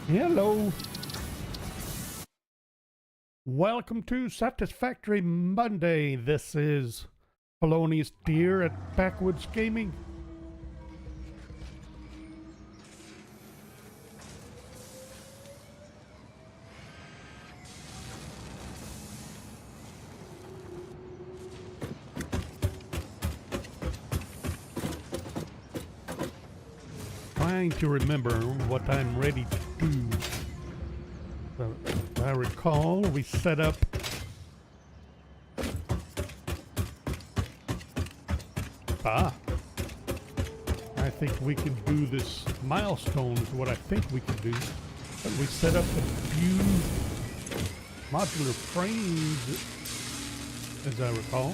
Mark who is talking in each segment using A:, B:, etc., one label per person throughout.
A: Hello. Welcome to Satisfactory Monday. This is Polonius Deer at Backwoods Gaming. Trying to remember what I'm ready to do. So, if I recall, we set up I think we can do this milestone is what I think we can do. But we set up a few modular frames, as I recall.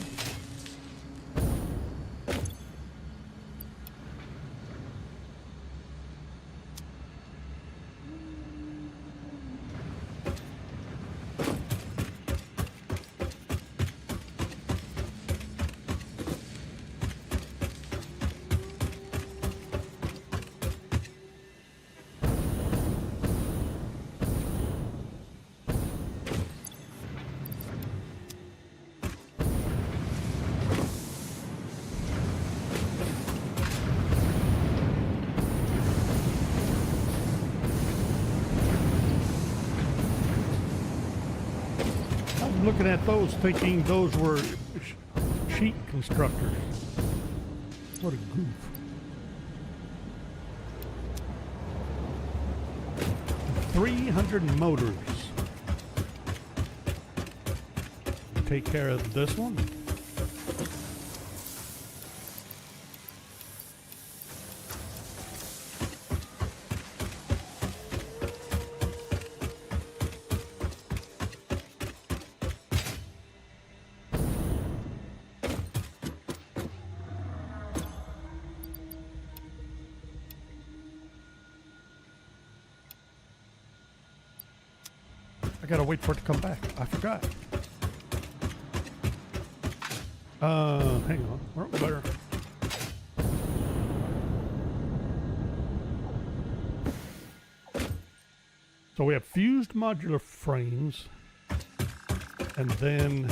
A: Looking at those, thinking those were sheet constructors. What a goof. $300 motors. Take care of this one. I gotta wait for it to come back. I forgot. Hang on. We're there. So we have fused modular frames, and then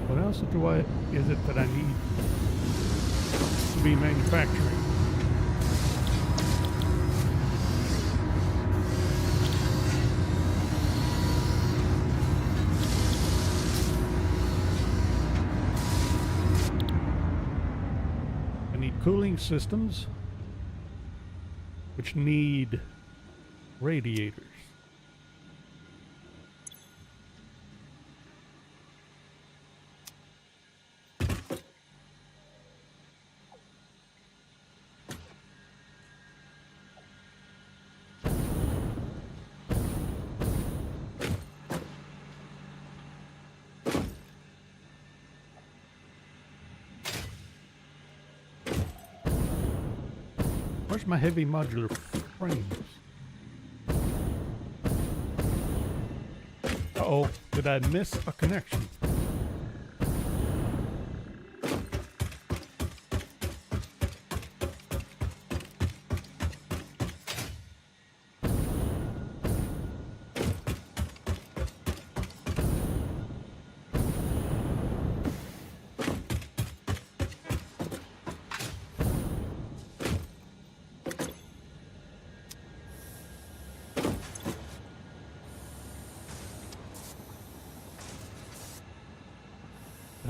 A: what else is it that I need to be manufacturing? Cooling systems, which need radiators. Where's my heavy modular frames? Uh-oh, did I miss a connection?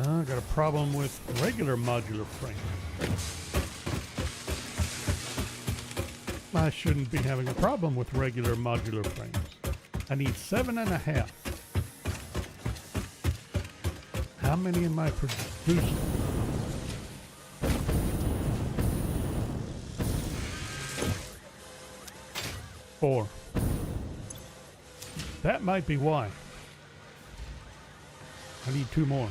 A: I got a problem with regular modular frames. I shouldn't be having a problem with regular modular frames. I need 7.5. How many am I producing? 4. That might be why. I need 2 more.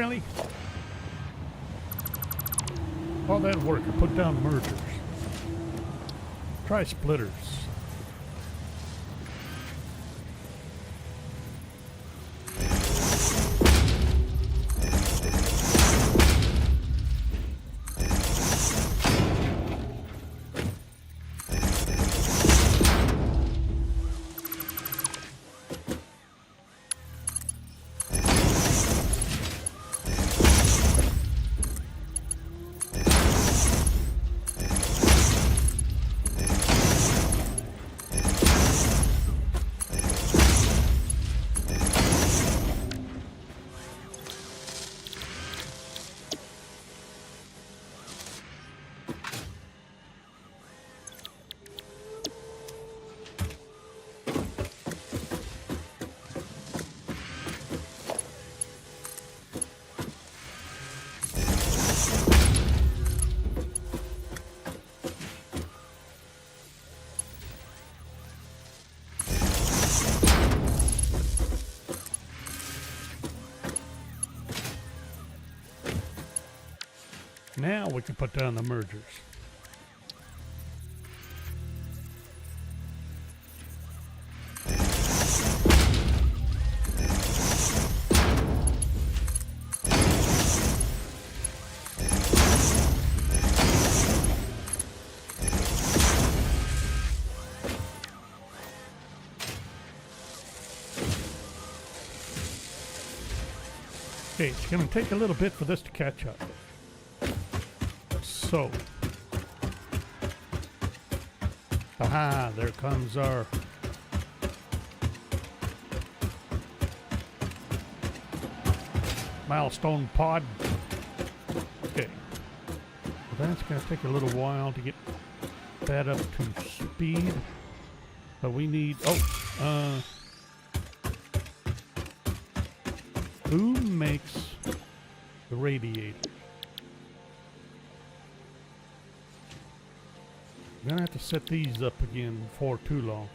A: Really? All that work to put down mergers. Try splitters. Now we can put down the mergers. Okay, it's going to take a little bit for this to catch up. So, aha, there comes our milestone pod. Okay, that's going to take a little while to get that up to speed. But we need, who makes the radiator? I'm gonna have to set these up again before too long.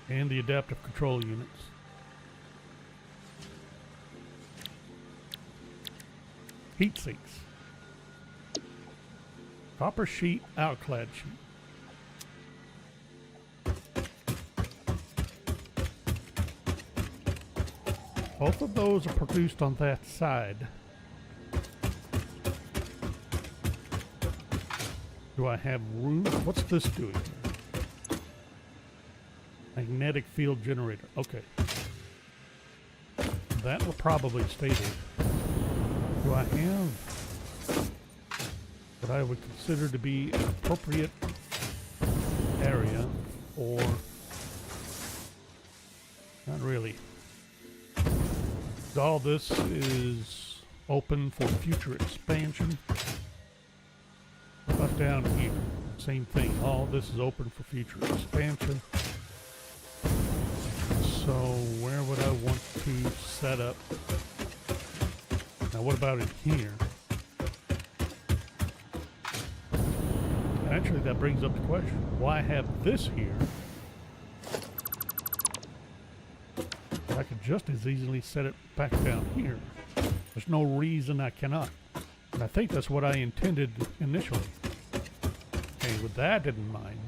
A: And the adaptive control units. Heat sinks. Copper sheet, outclad sheet. Both of those are produced on that side. Do I have room? What's this doing here? Magnetic field generator. Okay. That will probably stay there. Do I have what I would consider to be an appropriate area, or not really? All this is open for future expansion. Up down here, same thing. All this is open for future expansion. So where would I want to set up? Now what about in here? Actually, that brings up the question. Why have this here? I could just as easily set it back down here. There's no reason I cannot. And I think that's what I intended initially. Okay, with that in mind,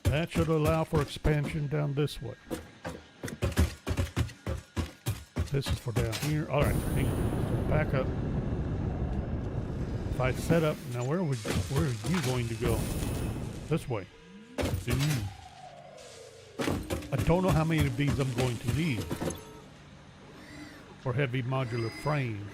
A: that should allow for expansion down this way. This is for down here. All right, hang on. Back up. If I set up now, where are you going to go? This way. I don't know how many of these I'm going to need for heavy modular frame.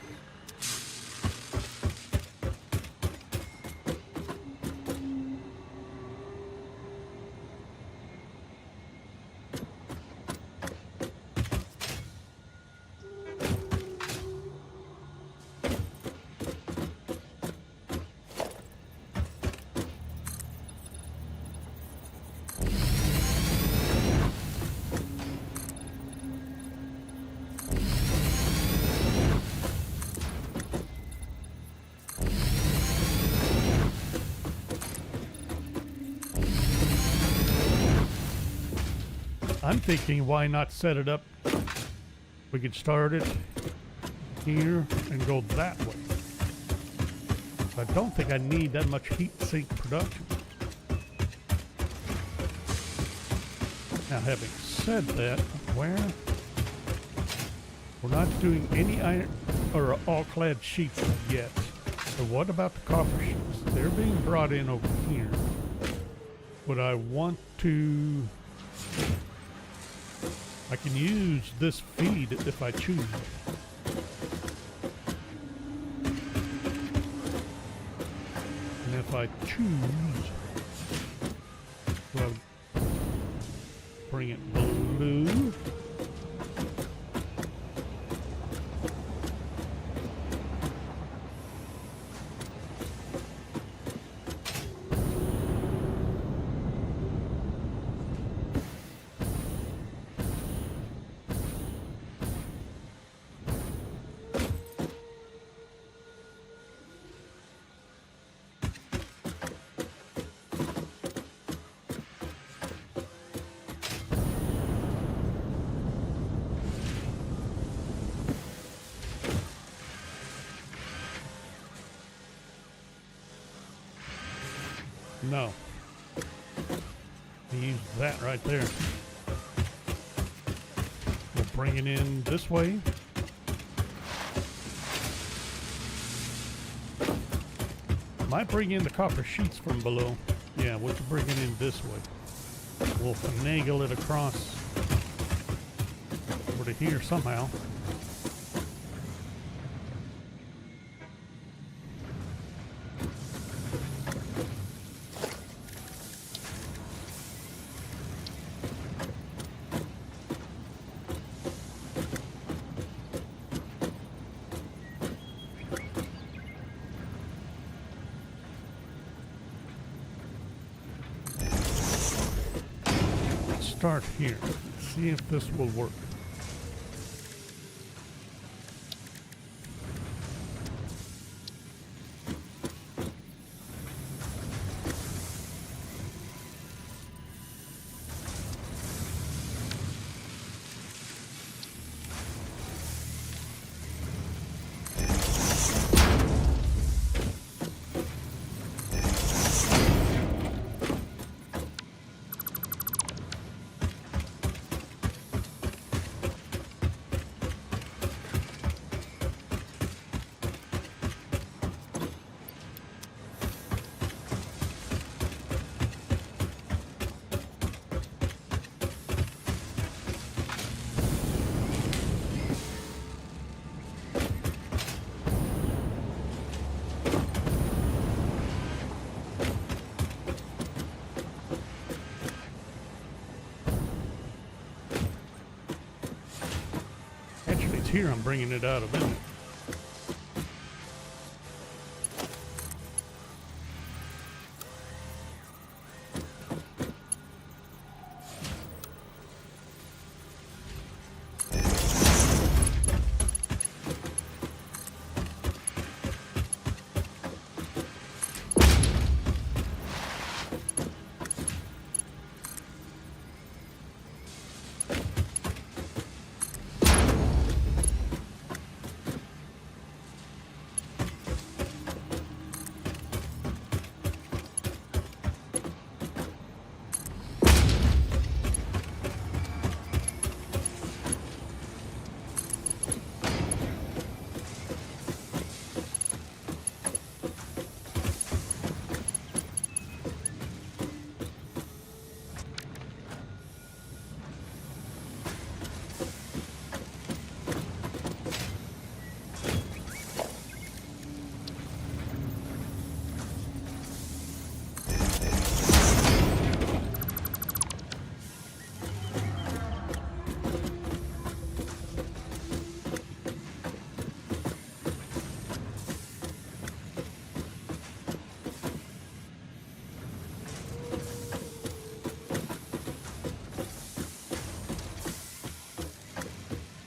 A: I'm thinking, why not set it up? We could start it here and go that way. I don't think I need that much heat sink production. Now, having said that, we're not doing any iron or all-clad sheets yet. So what about the copper sheets? They're being brought in over here. Would I want to... I can use this feed if I choose. And if I choose, well, bring it blue. No. Use that right there. We'll bring it in this way. Might bring in the copper sheets from below. Yeah, we'll bring it in this way. We'll finagle it across over to here somehow. Start here. See if this will work. Here I'm bringing it out of it.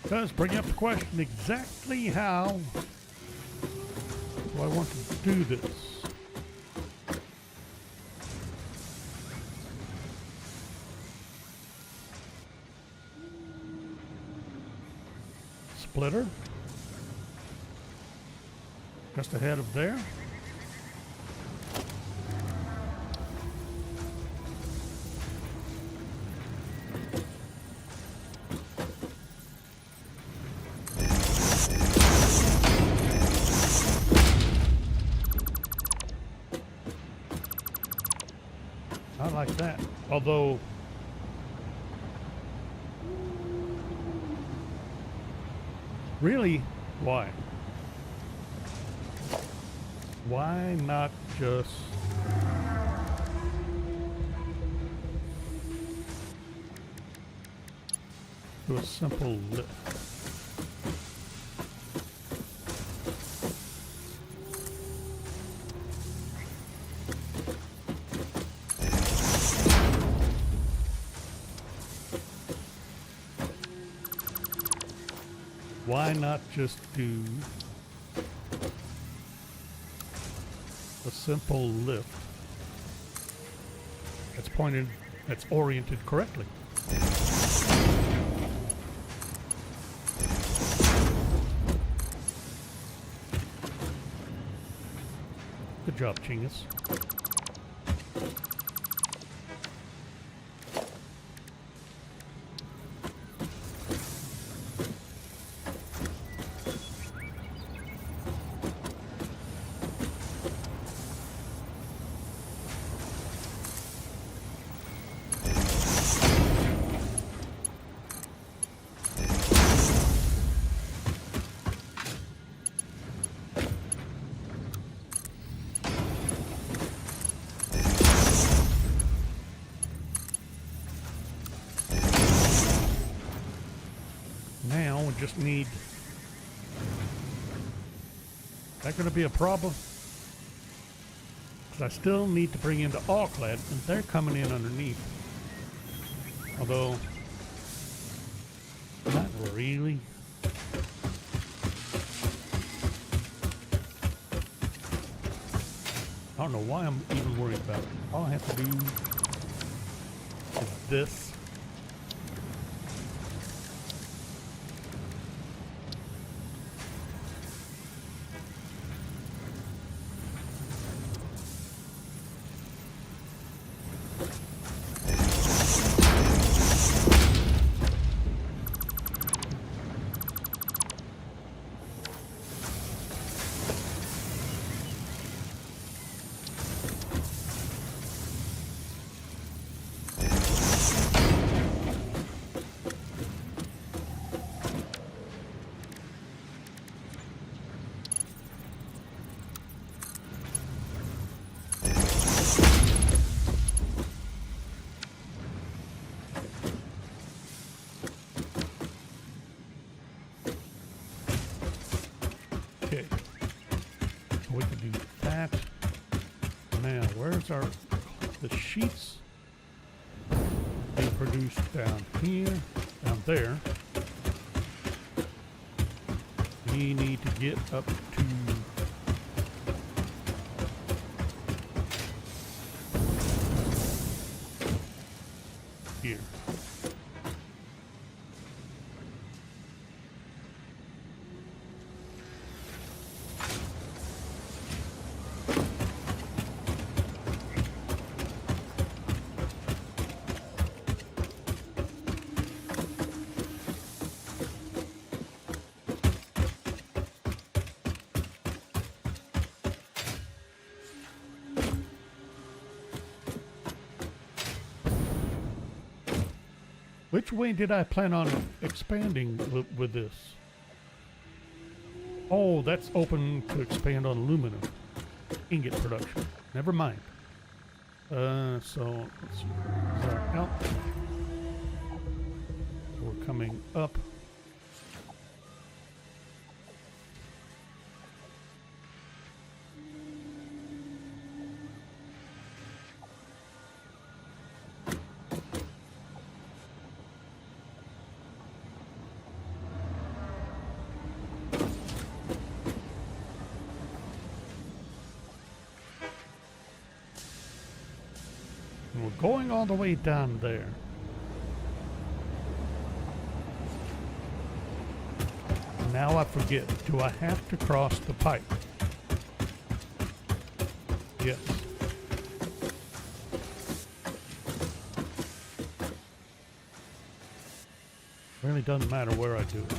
A: Does bring up the question, exactly how do I want to do this? splitter. Just ahead of there. I like that. Although really, why? Why not just do a simple lift? Why not just do a simple lift that's pointed, that's oriented correctly? Good job, Chingus. Now we just need, is that going to be a problem? Because I still need to bring in the all-clad, and they're coming in underneath. Although, not really. I don't know why I'm even worried about it. All I have to do is this. Okay, we can do that. Now, where's the sheets being produced down here, down there. We need to get up to here. Which way did I plan on expanding with this? Oh, that's open to expand on aluminum ingot production. Never mind. So let's see. Out. So we're coming up. And we're going all the way down there. Now I forget. Do I have to cross the pipe? Yes. Really doesn't matter where I do it.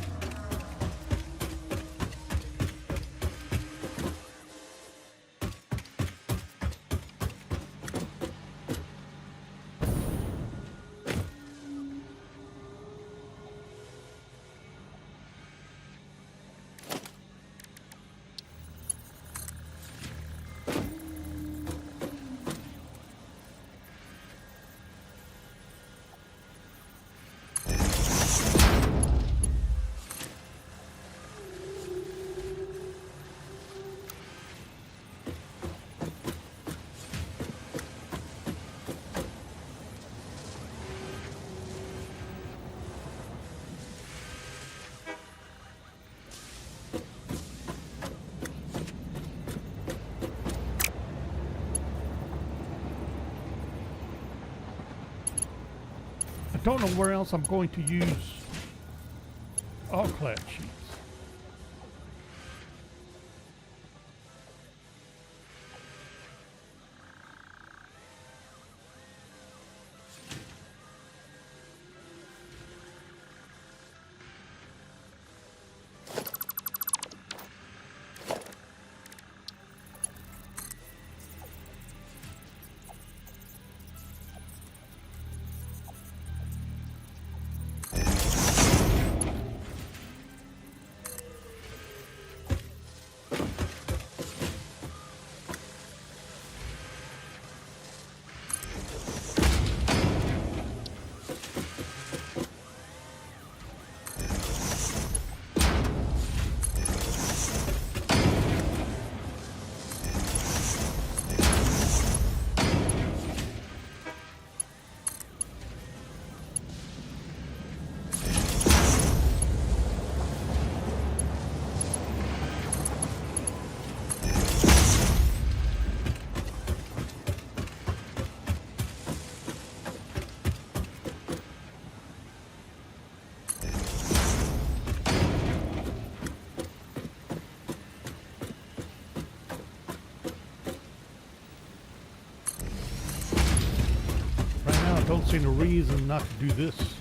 A: I don't know where else I'm going to use all clad sheets. Don't see no reason not to do this.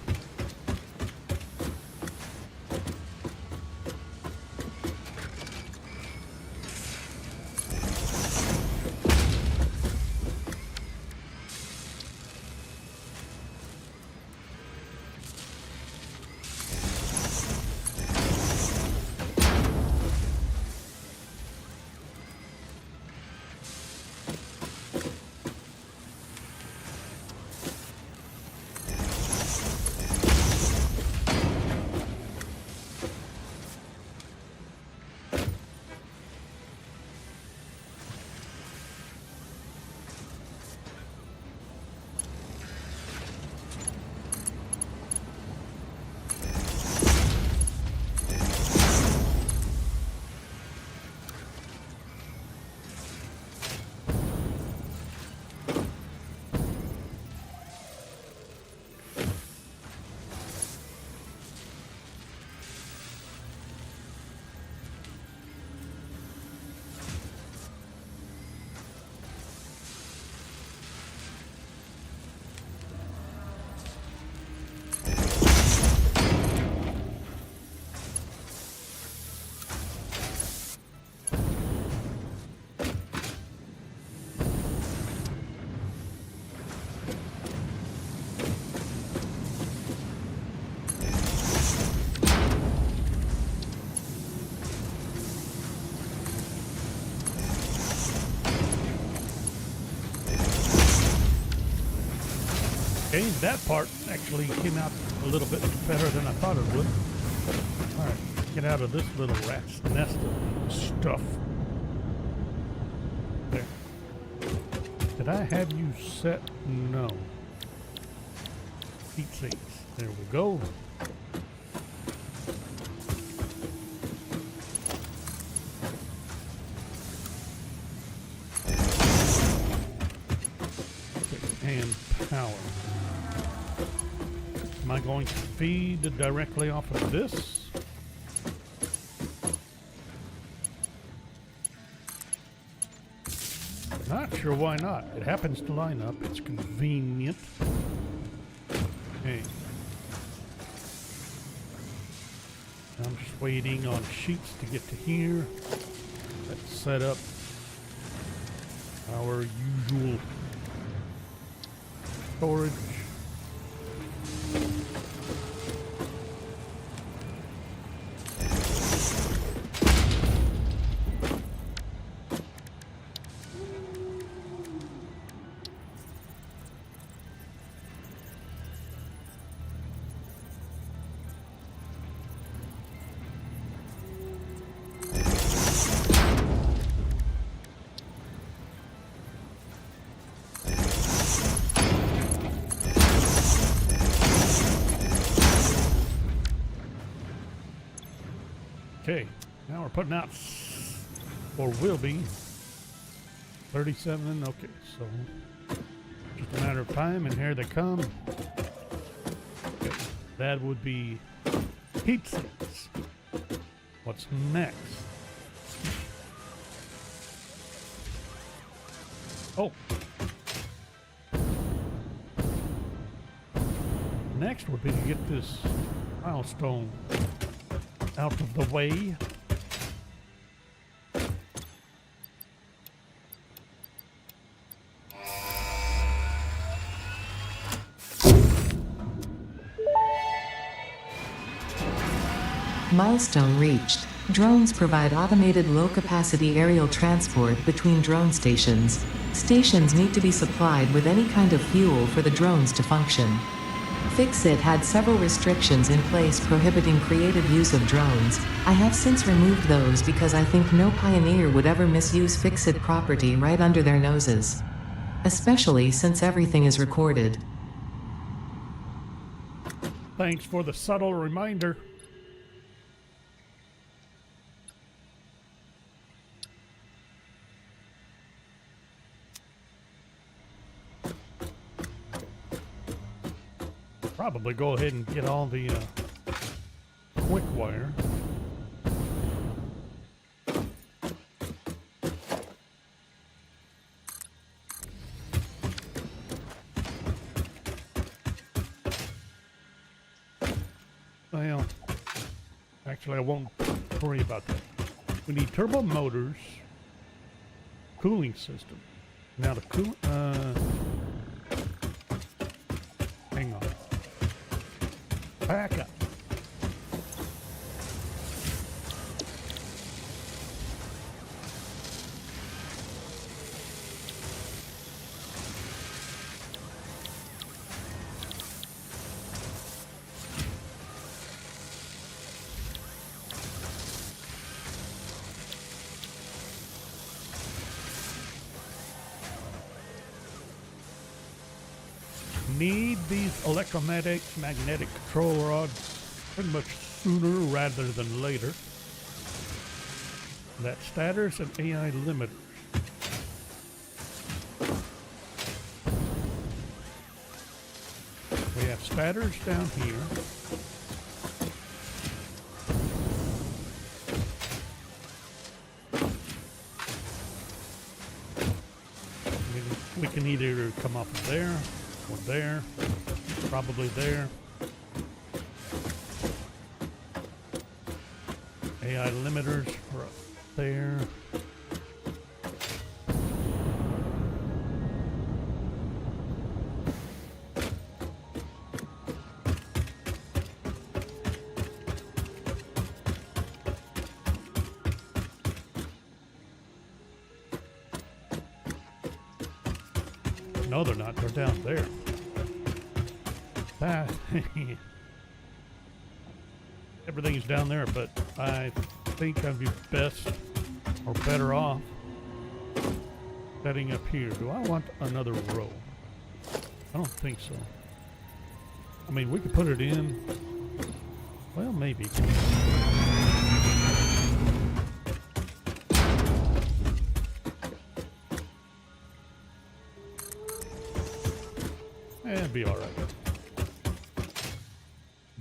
A: Okay, that part actually came out a little bit better than I thought it would. All right, get out of this little rat's nest of stuff. There. Did I have you set? No. Heat sinks. There we go. Okay, and power. Am I going to feed directly off of this? sure why not. It happens to line up. It's convenient. Okay. I'm just waiting on sheets to get to here. Let's set up our usual storage. Okay, now we're putting out, or will be, 37. Okay, so just a matter of time, and here they come. Okay, that would be heat sinks. What's next? Oh. Next would be to get this milestone out of the way.
B: Milestone reached. Drones provide automated low-capacity aerial transport between drone stations. Stations need to be supplied with any kind of fuel for the drones to function. Fixit had several restrictions in place prohibiting creative use of drones. I have since removed those because I think no pioneer would ever misuse Fixit property right under their noses. Especially since everything is recorded.
A: Thanks for the subtle reminder. Probably go ahead and get all the quick wire. Well, actually I won't worry about that. We need turbo motors, cooling system. Now the hang on. Back up. Need these magnetic control rods pretty much sooner rather than later. That's stators and AI limiters. We have stators down here. We can either come up there or there, probably there. AI limiters are up there. No, they're not. They're down there. That everything's down there, but I think I'd be best or better off setting up here. Do I want another row? I don't think so. I mean, we could put it in. Well, maybe. It'd be all right.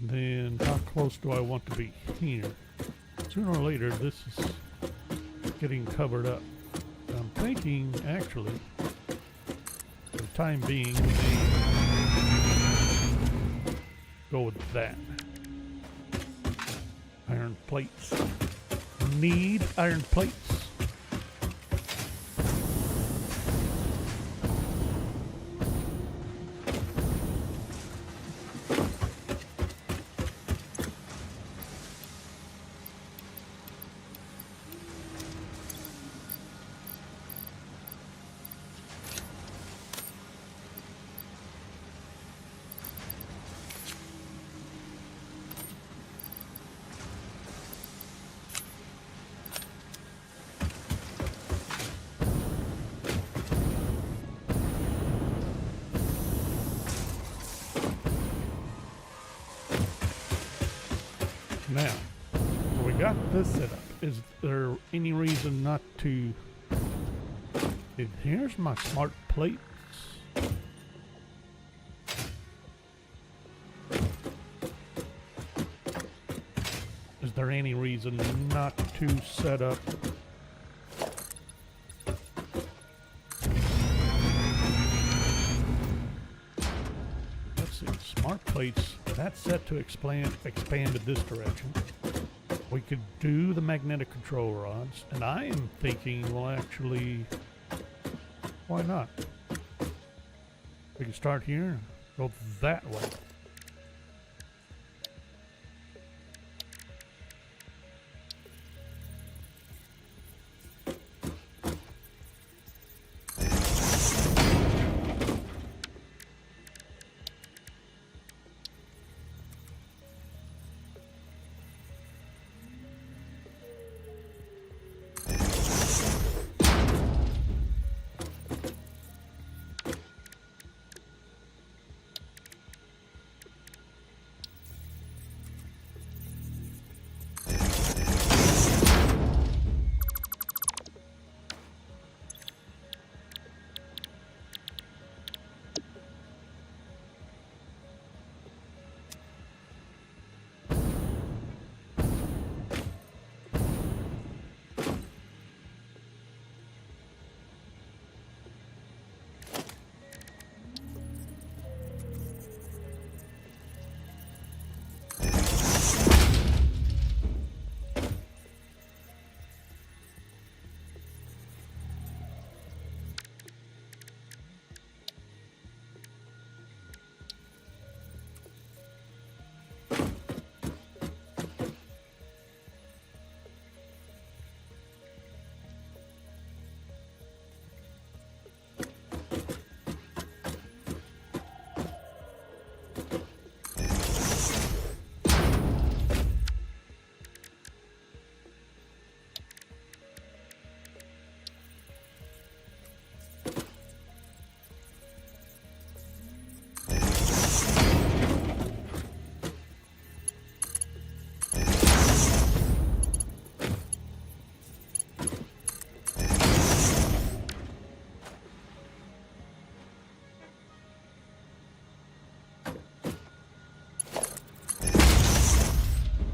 A: Then how close do I want to be here? Sooner or later, this is getting covered up. I'm thinking, actually, time being, we may go with that. Iron plates. Need iron plates. Now, we got this set up. Is there any reason not to... Here's my smart plates. Is there any reason not to set up... Let's see, smart plates. That's set to expand in this direction. We could do the magnetic control rods, and I am thinking, well, actually, why not? We can start here, go that way.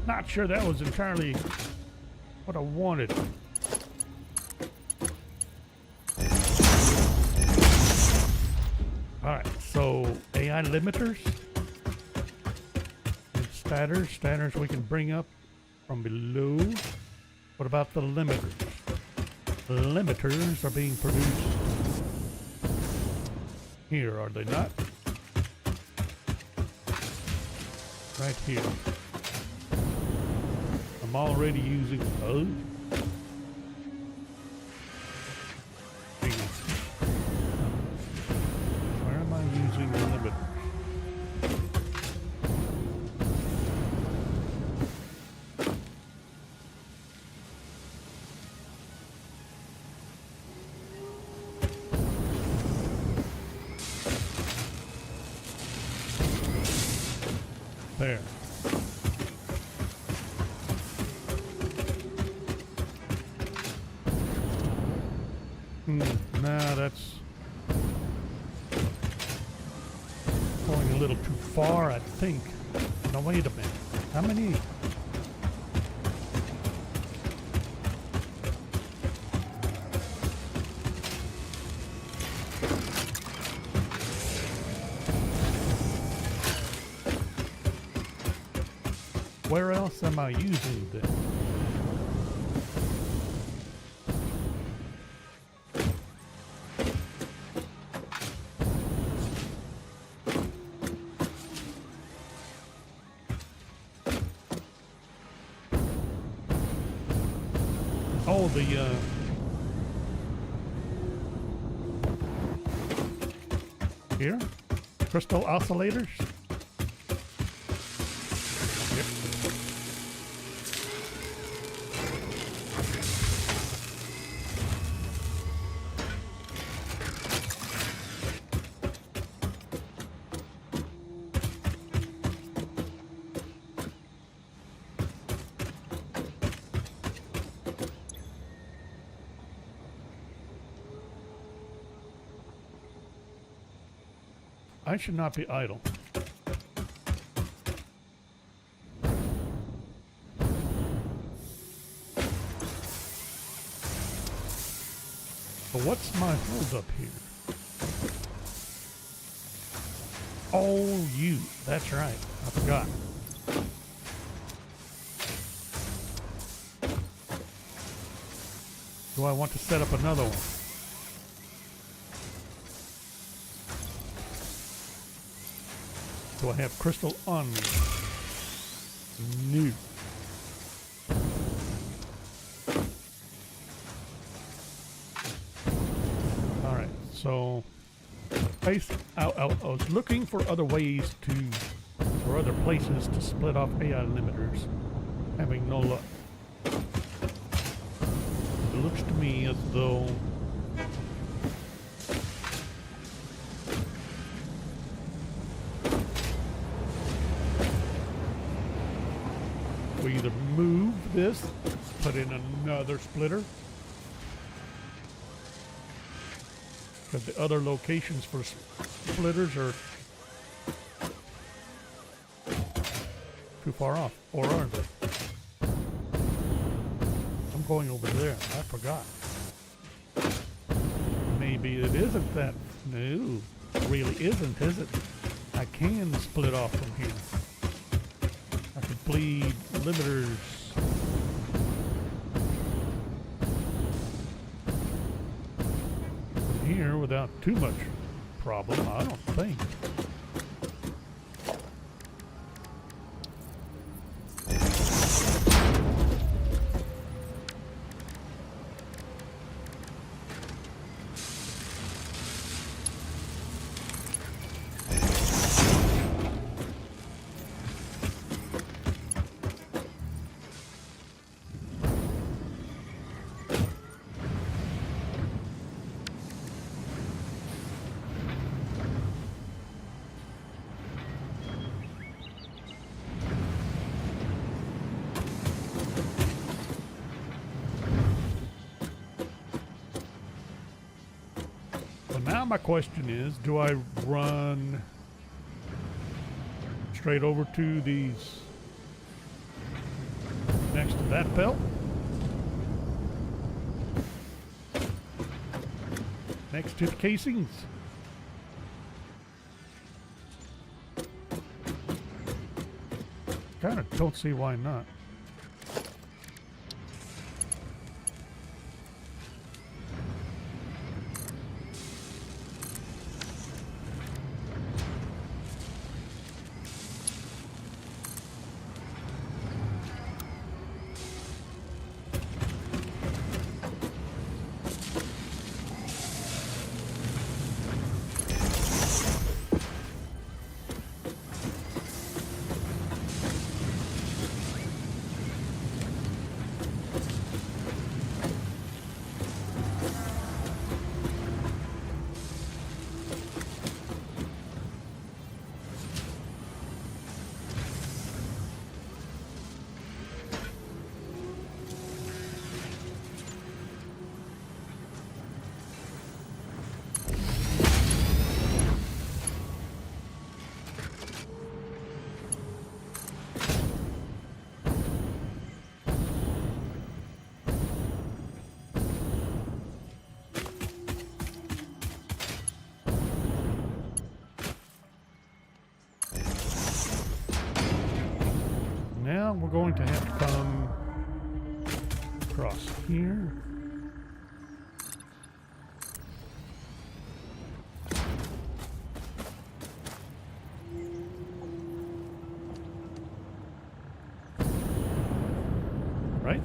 A: Not sure that was entirely what I wanted. Alright, so AI limiters and statters we can bring up from below. What about the limiters? The limiters are being produced here, are they not? Right here. I'm already using those. Where am I using the limiters? There. Nah, that's going a little too far, I think. Now, wait a minute. How many? Where else am I using this? Oh, the here, crystal oscillators. Yep. I should not be idle. But what's my hold up here? Oh, you. That's right. I forgot. Do I want to set up another one? Do I have crystal on me? No. Alright, so I was looking for other ways to, or other places to split off AI limiters, having no luck. It looks to me as though we either move this, put in another splitter, because the other locations for splitters are too far off, or aren't they? I'm going over there. I forgot. Maybe it isn't that. No, it really isn't, is it? I can split off from here. I could bleed limiters. From here without too much problem, I don't think. Now my question is, do I run straight over to these next to that belt? Next to the casings? Kind of don't see why not. we're going to have to come across here. Right?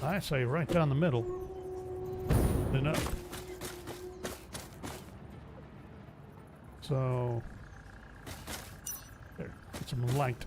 A: I say right down the middle, then up. So, there, get some light.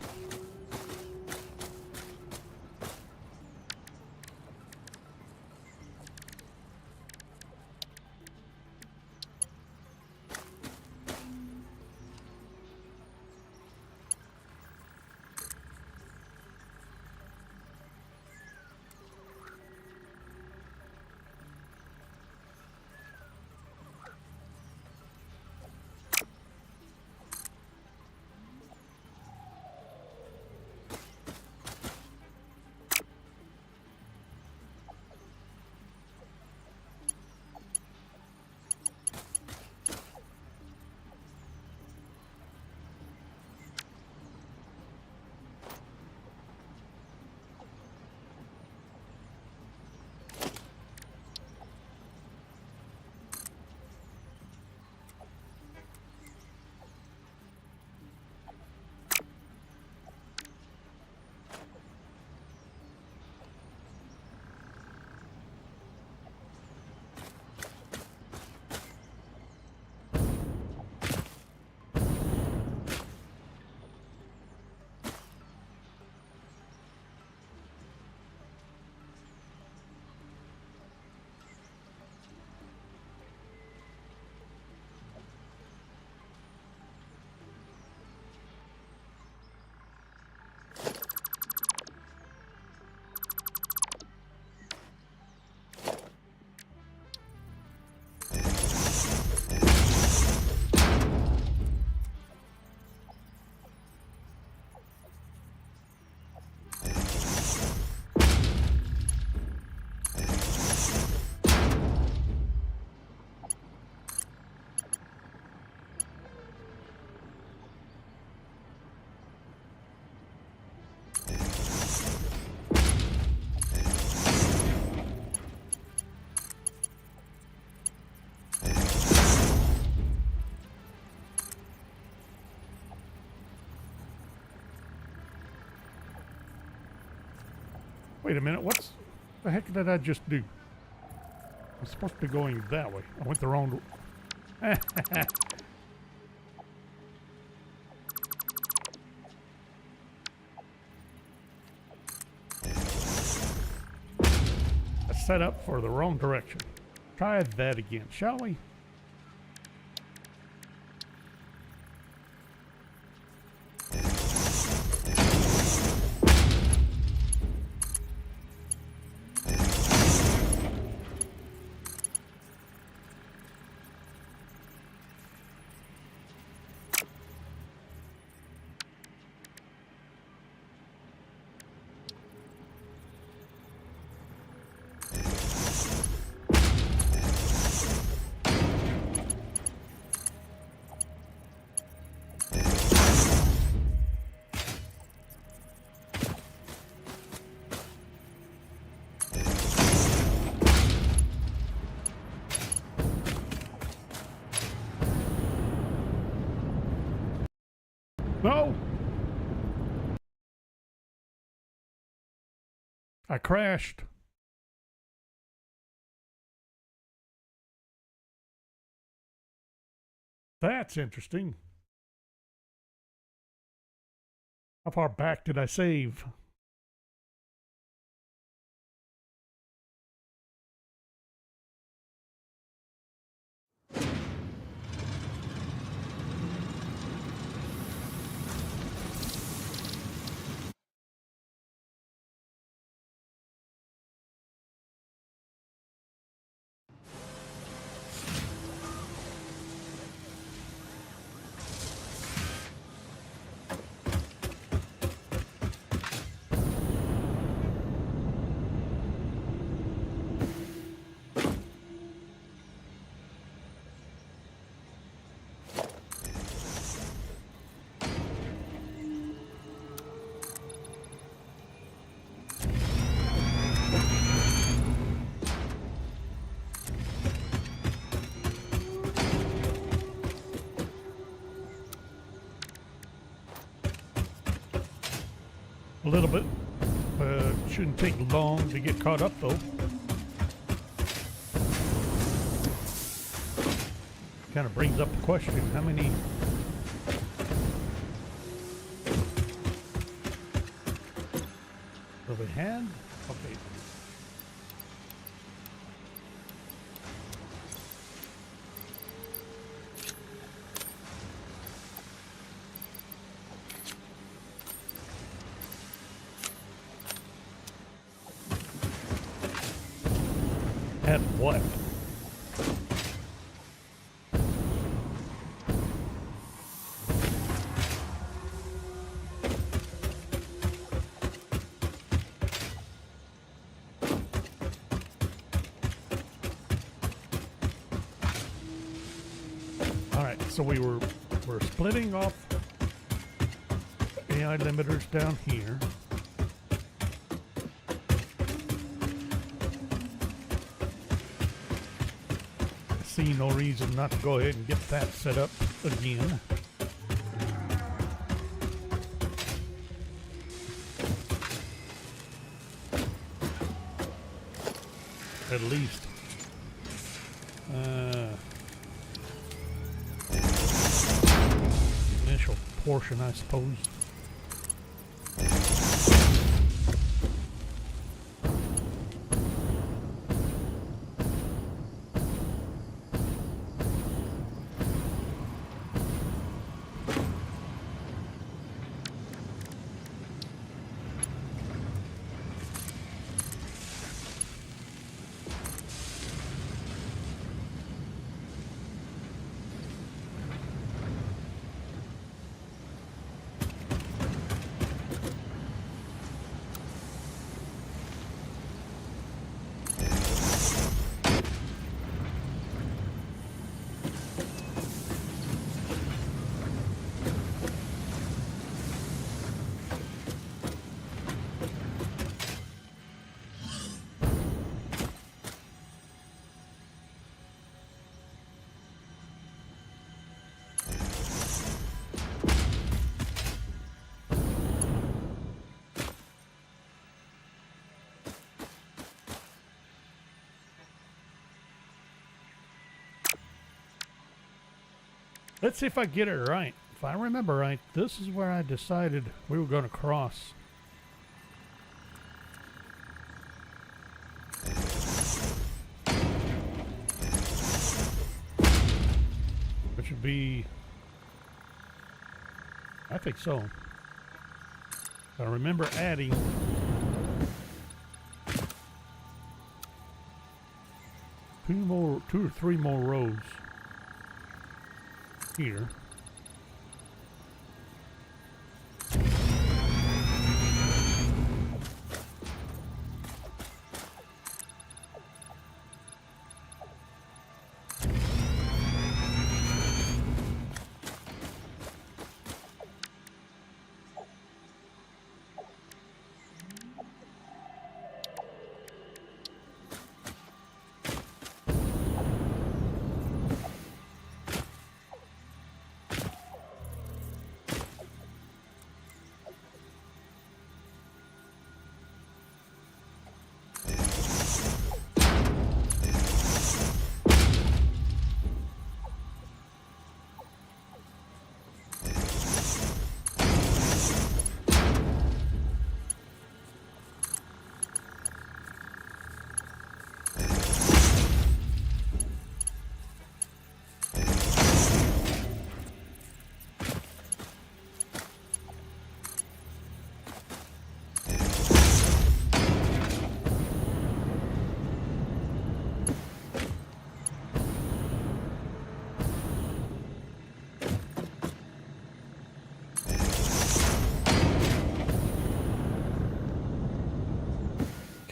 A: Wait a minute, what the heck did I just do? I'm supposed to be going that way. I went the wrong way. I set up for the wrong direction. Try that again, shall we? No! I crashed. That's interesting. How far back did I save? a little bit. Shouldn't take long to get caught up though. Kind of brings up the question, how many do we have? Okay. At what? Alright, so we're splitting off AI limiters down here. See no reason not to go ahead and get that set up again. At least. Initial portion, I suppose. Let's see if I get it right. If I remember right, this is where I decided we were going to cross. Which would be... I think so. I remember adding... two or three more rows here.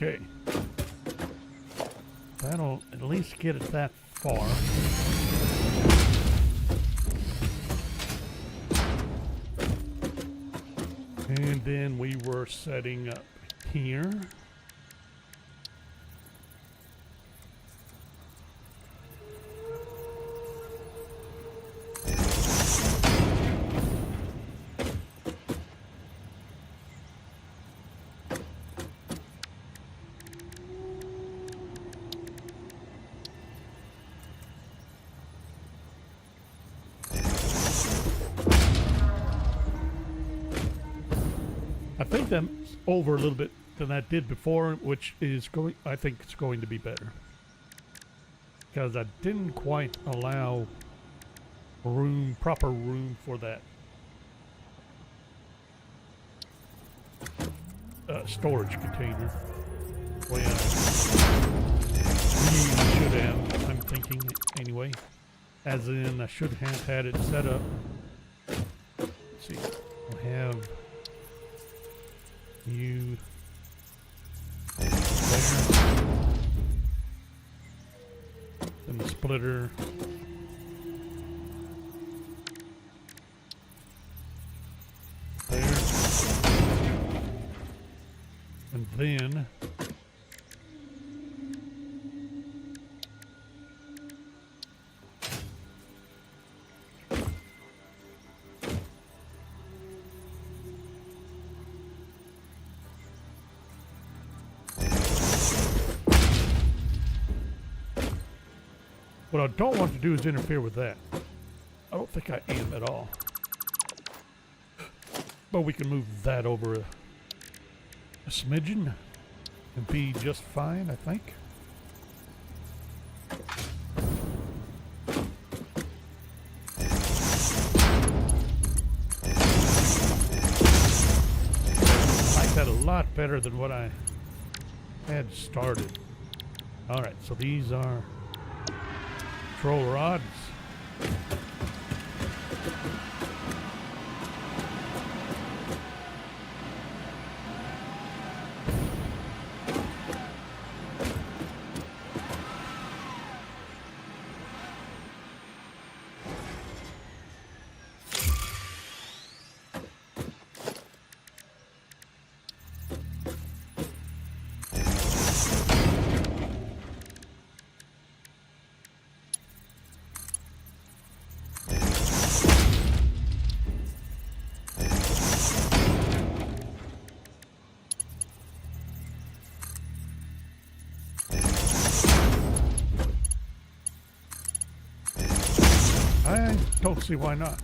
A: Okay. That'll at least get it that far. And then we were setting up here. think that's over a little bit than that did before, which is going, I think it's going to be better. Because I didn't quite allow room, proper room for that storage container. Well, yeah, really should have, I'm thinking anyway. As in, I should have had it set up. Let's see, I'll have you there. Then the splitter. There. And then what I don't want to do is interfere with that. I don't think I am at all. But we can move that over a smidgen and be just fine, I think. I like that a lot better than what I had started. Alright, so these are control rods. I don't see why not.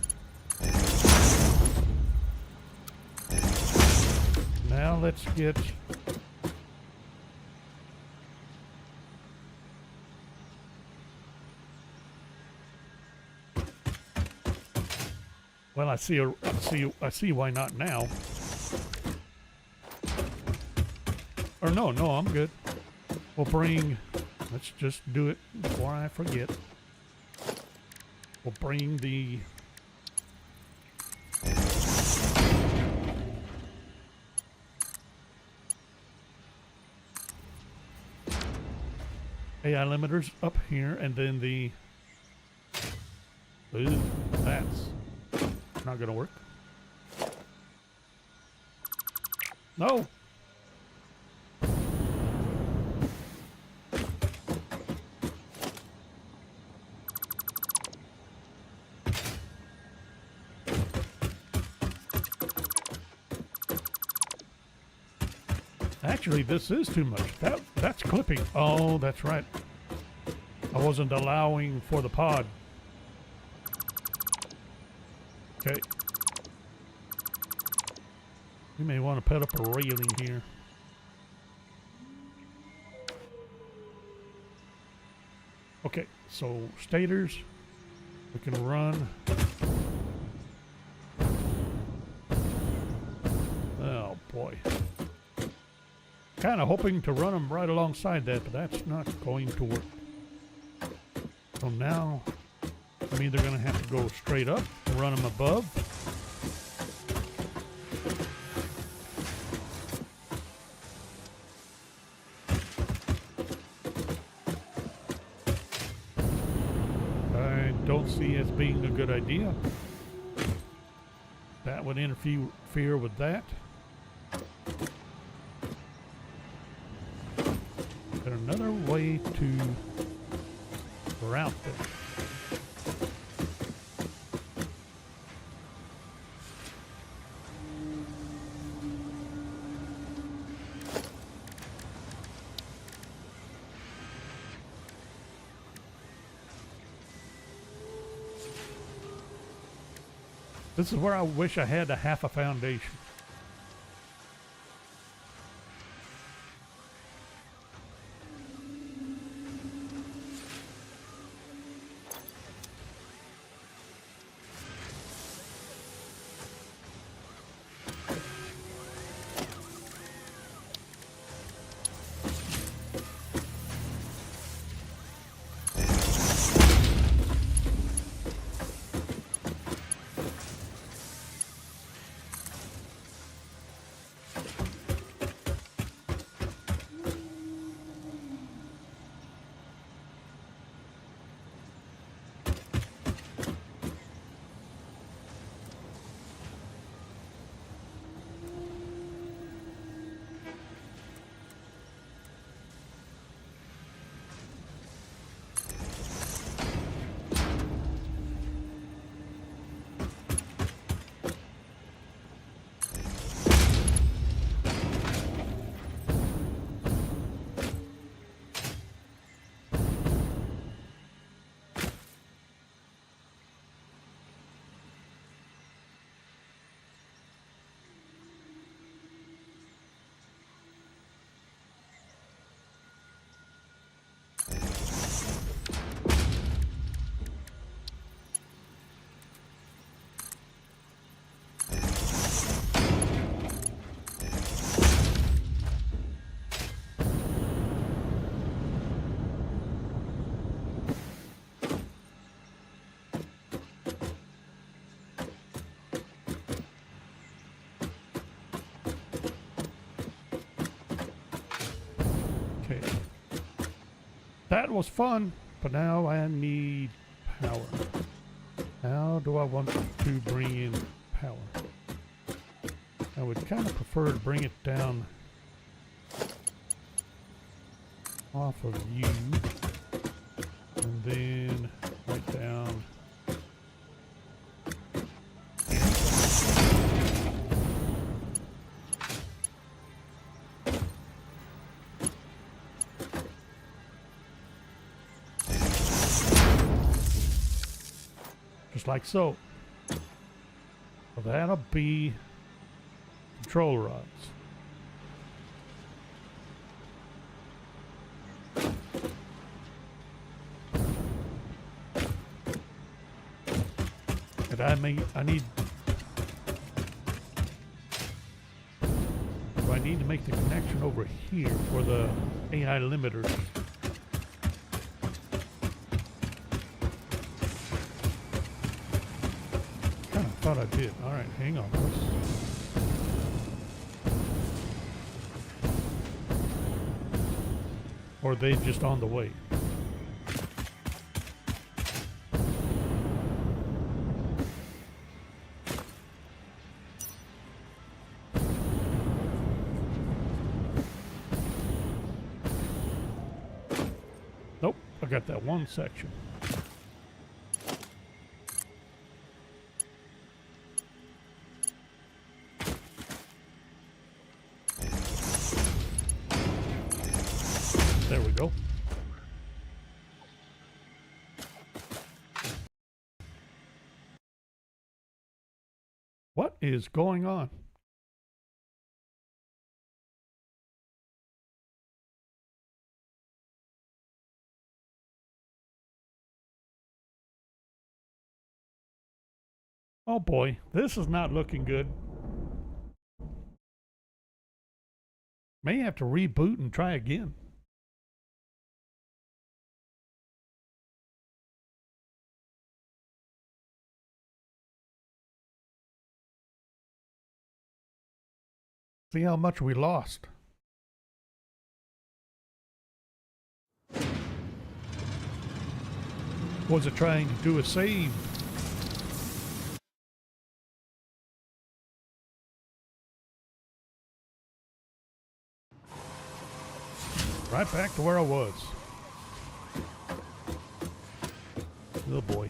A: Now let's get well, I see why not now. Or no, I'm good. We'll bring, let's just do it before I forget. We'll bring the AI limiters up here, and then the ooh, that's not gonna work. No. Actually, this is too much. That's clipping. Oh, that's right. I wasn't allowing for the pod. Okay. We may want to put up a railing here. Okay, so stators, we can run. Oh boy. Kind of hoping to run them right alongside that, but that's not going to work. So now I'm either going to have to go straight up and run them above. I don't see as being a good idea. That would interfere with that. Another way to route this. This is where I wish I had a half a foundation. that was fun, but now I need power. How do I want to bring in power? I would kind of prefer to bring it down off of you, and then right down. Just like so. So that'll be control rods. And I need to make the connection over here for the AI limiters. Kind of thought I did. All right, hang on. Or are they just on the way? Nope, I got that one section. There we go. What is going on? Oh boy, this is not looking good. May have to reboot and try again. See how much we lost. Was it trying to do a save? Right back to where I was. Oh boy.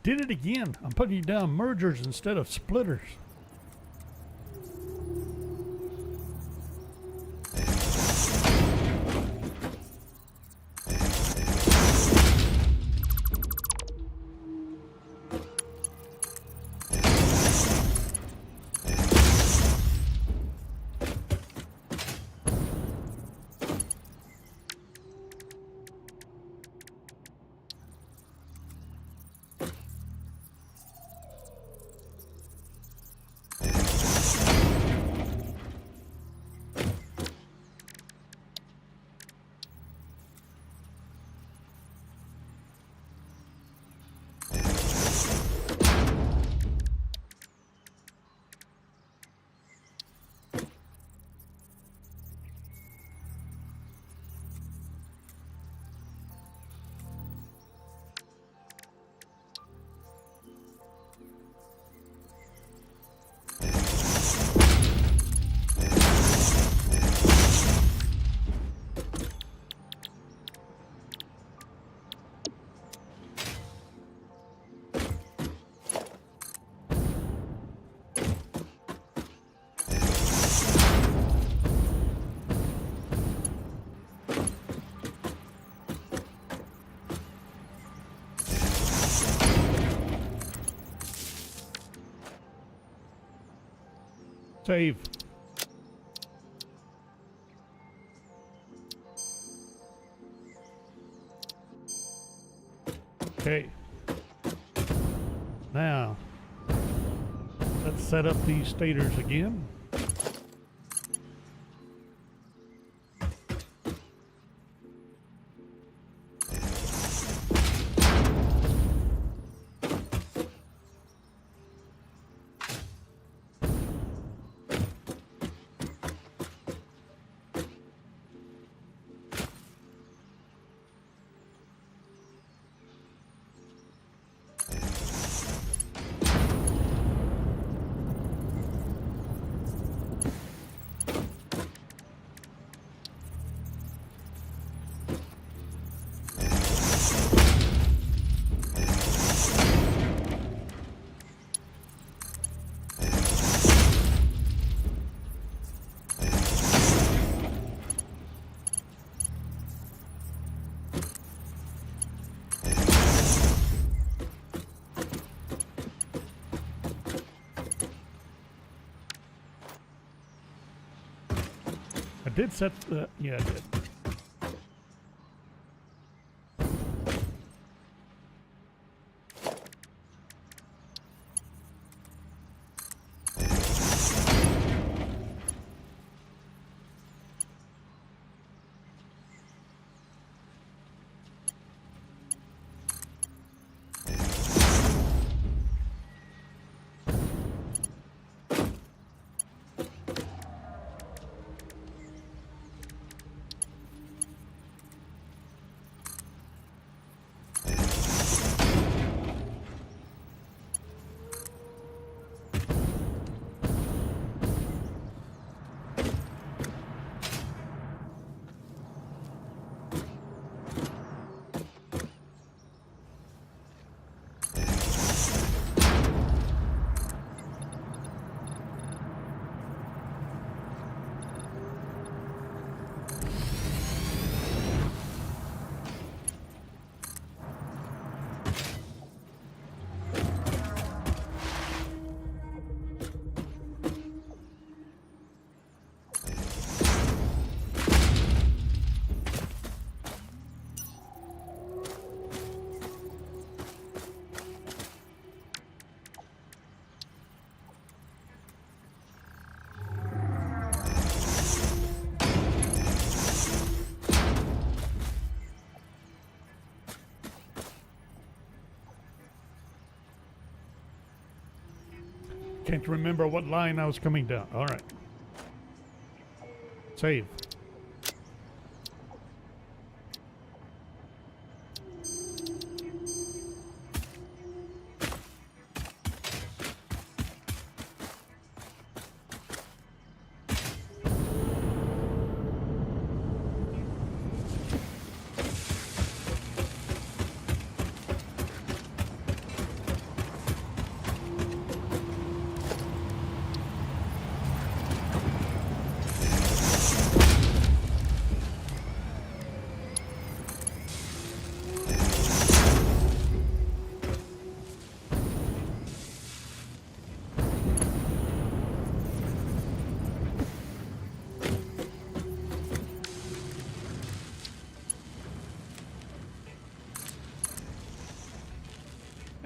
A: did it again. I'm putting you down mergers instead of splitters. Save. Okay. Now, let's set up these stators again. I did set the, yeah, I did. Can't remember what line I was coming down. All right. Save.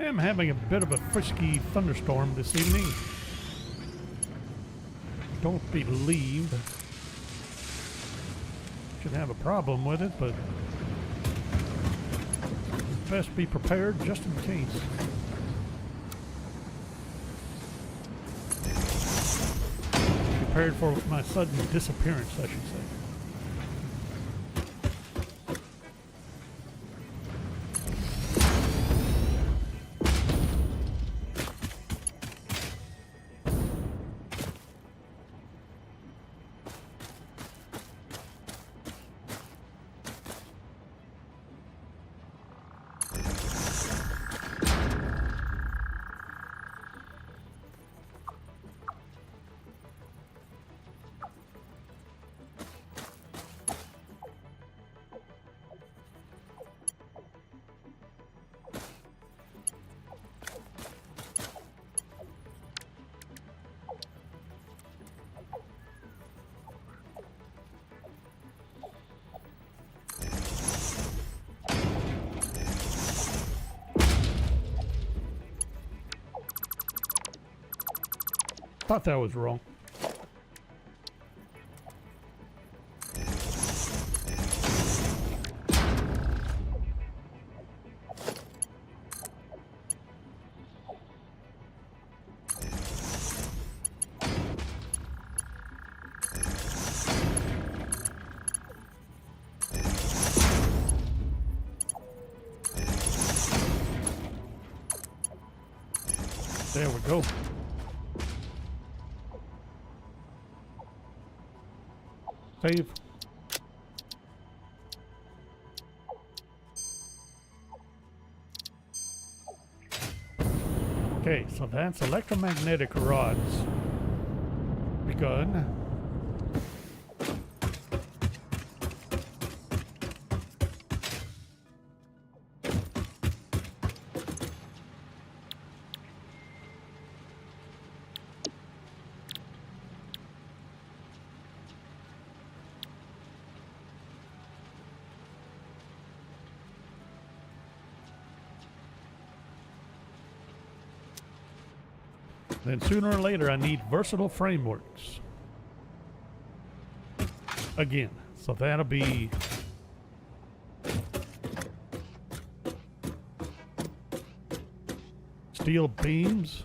A: I am having a bit of a frisky thunderstorm this evening. Don't believe should have a problem with it, but best be prepared just in case. Prepared for my sudden disappearance, I should say. Thought that was wrong. There we go. Save. Okay, so that's electromagnetic rods begun. Then sooner or later I need versatile frameworks. Again, so that'll be steel beams.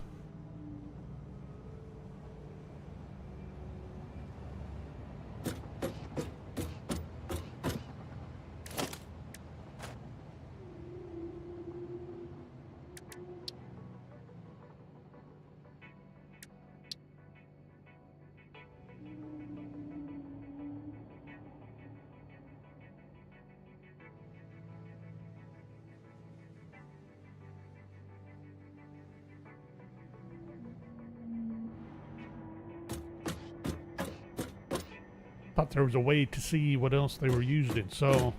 A: Thought there was a way to see what else they were used in. So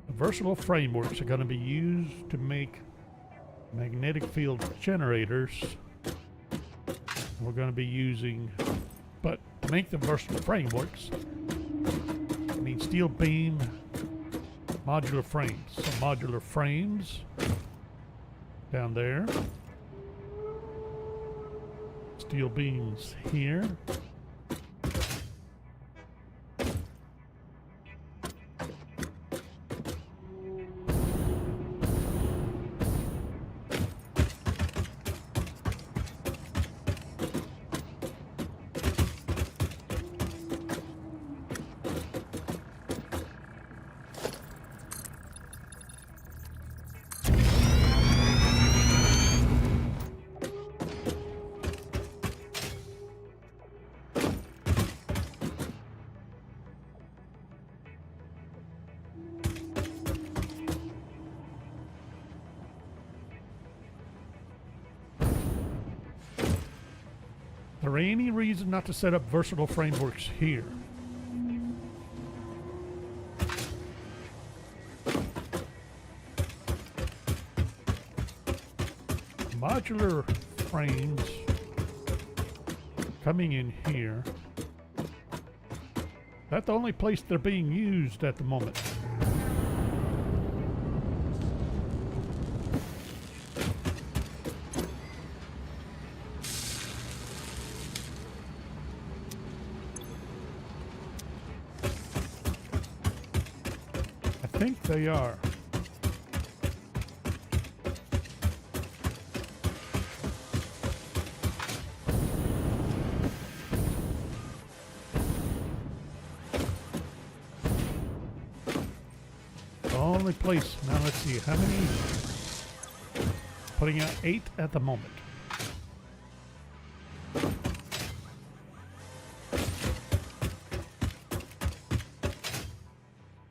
A: the versatile frameworks are going to be used to make magnetic field generators. We're going to be using, but to make the versatile frameworks, I need steel beam modular frames. So modular frames down there, steel beams here. There ain't any reason not to set up versatile frameworks here. Modular frames coming in here. That's the only place they're being used at the moment. think they are. The only place, now let's see, how many? Putting out 8 at the moment.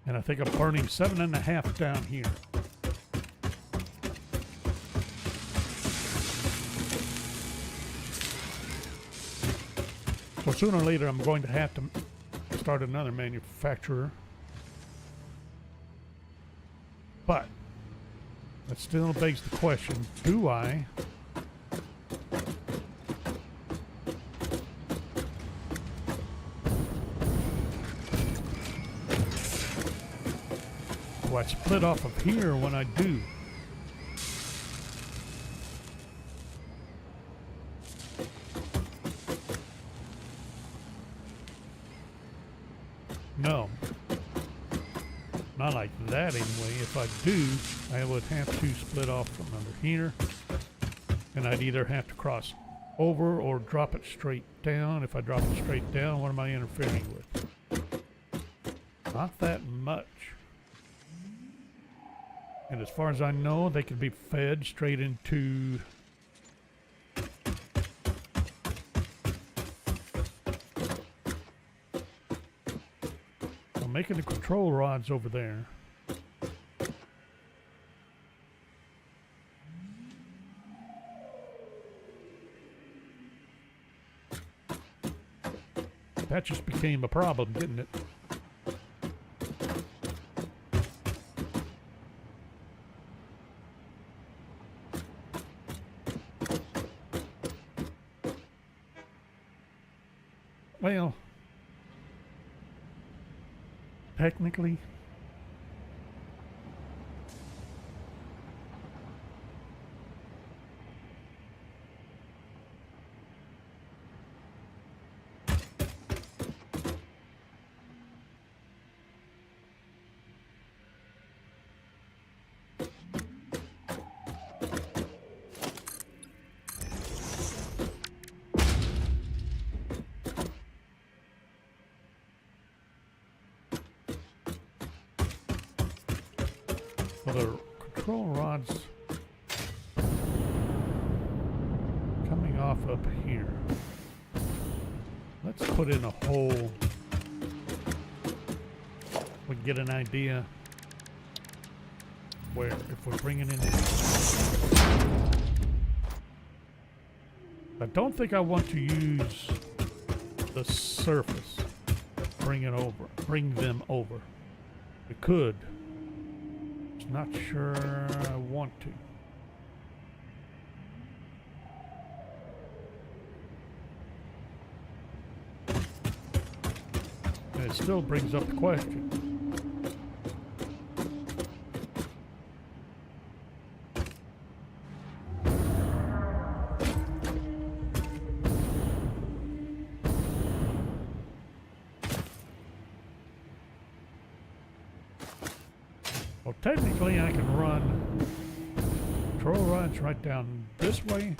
A: And I think I'm burning 7.5 down here. So sooner or later I'm going to have to start another manufacturer. But that still begs the question, do I? Do I split off of here when I do? No. Not like that anyway. If I do, I would have to split off from under here. And I'd either have to cross over or drop it straight down. If I drop it straight down, what am I interfering with? Not that much. And as far as I know, they can be fed straight into I'm making the control rods over there. That just became a problem, didn't it? Well, technically, well, the control rods coming off up here. Let's put in a hole. We can get an idea where if we're bringing in. I don't think I want to use the surface. Bring them over. We could. Not sure I want to. And it still brings up the question. Well, technically I can run control rods right down this way,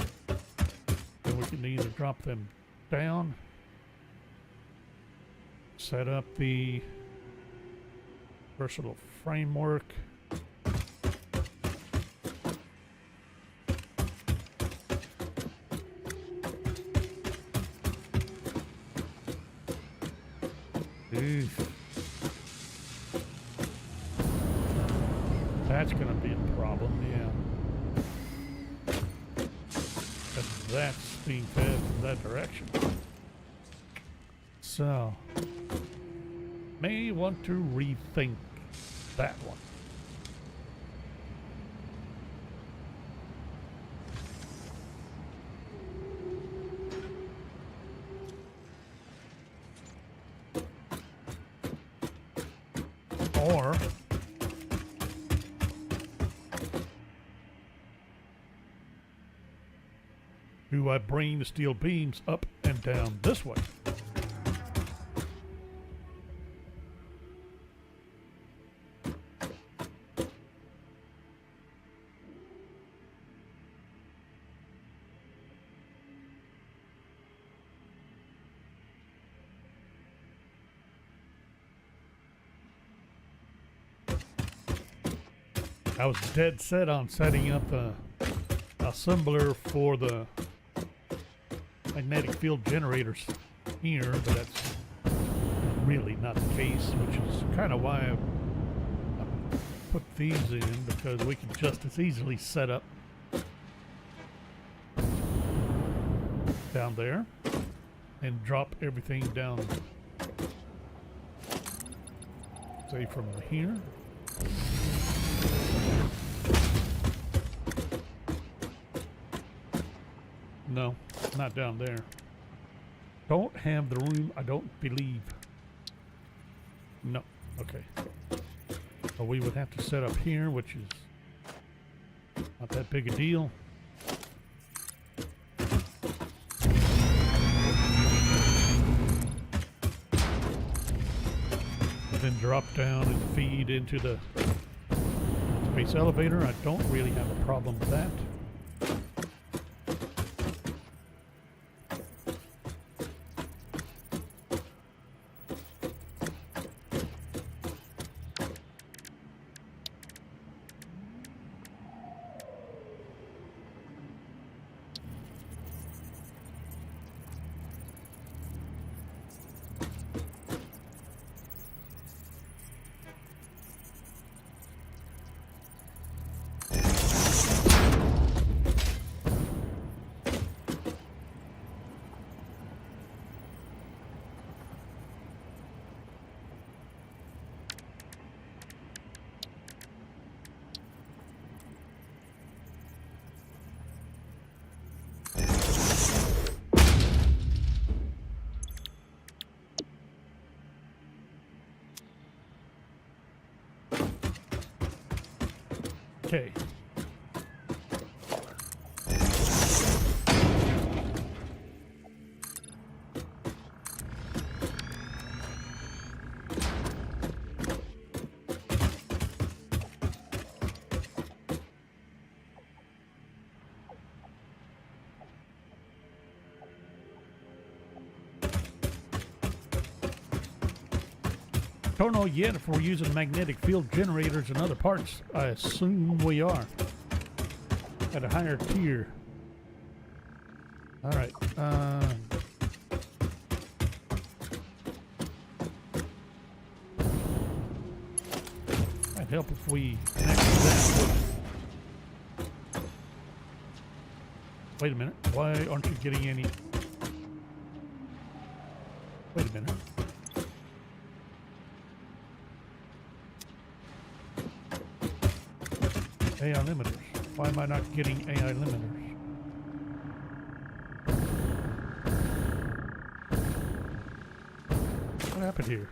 A: and we can either drop them down, set up the versatile framework, that's going to be a problem, yeah. Because that's being fed from that direction. So, may want to rethink that one. Or do I bring the steel beams up and down this way? I was dead set on setting up a assembler for the magnetic field generators here, but that's really not the case, which is kind of why I put these in, because we can just as easily set up down there and drop everything down, say from here. No, not down there. Don't have the room, I don't believe. No, okay. Well, we would have to set up here, which is not that big a deal. And then drop down and feed into the space elevator. I don't really have a problem with that. Okay. Don't know yet if we're using magnetic field generators and other parts. I assume we are at a higher tier. All right. Might help if we connect to that. Wait a minute. Why aren't you getting any? Wait a minute. AI limiters. Why am I not getting AI limiters? What happened here?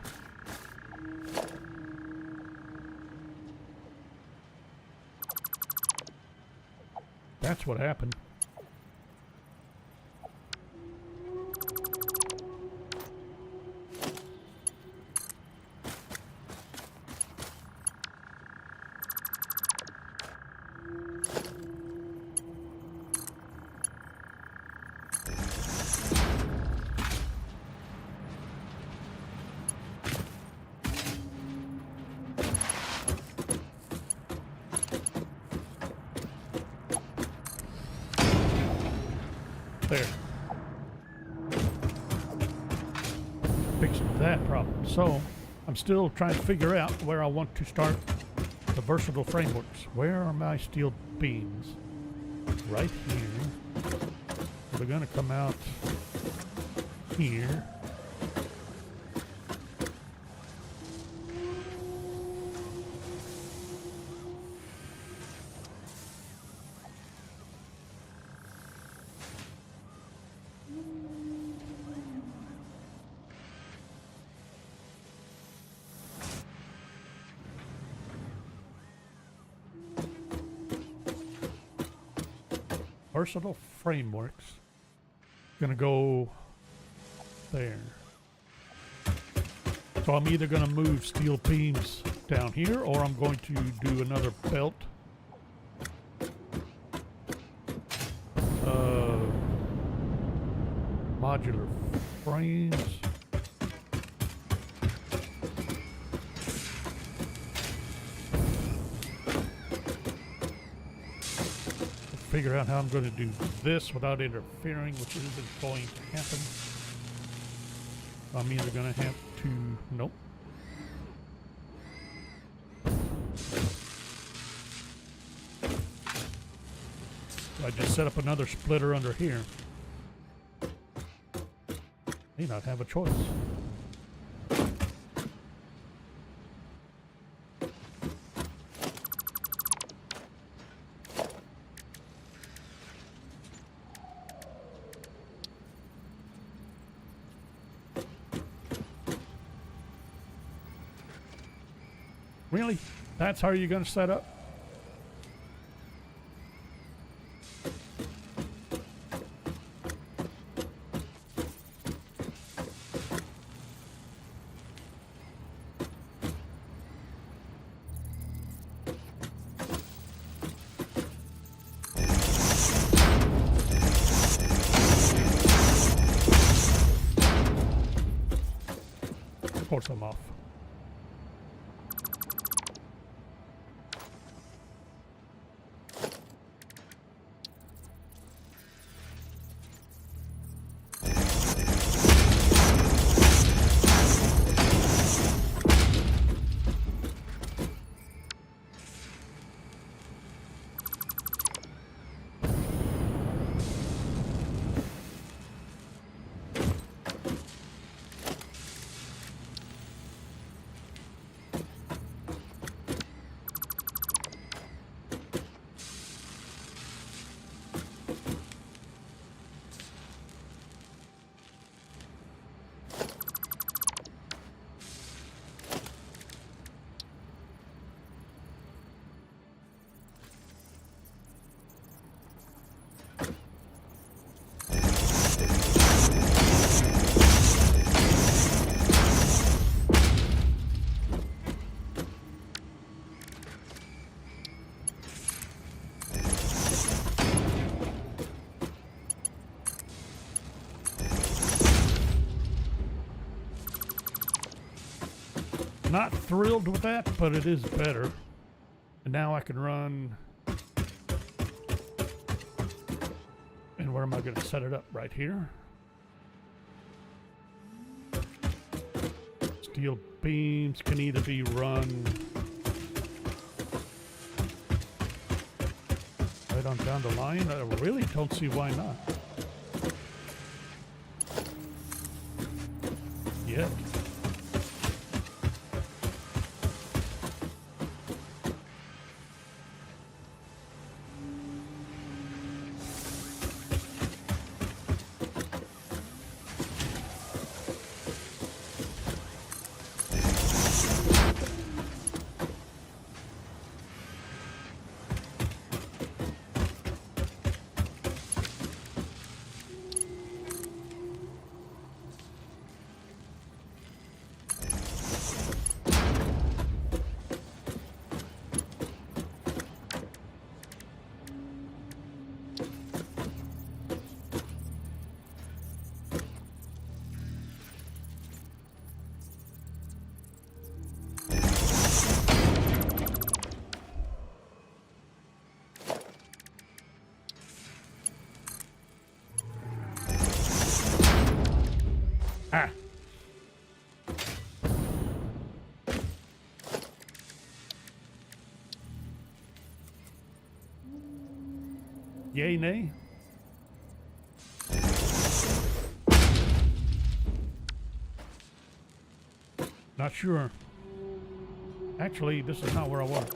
A: That's what happened. There. Fixed that problem. So I'm still trying to figure out where I want to start the versatile frameworks. Where are my steel beams? Right here. They're going to come out here. Versatile frameworks. Gonna go there. So I'm either gonna move steel beams down here, or I'm going to do another belt. Modular frames. figure out how I'm going to do this without interfering, which isn't going to happen. I'm either going to have to... Nope. I just set up another splitter under here. May not have a choice. Really? That's how you're going to set up? Of course I'm off. Not thrilled with that, but it is better. And now I can run. And where am I going to set it up? Right here. Steel beams can either be run right on down the line. I really don't see why not. Yet. Ah. Yay, nay? Not sure. Actually, this is not where I was.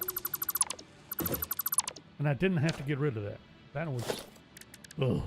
A: And I didn't have to get rid of that. That was... Ugh.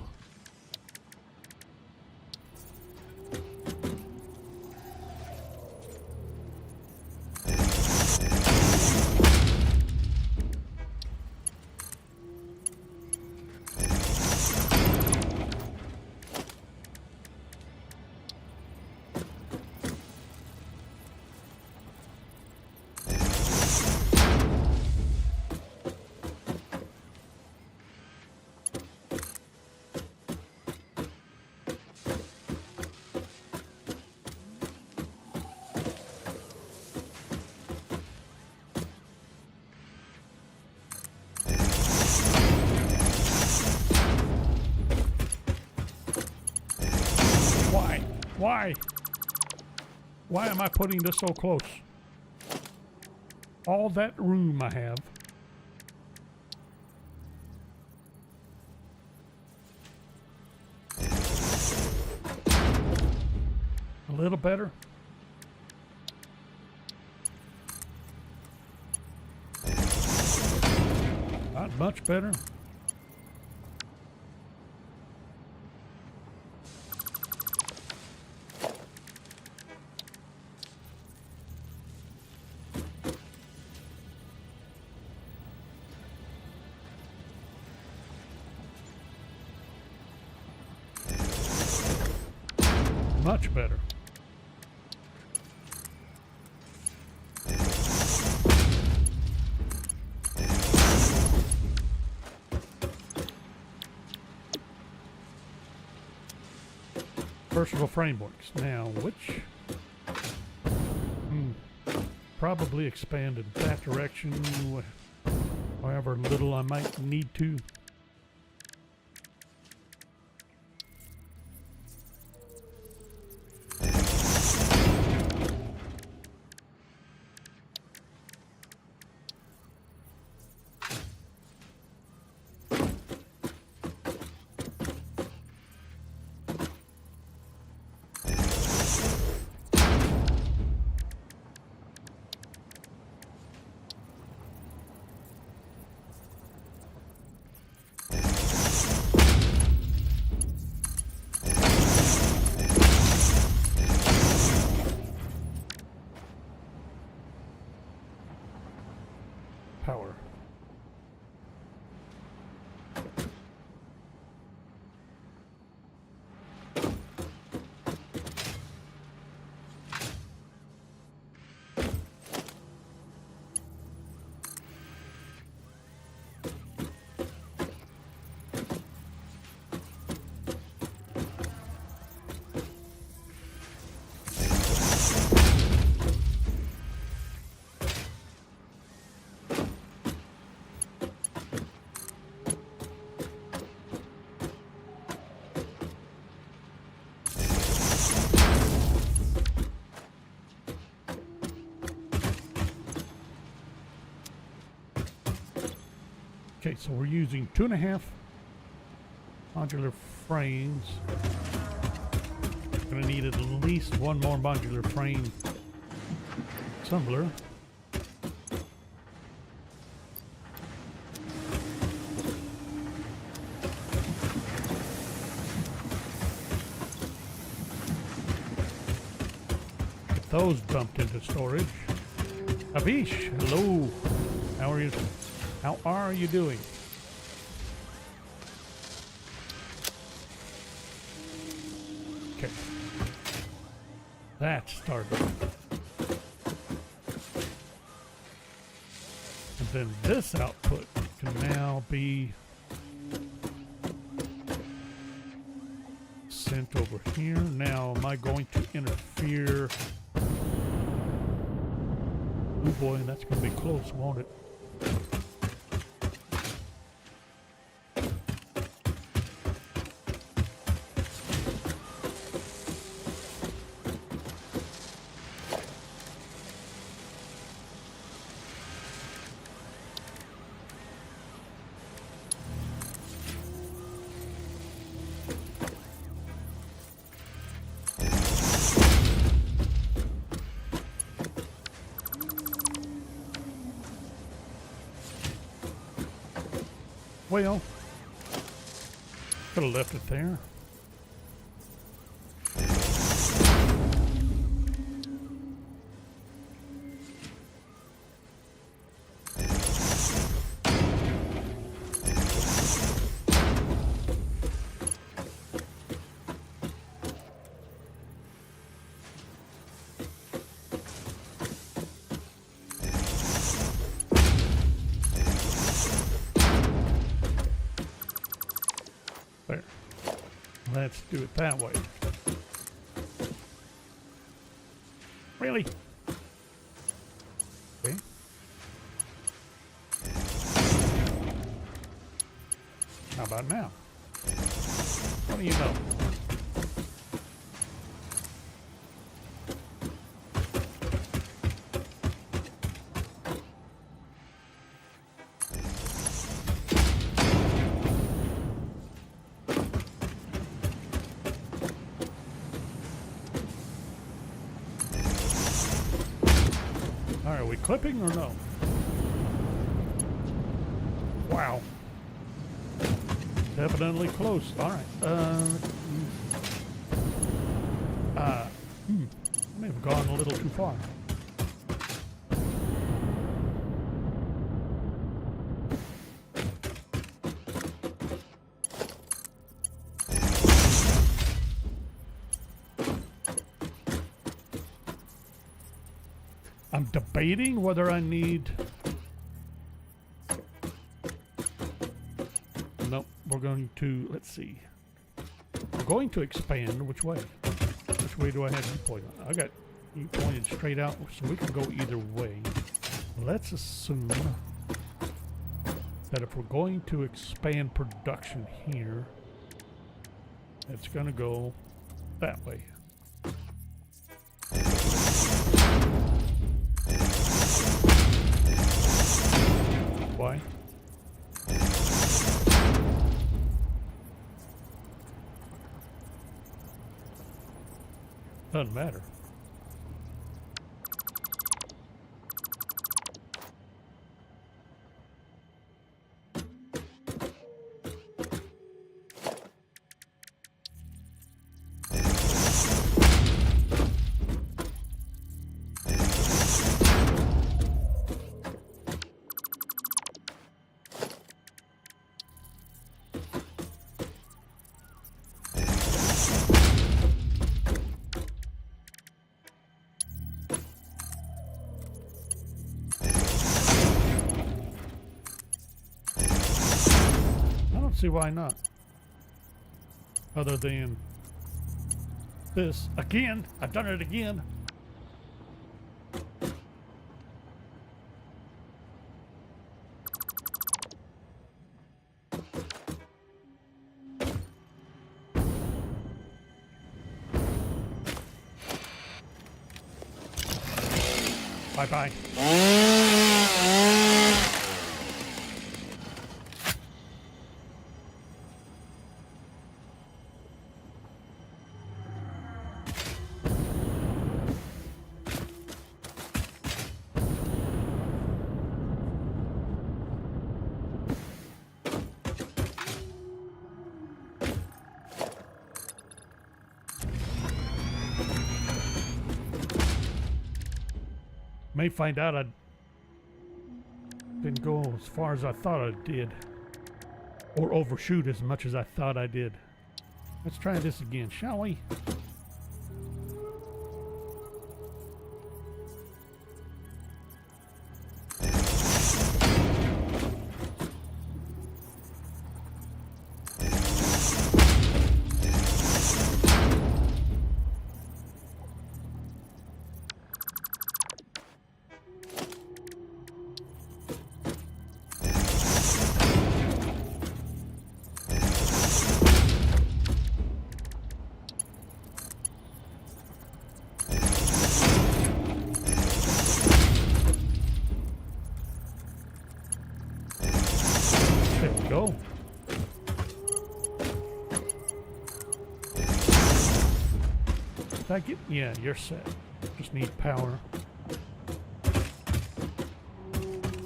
A: Why am I putting this so close? All that room I have. A little better. Not much better. Much better. Versatile frameworks. Now, which? Probably expand in that direction, however little I might need to. Power. Okay, so we're using 2.5 modular frames. Gonna need at least one more modular frame assembler. Get those dumped into storage. Abish, hello. How are you? How are you doing? Okay. That started. And then this output can now be sent over here. Now, am I going to interfere? Oh boy, that's going to be close, won't it? Well, could have left it there. There. Let's do it that way. Really? Okay. How about now? What do you know? are we clipping or no? Wow. Definitely close. All right. May have gone a little too far. I'm debating whether I need... Nope, we're going to, let's see. We're going to expand. Which way? Which way do I have you pointed? I got you pointed straight out, so we can go either way. Let's assume that if we're going to expand production here, it's going to go that way. Why? Doesn't matter. See why not? Other than this. Again! I've done it again! Bye-bye. May find out I didn't go as far as I thought I did, or overshoot as much as I thought I did. Let's try this again, shall we? Go. Did I get? Yeah, you're set. Just need power.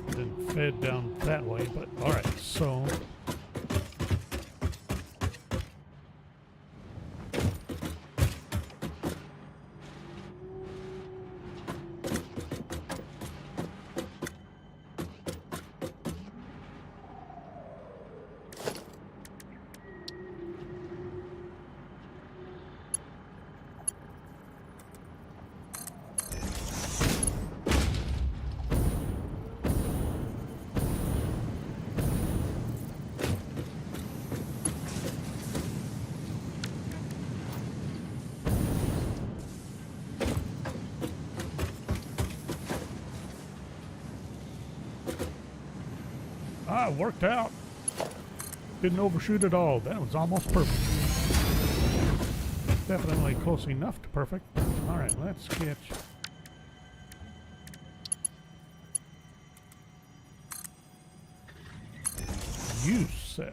A: Then fed down that way, but alright, so. Ah, it worked out. Didn't overshoot at all. That was almost perfect. Definitely close enough to perfect. Alright, let's get... you set.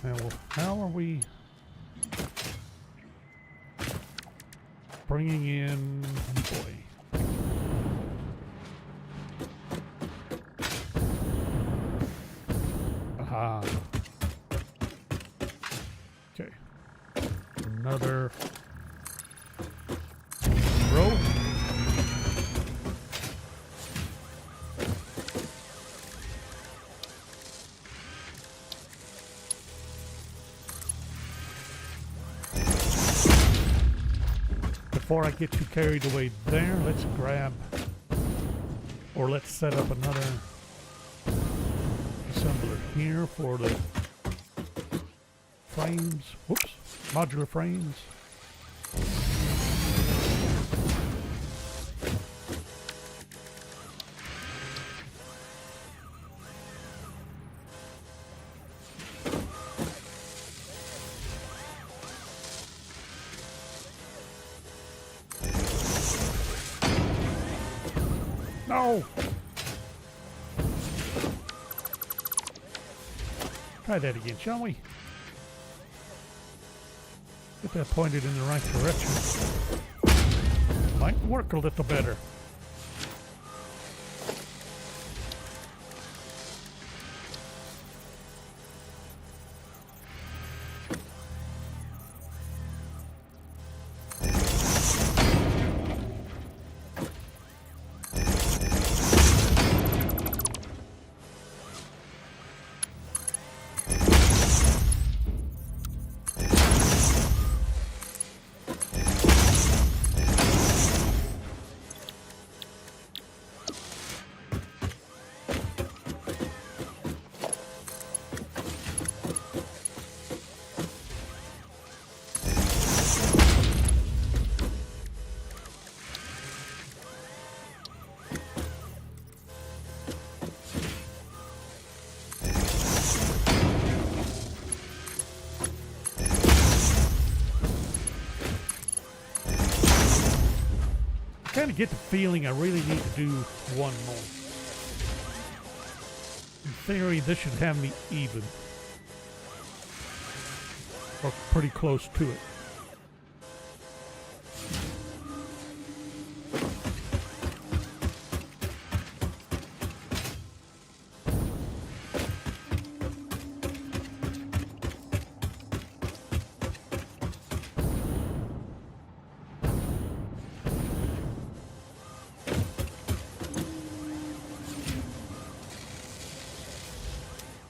A: Now, how are we bringing in... boy. before I get too carried away there, let's grab, or let's set up another assembler here for the frames. Whoops, modular frames. No! Try that again, shall we? Get that pointed in the right direction. Might work a little better. Kind of get the feeling I really need to do one more. In theory, this should have me even. Or pretty close to it.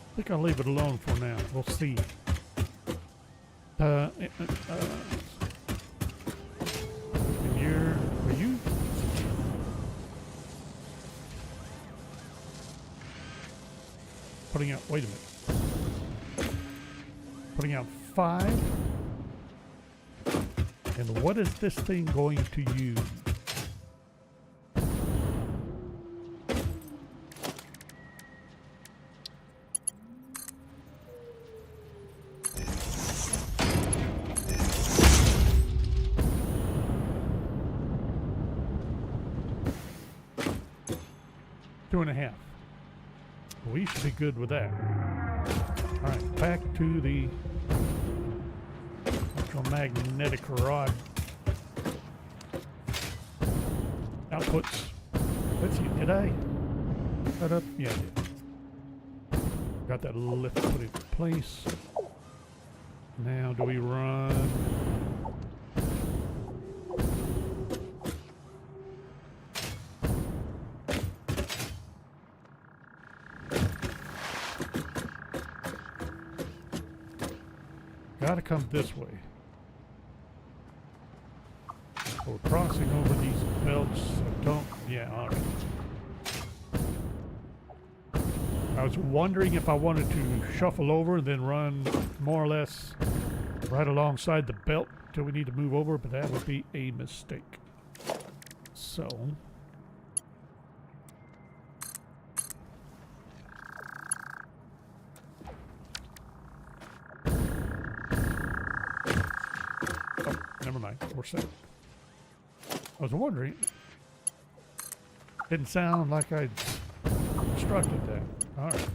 A: I think I'll leave it alone for now. We'll see. And are you? Putting out, wait a minute. Putting out 5. And what is this thing going to use? Two and a half. We should be good with that. All right, back to the electromagnetic rod outputs. Let's see, did I set up? Yeah, I did. Got that lift put in place. Now, do we run? Gotta come this way. We're crossing over these belts. So don't. Yeah, all right. I was wondering if I wanted to shuffle over and then run more or less right alongside the belt till we need to move over, but that would be a mistake. So. Never mind, we're set. I was wondering. Didn't sound like I'd constructed that. All right.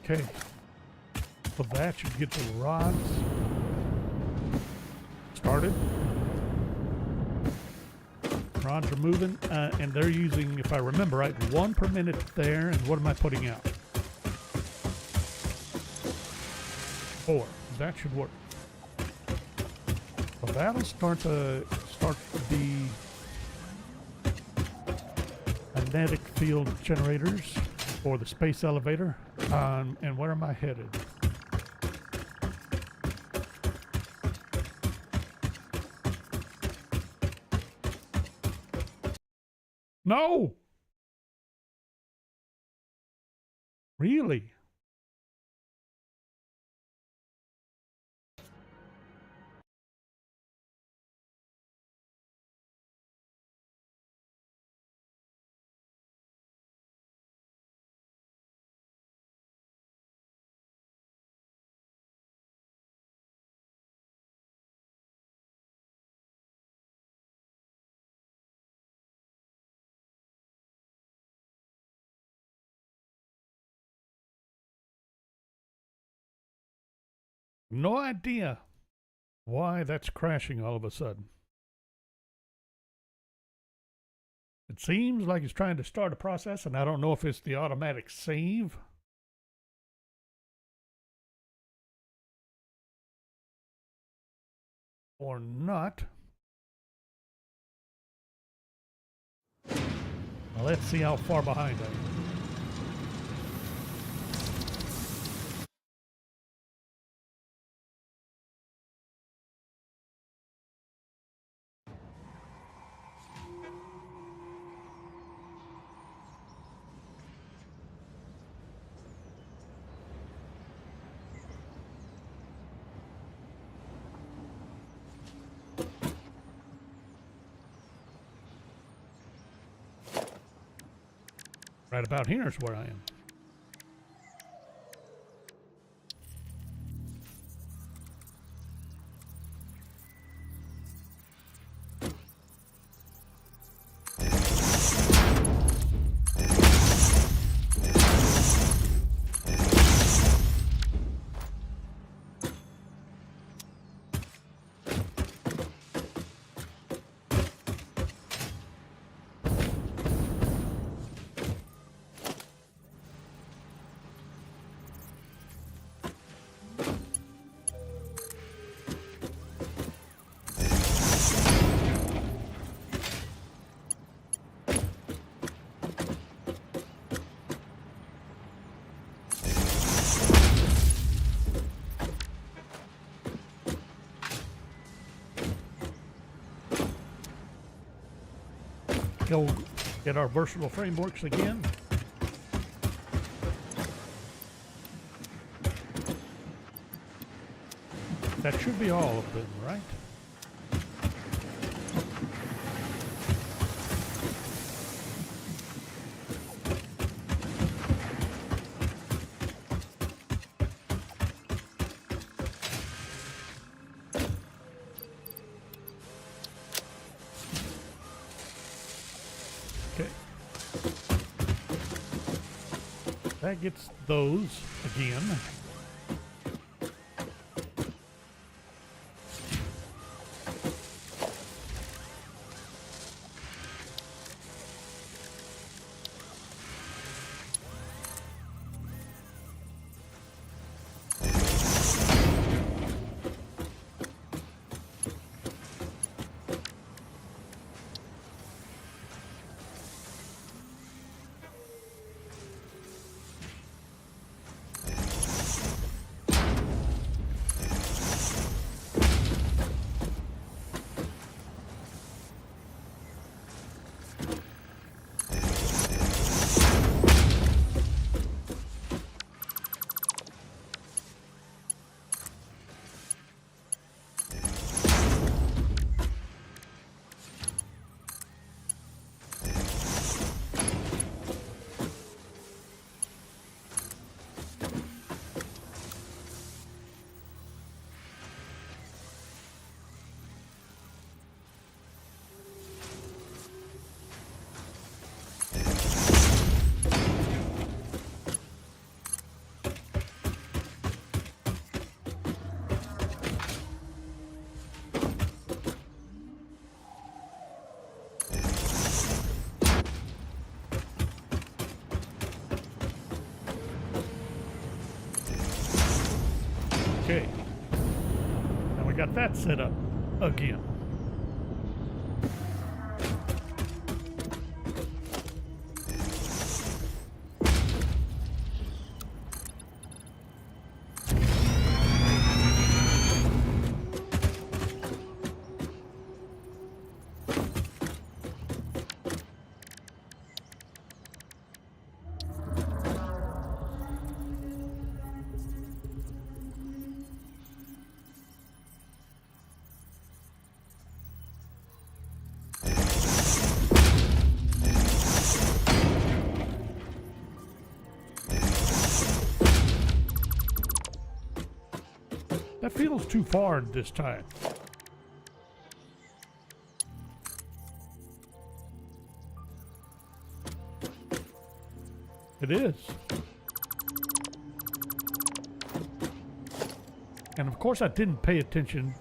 A: Okay. So that should get the rods started. Rods are moving, and they're using, if I remember right, 1 per minute there. And what am I putting out? 4. That should work. So that'll start the magnetic field generators for the space elevator. And where am I headed? No! Really? No idea why that's crashing all of a sudden. It seems like it's trying to start a process, and I don't know if it's the automatic save or not. Now let's see how far behind I am. Right about here is where I am. Go get our versatile frameworks again. That should be all of them, right? Okay. That gets those again. Okay. Now we got that set up again. That feels too far this time. It is. And of course I didn't pay attention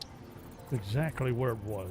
A: exactly where it was.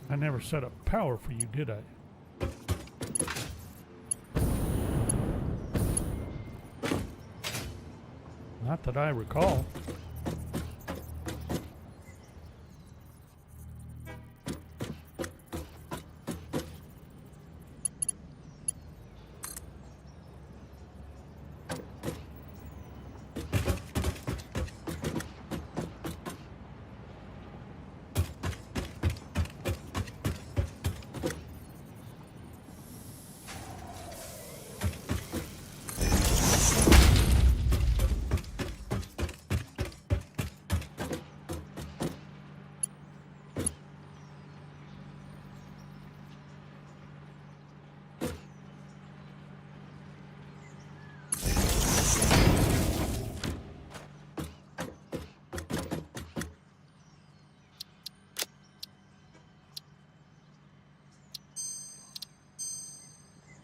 A: I never set up power for you, did I? Not that I recall.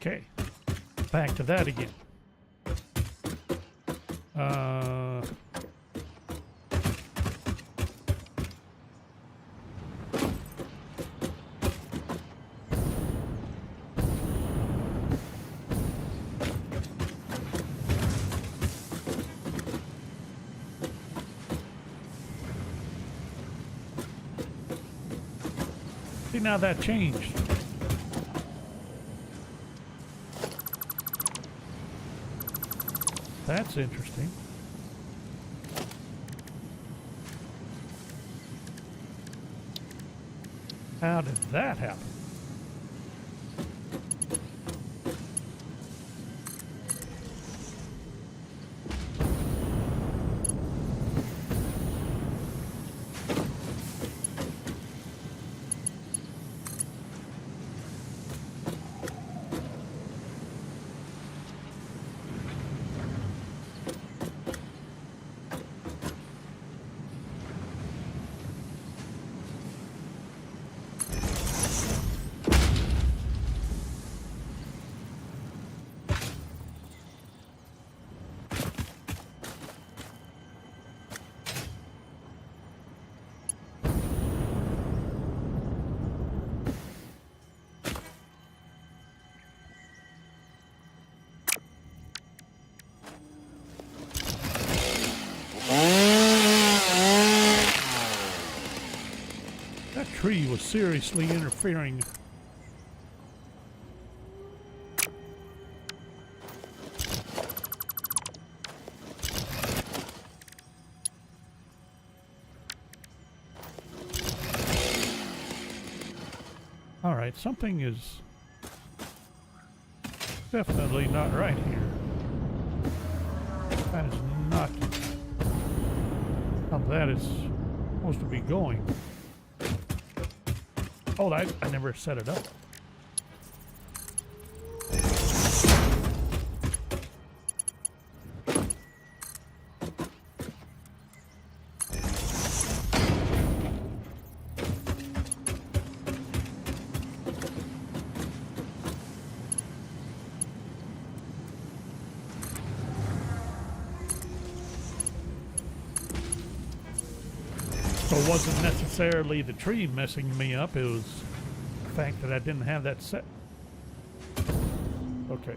A: Okay, back to that again. See, now that changed. That's interesting. How did that happen? That tree was seriously interfering. All right, something is definitely not right here. That is not how that is supposed to be going. Oh, I never set it up. So it wasn't necessarily the tree messing me up, it was the fact that I didn't have that set. Okay.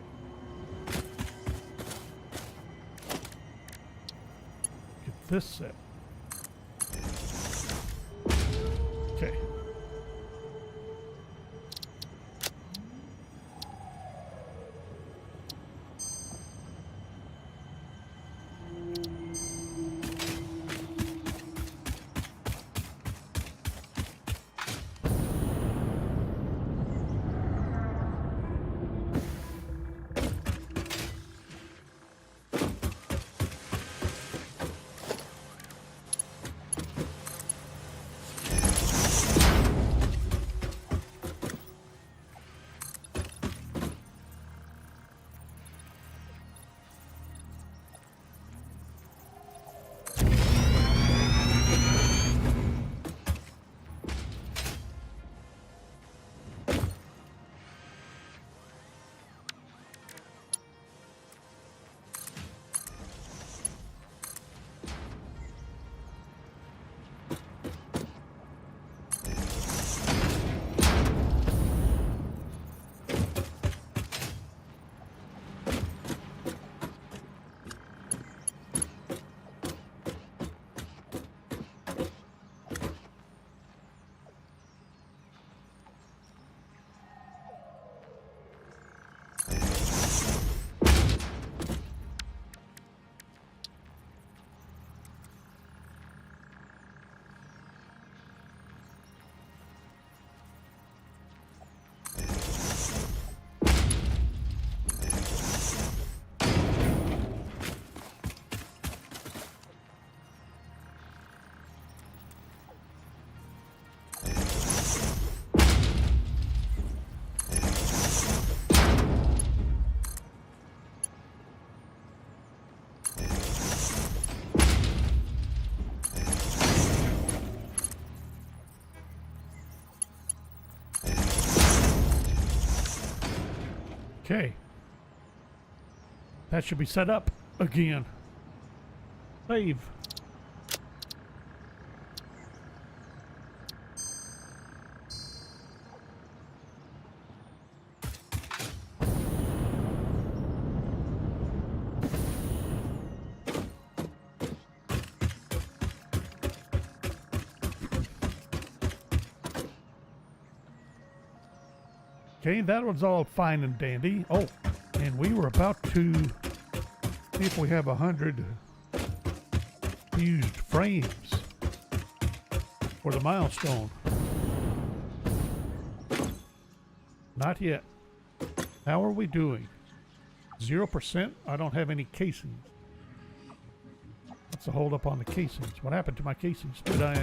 A: Get this set. Okay. Okay. That should be set up again. Save. Okay, that was all fine and dandy. Oh, and we were about to see if we have 100 used frames for the milestone. Not yet. How are we doing? 0%? I don't have any casings. What's the hold up on the casings? What happened to my casings? Did I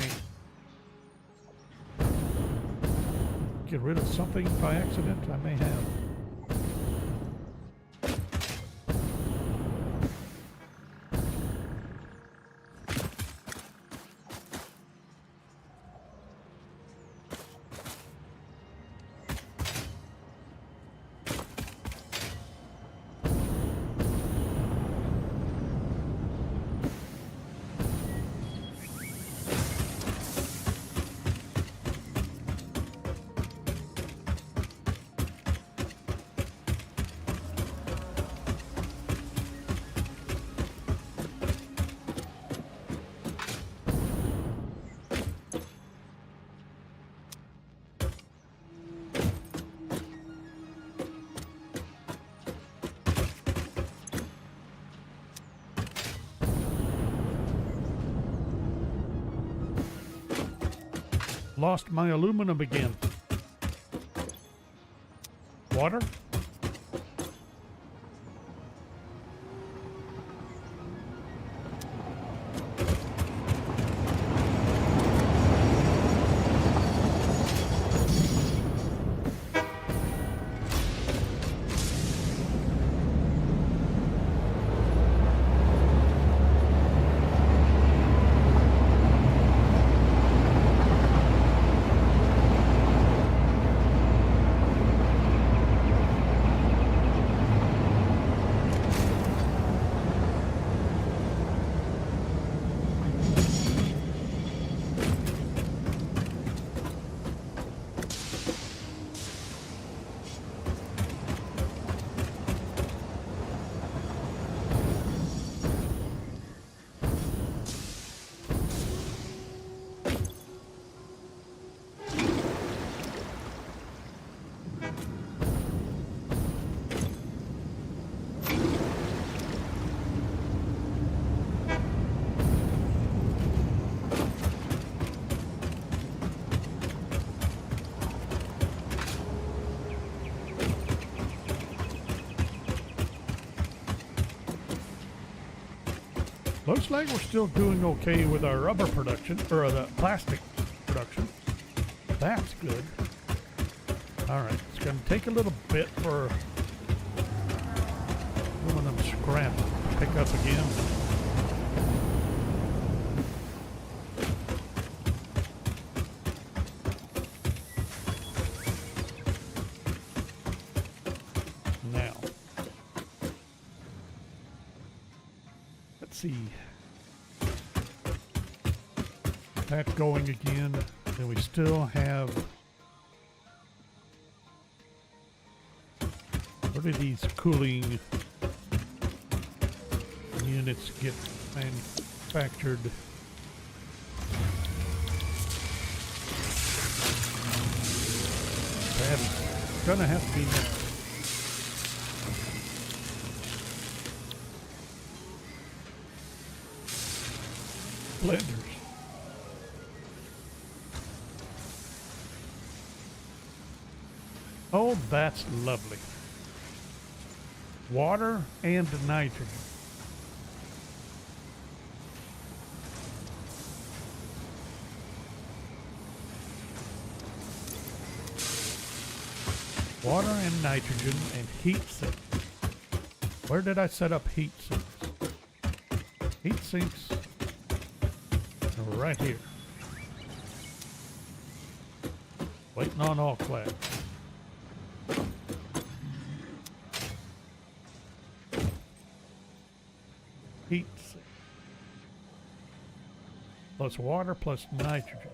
A: get rid of something by accident? I may have. Lost my aluminum again. Water? Looks like we're still doing okay with our rubber production, or the plastic production. That's good. Alright, it's going to take a little bit for aluminum scrap to pick up again. Now, let's see. That going again. Then we still have. Where do these cooling units get manufactured? That's gonna have to be next. Blenders. Oh, that's lovely. Water and nitrogen. Water and nitrogen and heat sinks. Where did I set up heat sinks? Heat sinks are right here. Waiting on all class. Heat sink. Plus water plus nitrogen.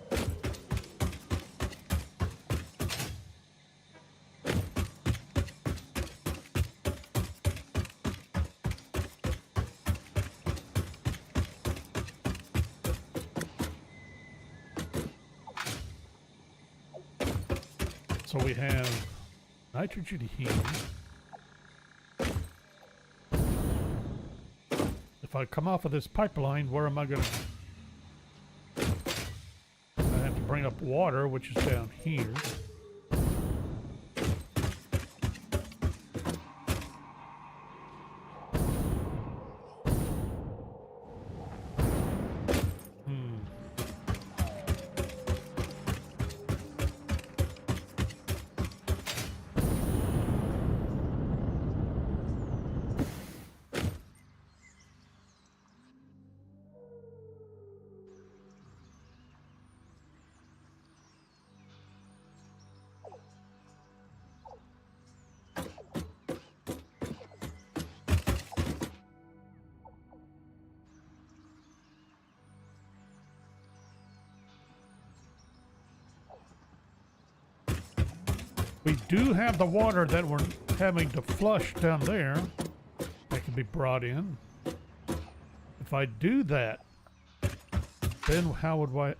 A: So we have nitrogen heating. If I come off of this pipeline, where am I going to? I have to bring up water, which is down here. We do have the water that we're having to flush down there. That can be brought in. If I do that, then how would I...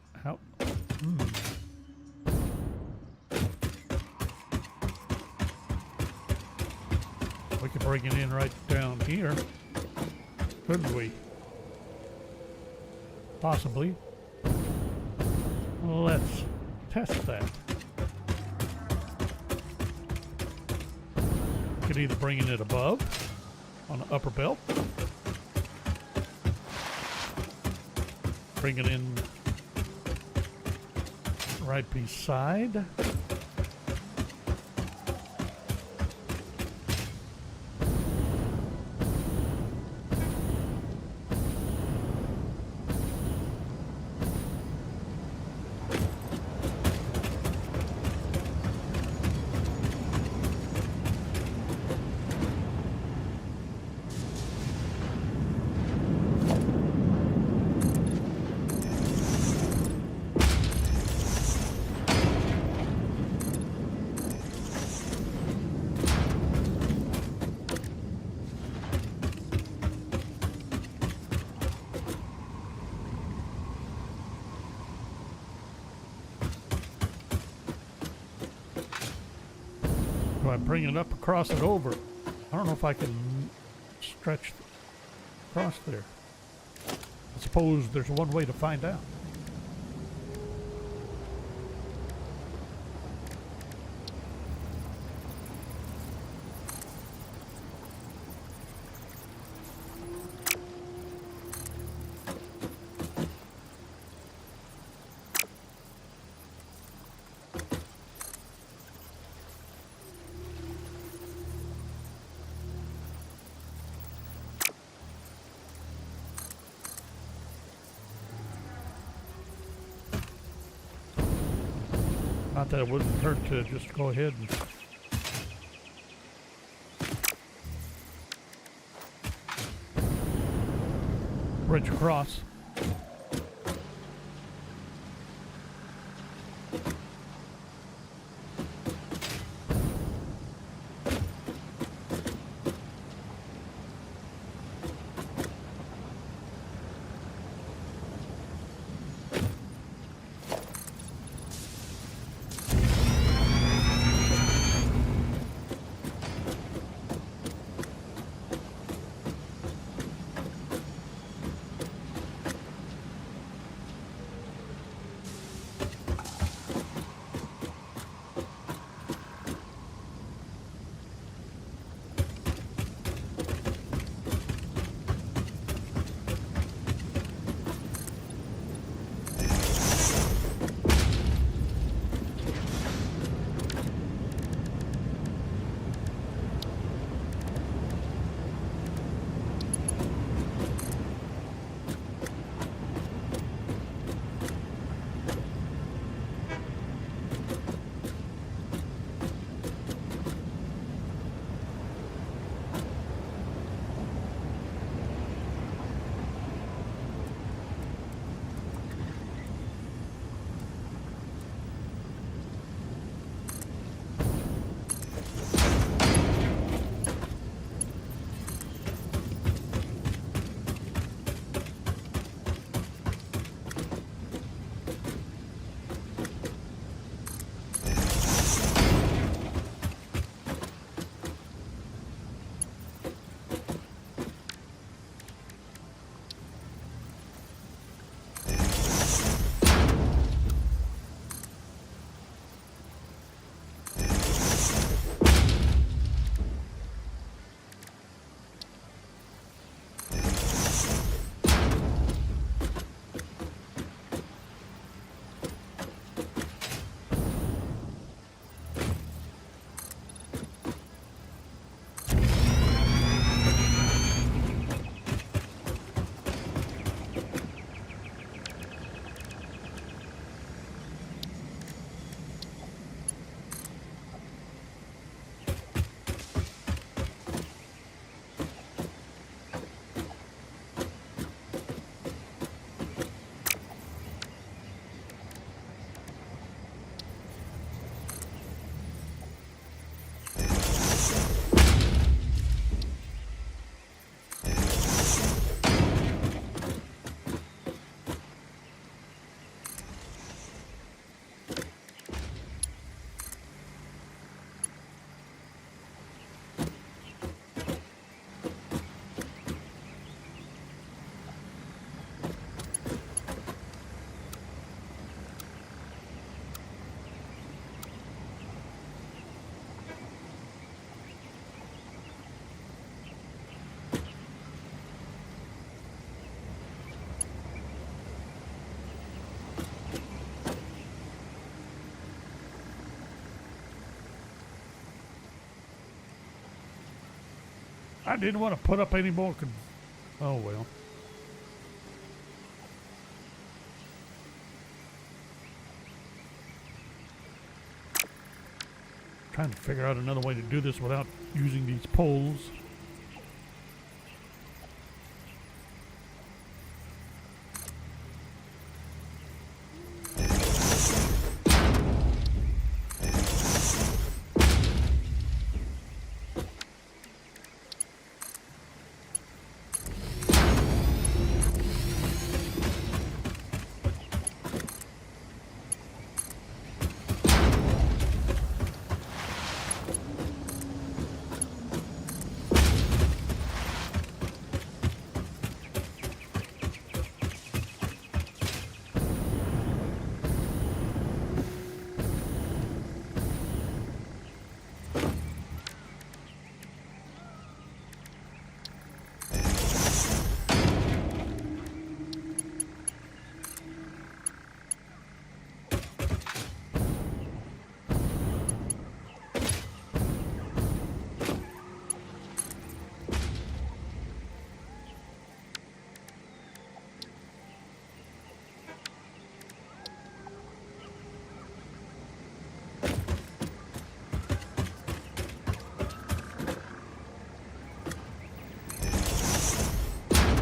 A: We could bring it in right down here. Couldn't we? Possibly. Let's test that. could either bring it above on the upper belt, bring it in right beside. Do I bring it up across it over? I don't know if I can stretch across there. I suppose there's one way to find out. Not that it wouldn't hurt to just go ahead and bridge across. I didn't want to put up any more. Oh well. Trying to figure out another way to do this without using these poles.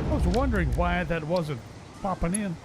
A: I was wondering why that wasn't popping in.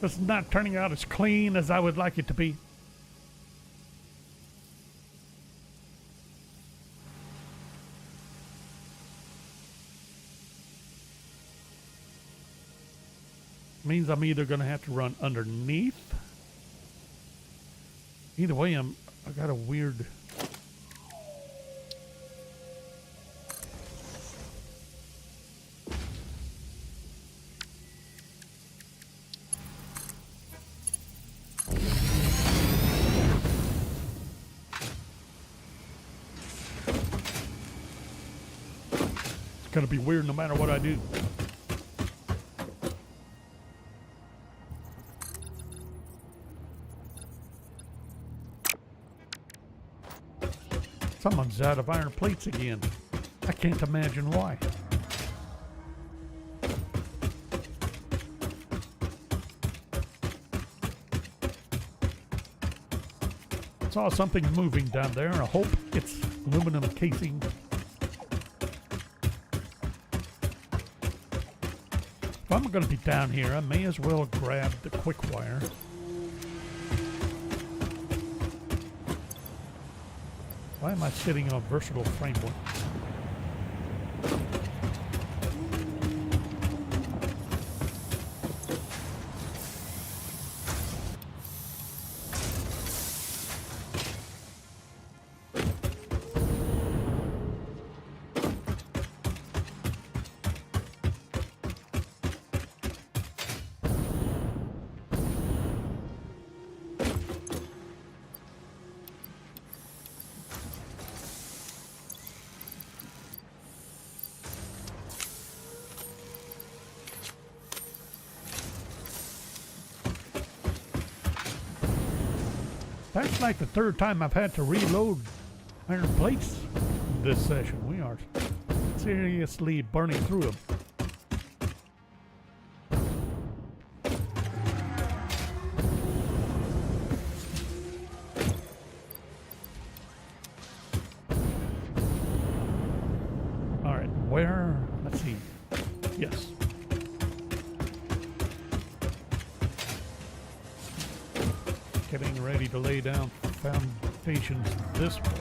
A: It's not turning out as clean as I would like it to be. Means I'm either going to have to run underneath. Either way, I got a weird... It's going to be weird no matter what I do. Someone's out of iron plates again. I can't imagine why. Saw something moving down there. I hope it's aluminum casing. If I'm going to be down here, I may as well grab the quick wire. Why am I sitting on versatile framework? That's like the third time I've had to reload iron plates this session. We are seriously burning through them. All right, where? Let's see. Yes. Getting ready to lay down foundations this way.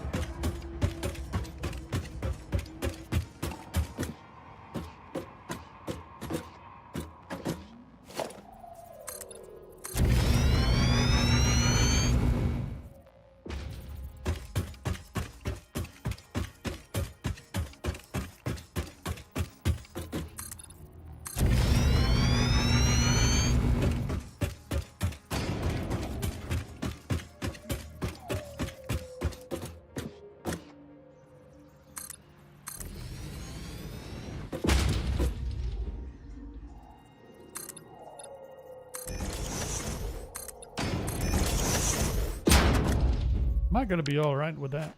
A: Am I going to be all right with that?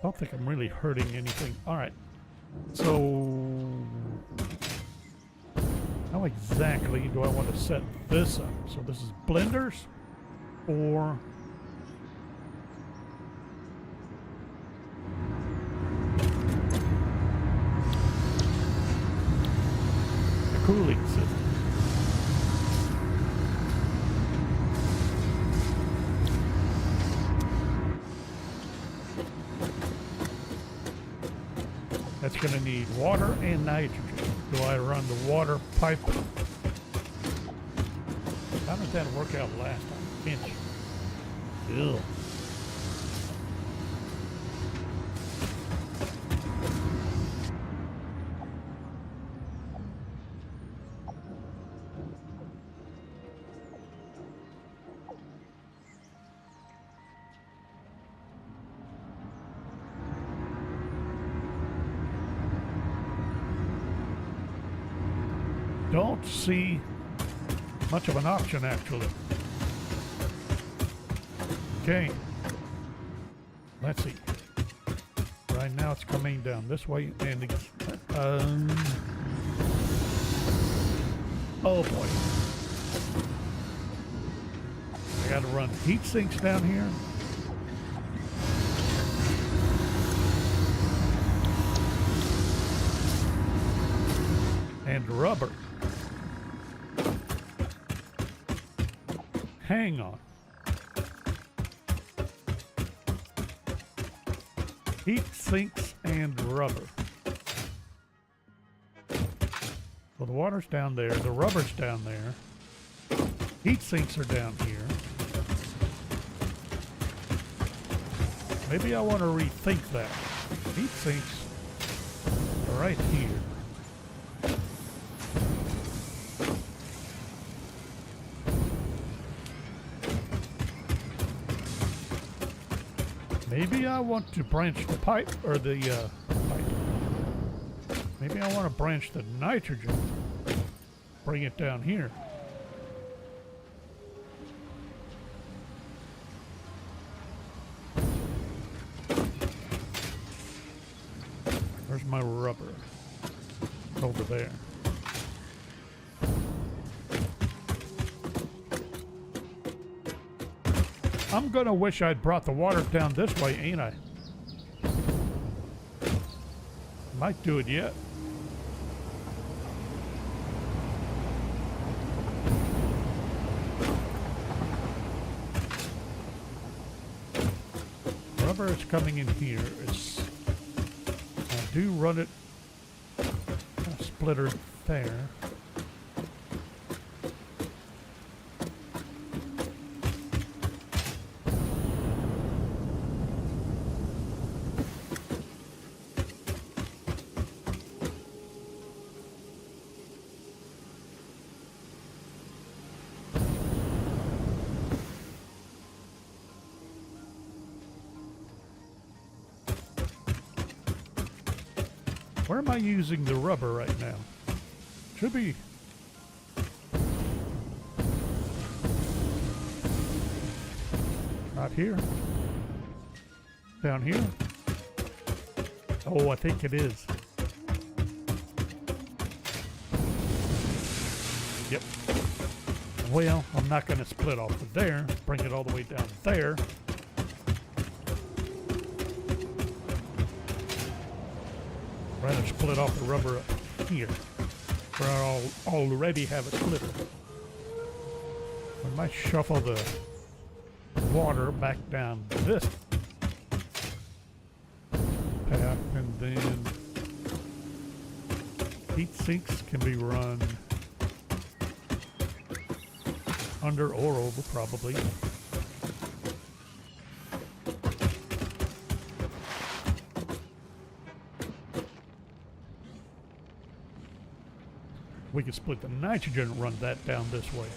A: Don't think I'm really hurting anything. All right. So, how exactly do I want to set this up? So this is blenders or the cooling system. That's going to need water and nitrogen. Do I run the water pipe? How did that work out last time? Pinch. Ew. Don't see much of an option actually. Okay. Let's see. Right now it's coming down this way and oh boy. I gotta run heat sinks down here. And rubber. Hang on. Heat sinks and rubber. Well, the water's down there, the rubber's down there. Heat sinks are down here. Maybe I want to rethink that. Heat sinks are right here. Maybe I want to branch the pipe, or the pipe. Maybe I want to branch the nitrogen. Bring it down here. Where's my rubber? Over there. I'm gonna wish I'd brought the water down this way, ain't I? Might do it yet. Rubber is coming in here. I do run it a splitter there. Where am I using the rubber right now? Should be... here. Down here. Oh, I think it is. Yep. Well, I'm not going to split off of there. Bring it all the way down there. Rather split off the rubber up here, where I already have a splitter. I might shuffle the water back down this path, and then heat sinks can be run under or over, probably. We can split the nitrogen and run that down this way.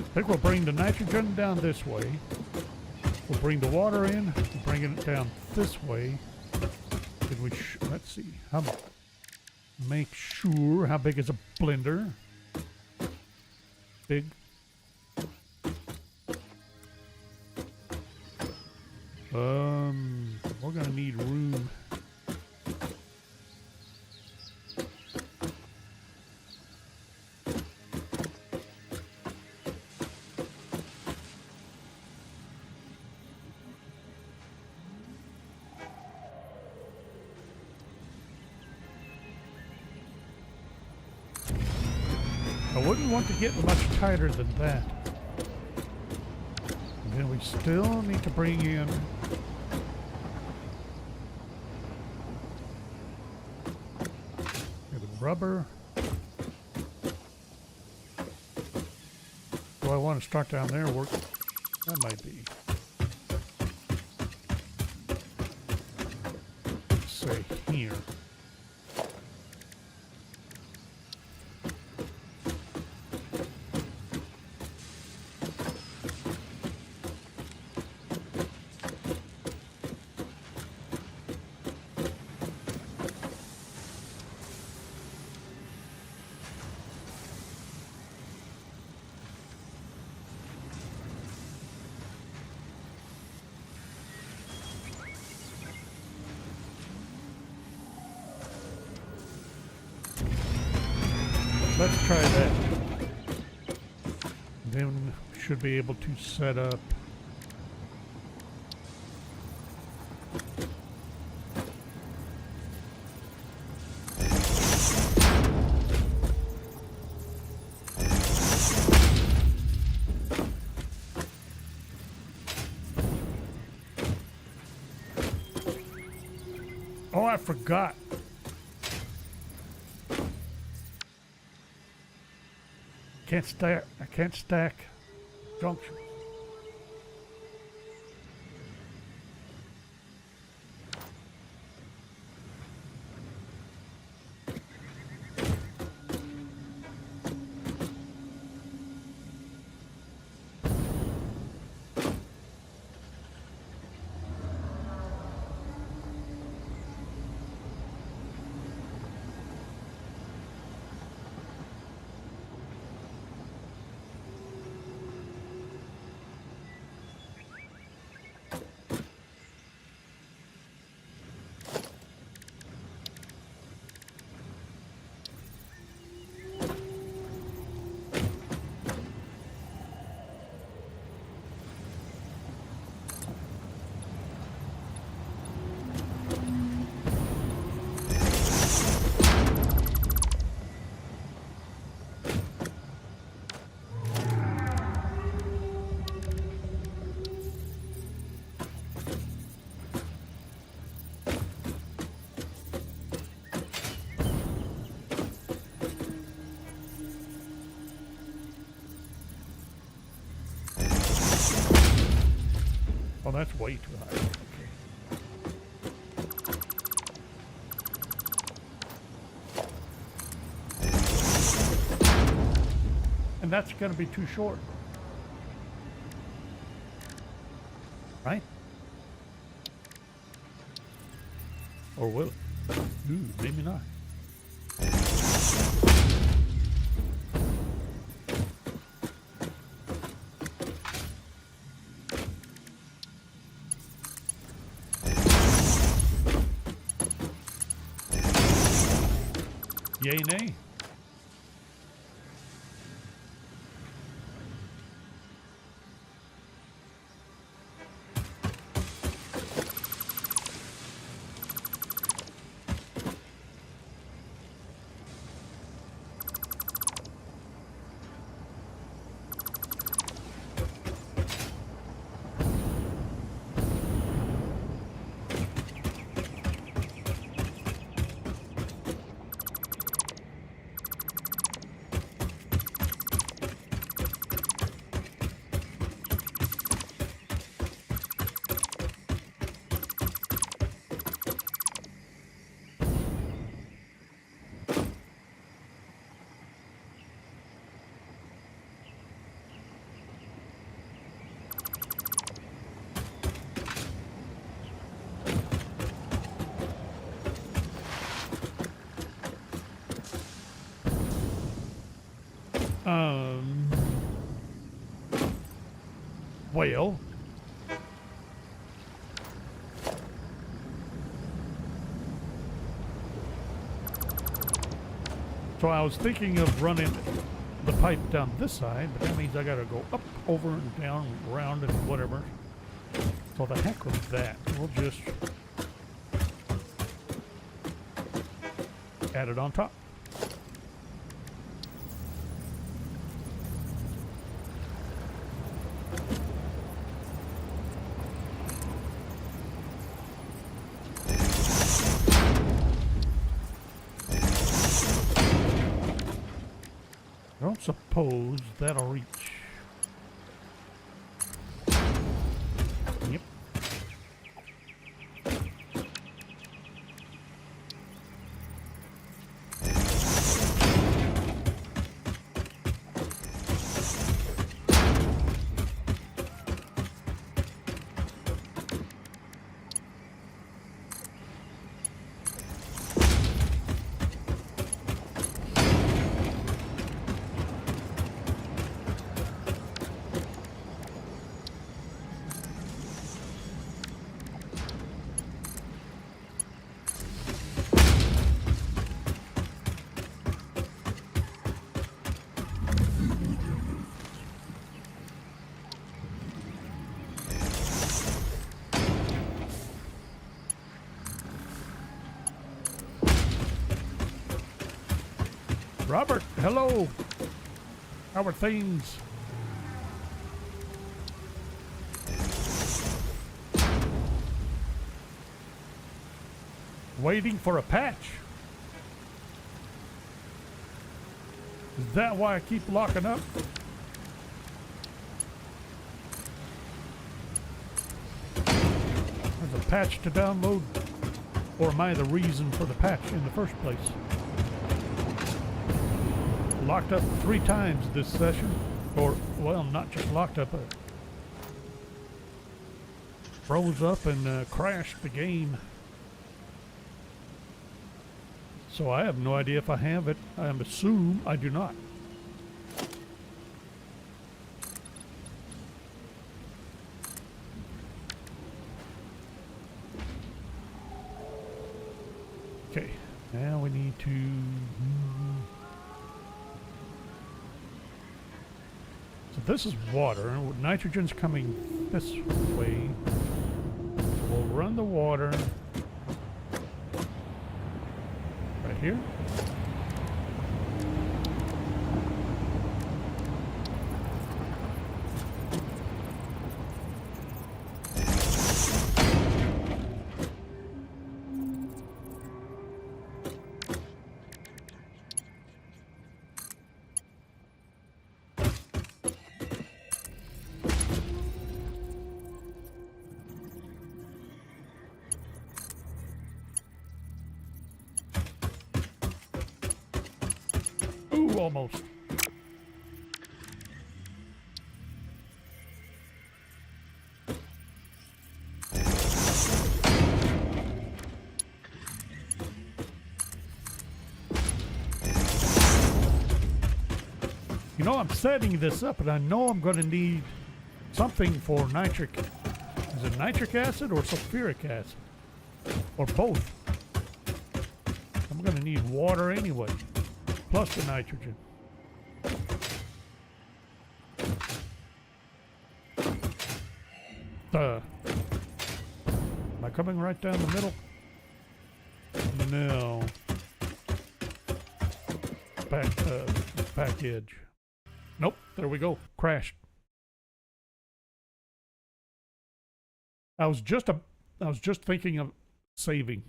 A: I think we'll bring the nitrogen down this way. We'll bring the water in, bringing it down this way. Then let's see, make sure, how big is a blender? Big. We're gonna need room. I wouldn't want to get much tighter than that. And then we still need to bring in the rubber. Do I want to start down there? Work? That might be. Let's say here. Let's try that. Then we should be able to set up oh, I forgot. I can't stack junctions. that's way too high. Okay. And that's going to be too short. Right? Or will it? Ooh, maybe not. Yay, nay. Well, so I was thinking of running the pipe down this side, but that means I gotta go up, over, and down, around, and whatever. So the heck with that. We'll just add it on top. I don't suppose that'll reach. Yep. Robert, hello. How are things? Waiting for a patch. Is that why I keep locking up? There's a patch to download? Or am I the reason for the patch in the first place? Locked up 3 times this session, or well, not just locked up, froze up and crashed the game. So I have no idea if I have it. I assume I do not. Okay, now we need to. So this is water, and nitrogen's coming this way. We'll run the water right here. almost. You know, I'm setting this up, and I know I'm going to need something for nitric. Is it nitric acid or sulfuric acid? Or both? I'm going to need water anyway, plus the nitrogen. Am I coming right down the middle? No. Back edge. Nope, there we go. Crashed. I was just thinking of saving.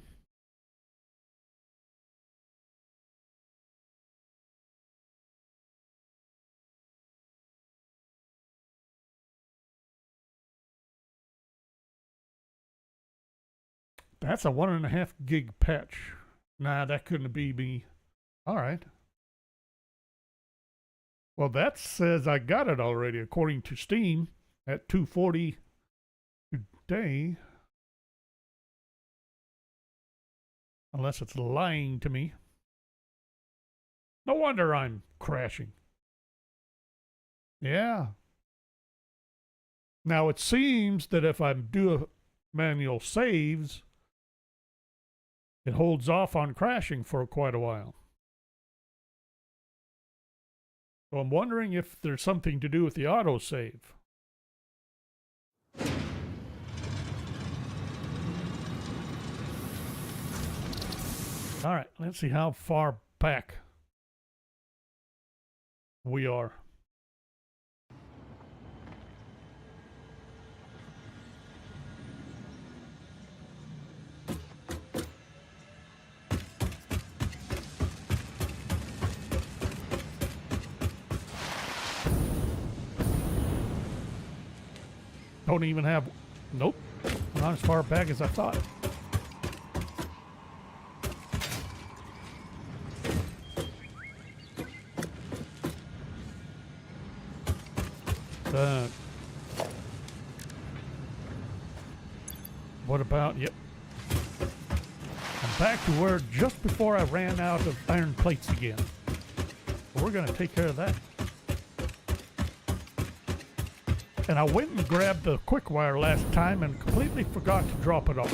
A: That's a 1.5 gig patch. Nah, that couldn't be me. All right. Well, that says I got it already, according to Steam, at 240 today. Unless it's lying to me. No wonder I'm crashing. Yeah. Now, it seems that if I do a manual saves, it holds off on crashing for quite a while. So I'm wondering if there's something to do with the autosave. All right, let's see how far back we are. Don't even have, nope, not as far back as I thought. What about, yep. I'm back to where just before I ran out of iron plates again. We're going to take care of that. And I went and grabbed the quick wire last time and completely forgot to drop it off.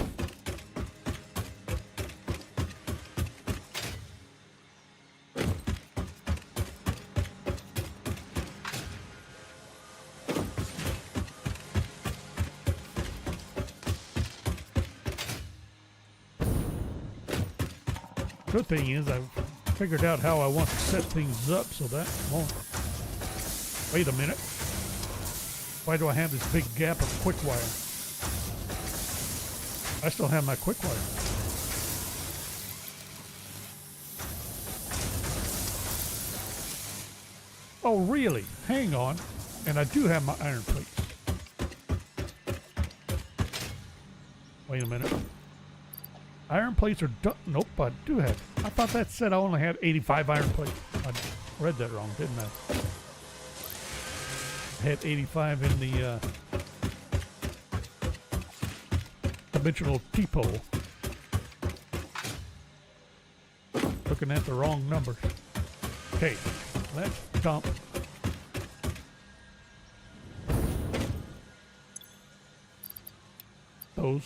A: Good thing is I've figured out how I want to set things up so that won't. Wait a minute. Why do I have this big gap of quick wire? I still have my quick wire. Oh, really? Hang on. And I do have my iron plates. Wait a minute. Iron plates are done. Nope, I do have. I thought that said I only had 85 iron plates. I read that wrong, didn't I? I had 85 in the dimensional T-pole. Looking at the wrong numbers. Okay, let's dump those.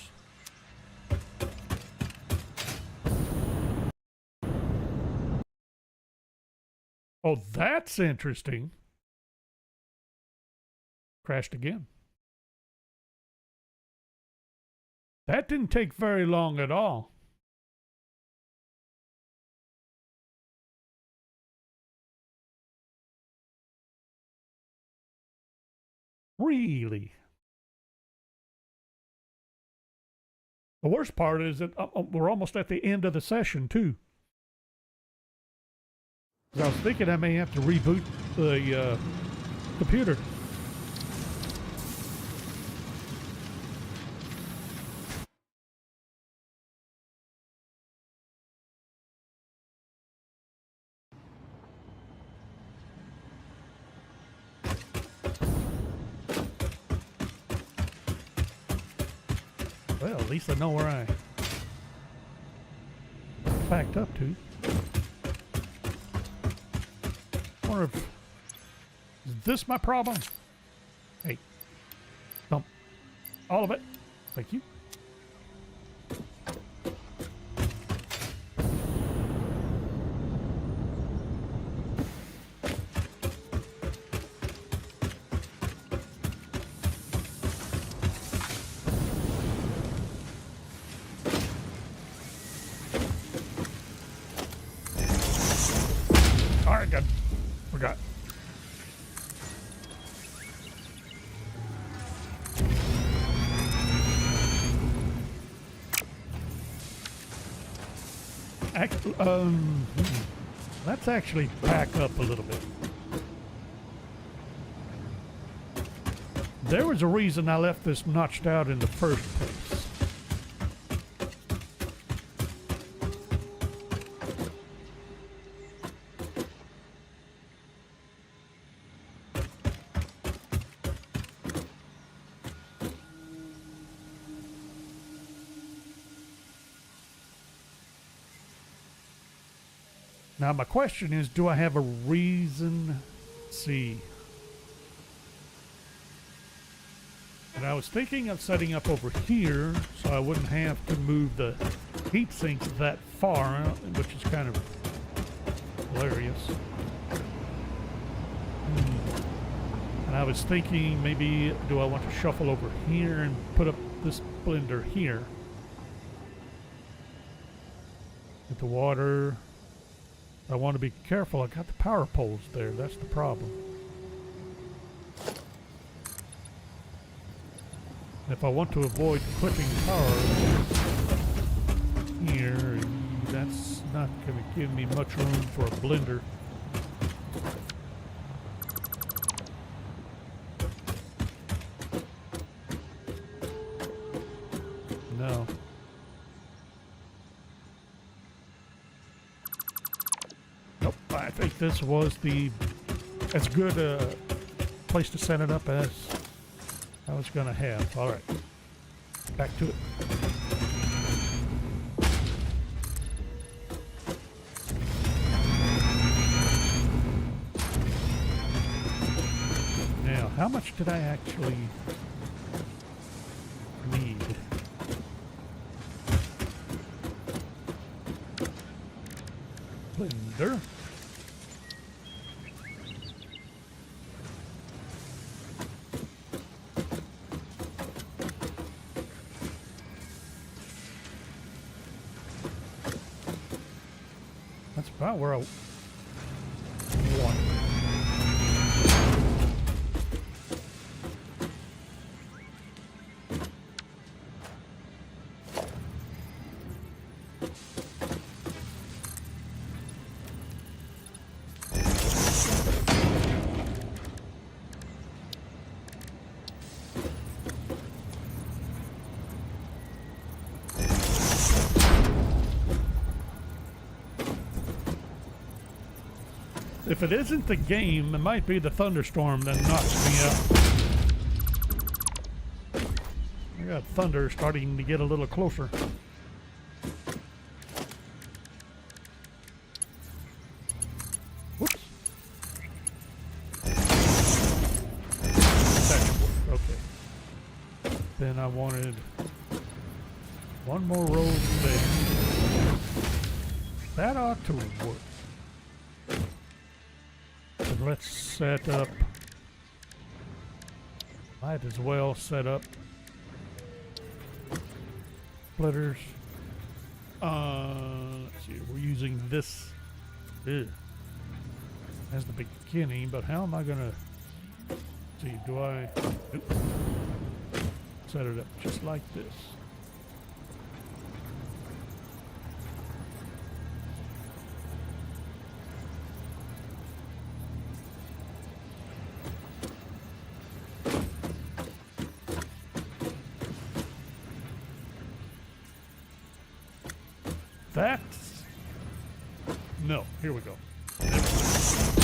A: Oh, that's interesting. Crashed again. That didn't take very long at all. Really? The worst part is that we're almost at the end of the session, too. I was thinking I may have to reboot the computer. Well, at least I know where I backed up to. Wonder if, is this my problem? Hey, dump all of it. Thank you. All right, good. Forgot. Let's actually back up a little bit. There was a reason I left this notched out in the first place. Now my question is, do I have a reason? Let's see. And I was thinking of setting up over here so I wouldn't have to move the heat sinks that far, which is kind of hilarious. And I was thinking, maybe do I want to shuffle over here and put up this blender here? Get the water. I want to be careful. I got the power poles there. That's the problem. If I want to avoid putting power here, that's not going to give me much room for a blender. No. Nope, I think this was as good a place to set it up as I was going to have. All right, back to it. Now, how much did I actually need? Blender. That's about where I want. If it isn't the game, it might be the thunderstorm that knocks me out. I got thunder starting to get a little closer. Whoops. That should work. Okay. Then I wanted one more row there. That ought to work. Let's set up, might as well set up splitters. Let's see, we're using this as the beginning, but how am I gonna see, do I set it up just like this? That's... No, here we go. Just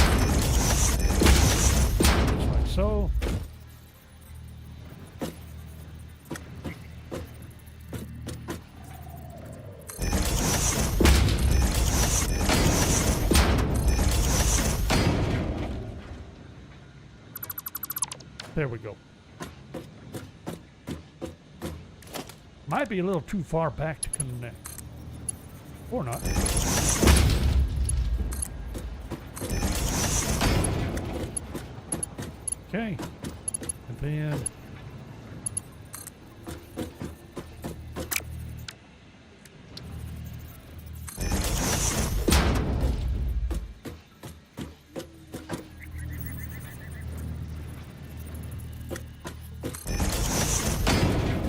A: like so. There we go. Might be a little too far back to connect. Or not. Okay. And then...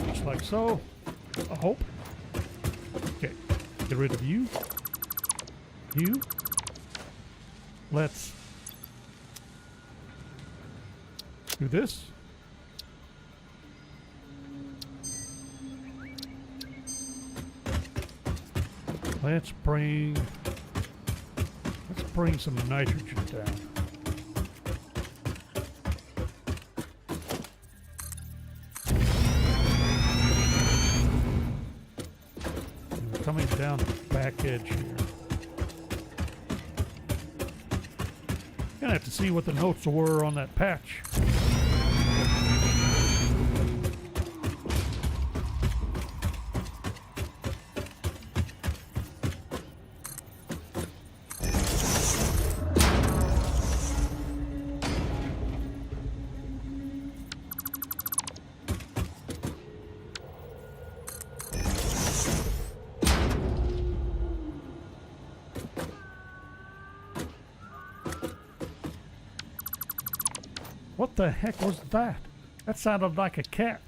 A: just like so. I hope. Okay. Get rid of you. You. Let's do this. Let's bring some nitrogen down. And we're coming down the back edge here. Gonna have to see what the notes were on that patch. What the heck was that? That sounded like a cat.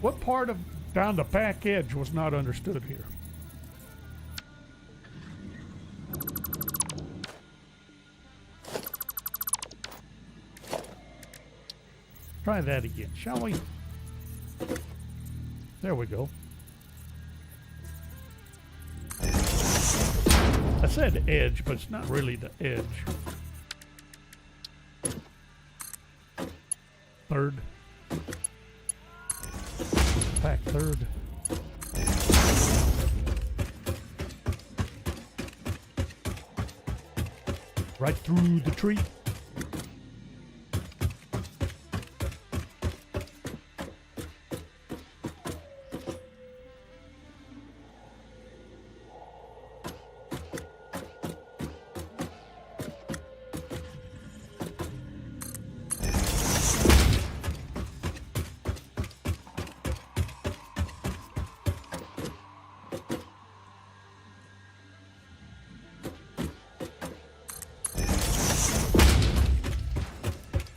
A: What part of down the back edge was not understood here? Try that again, shall we? There we go. I said edge, but it's not really the edge. Third. Back third. Right through the tree.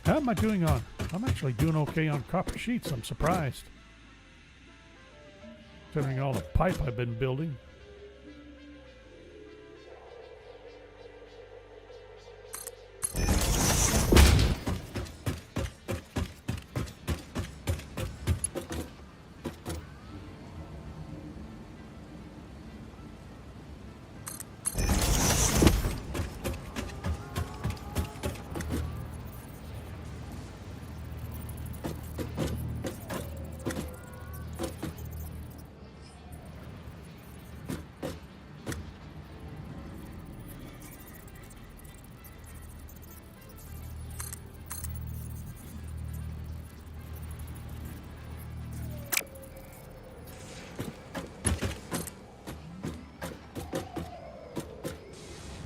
A: How am I doing on? I'm actually doing okay on copper sheets. I'm surprised. Considering all the pipe I've been building.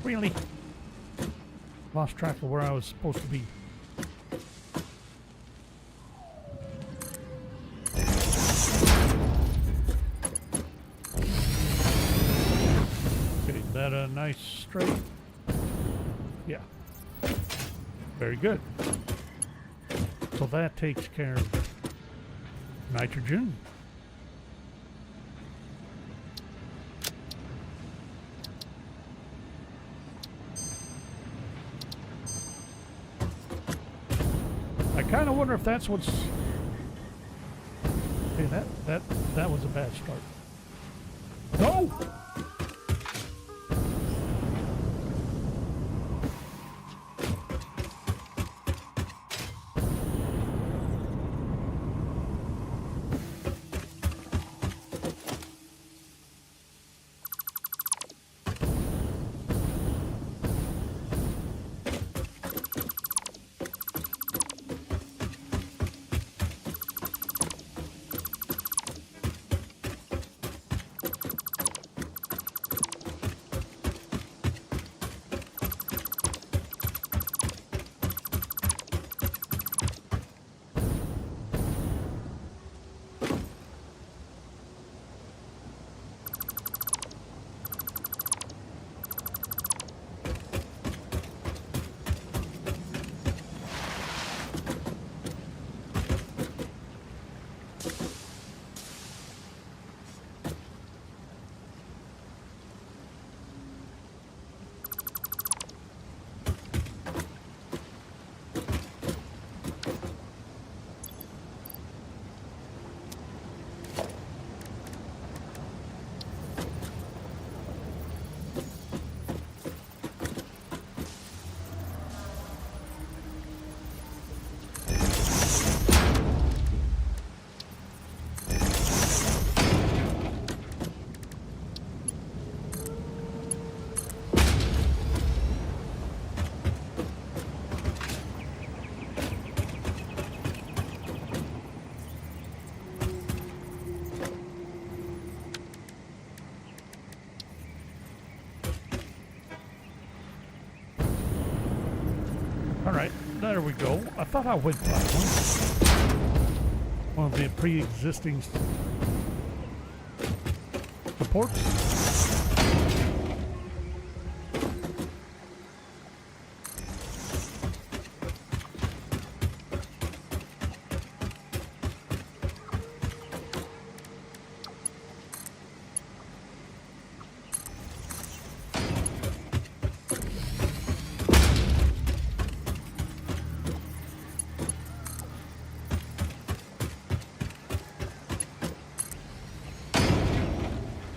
A: Really? Lost track of where I was supposed to be. Okay, is that a nice straight? Yeah. Very good. So that takes care of nitrogen. I kind of wonder if that's what's That was a bad start. No! Alright, there we go. I thought I went by one of the pre-existing supports.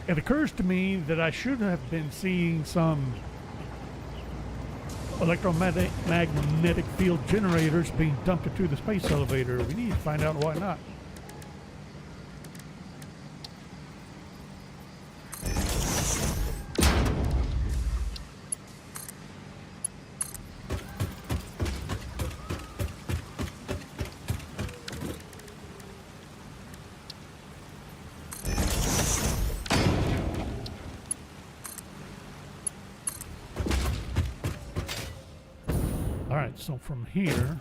A: It occurs to me that I should have been seeing some electromagnetic field generators being dumped into the space elevator. We need to find out why not. Alright, so from here,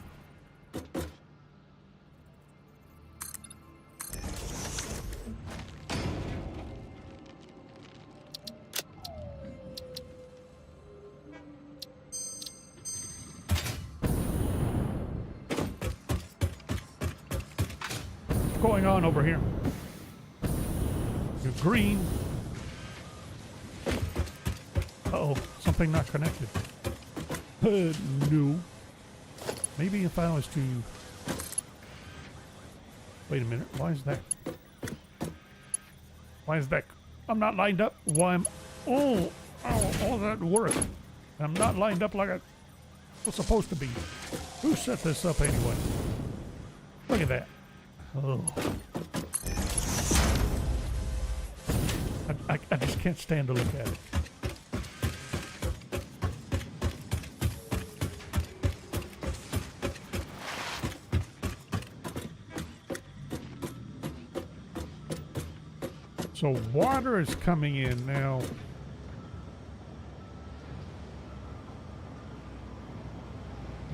A: what's going on over here? You're green. Uh-oh, something not connected. No. Maybe if I was to... Wait a minute. Why is that? Why is that? I'm not lined up. Why am... Oh! All that work. I'm not lined up like I was supposed to be. Who set this up anyway? Look at that. Oh. I just can't stand to look at it. So water is coming in now.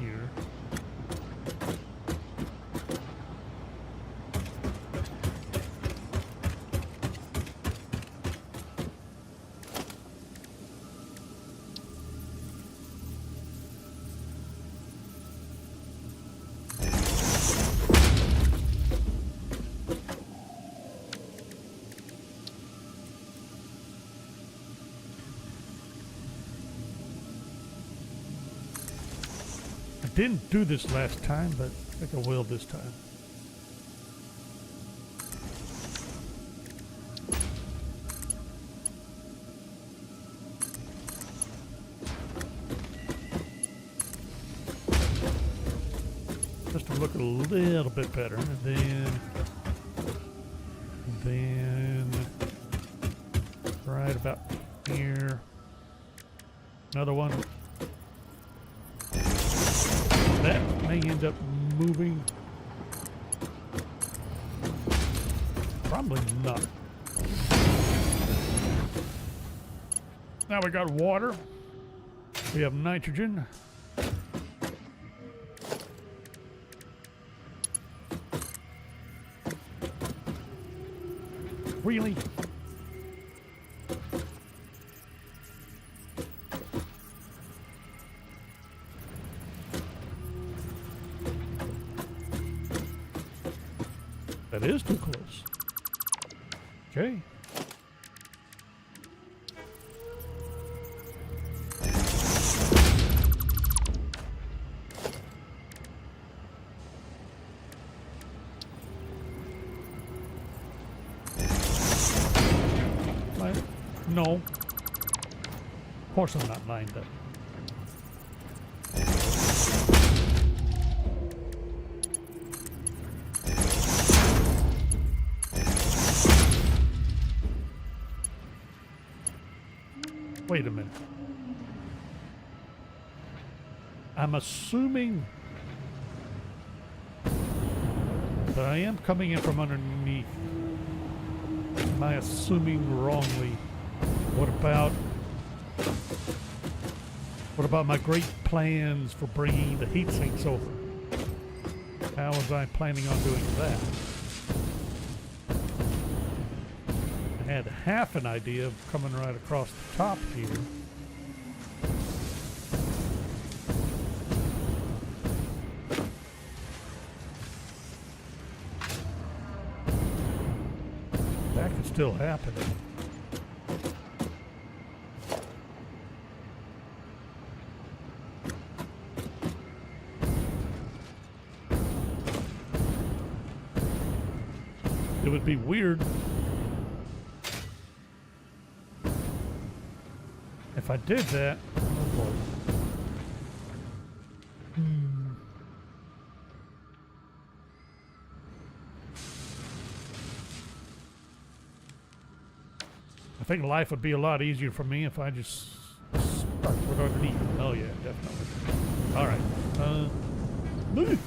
A: Here. Didn't do this last time, but I think I will this time. little bit better. And then right about here. Another one. That may end up moving. Probably not. Now we got water. We have nitrogen. Really? That is too close. Okay. No. Of course I'm not lined up. Wait a minute. I'm assuming that I am coming in from underneath. Am I assuming wrongly? What about my great plans for bringing the heat sinks over? How was I planning on doing that? I had half an idea of coming right across the top here. That could still happen. It would be weird if I did that. Oh boy. I think life would be a lot easier for me if I just start with underneath. Oh yeah, definitely. All right. Move.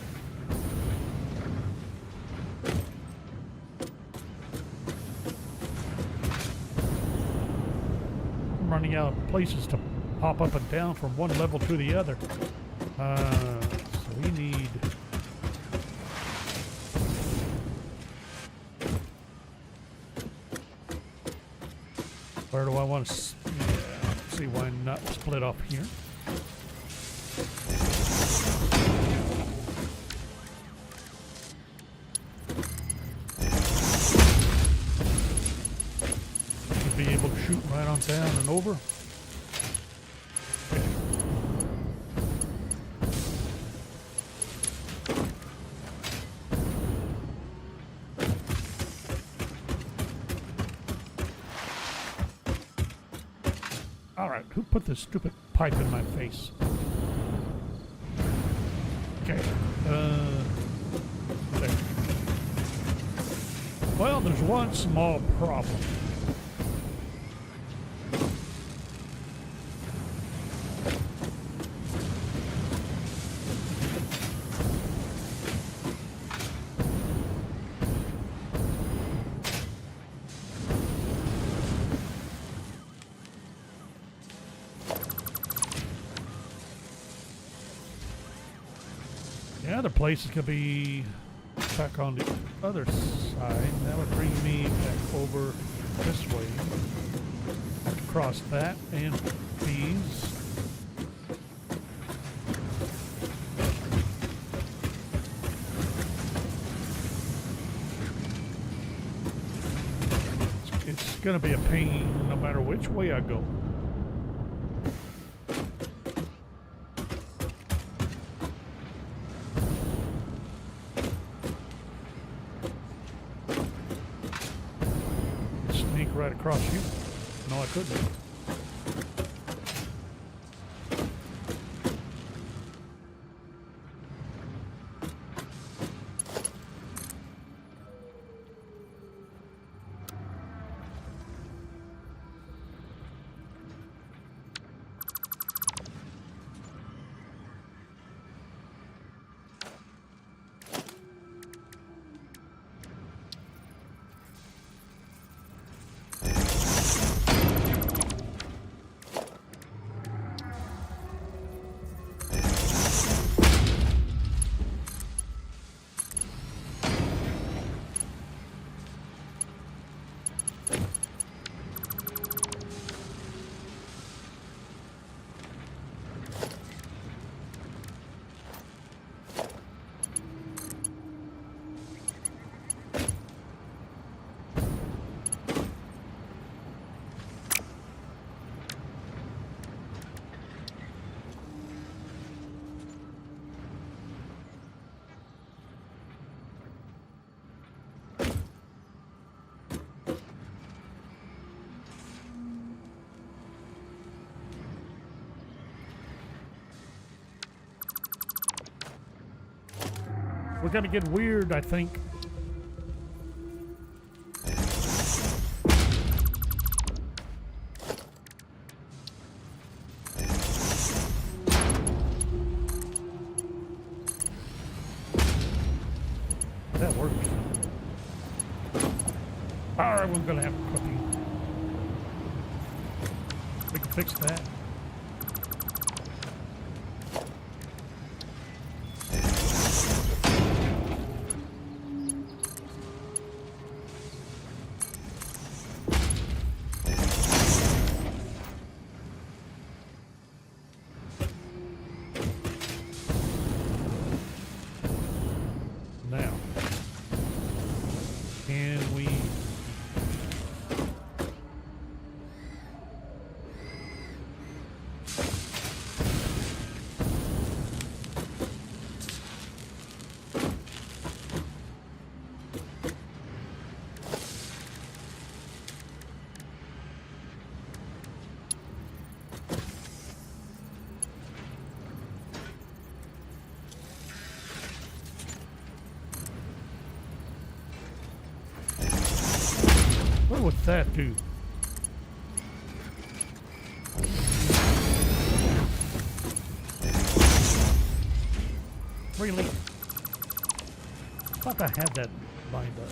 A: Running out of places to pop up and down from one level to the other. So we need... Where do I want to... see why not split off here. Be able to shoot right on down and over. Okay. All right, who put this stupid pipe in my face? Okay. There. Well, there's one small problem. The other place is going to be back on the other side. That would bring me back over this way. Have to cross that and these. It's going to be a pain no matter which way I go. Right across you. No, I couldn't. We're gonna get weird, I think. That works. Alright, we're gonna have cooking. We can fix that. Now, can we... What would that do? Really? I thought I had that lined up.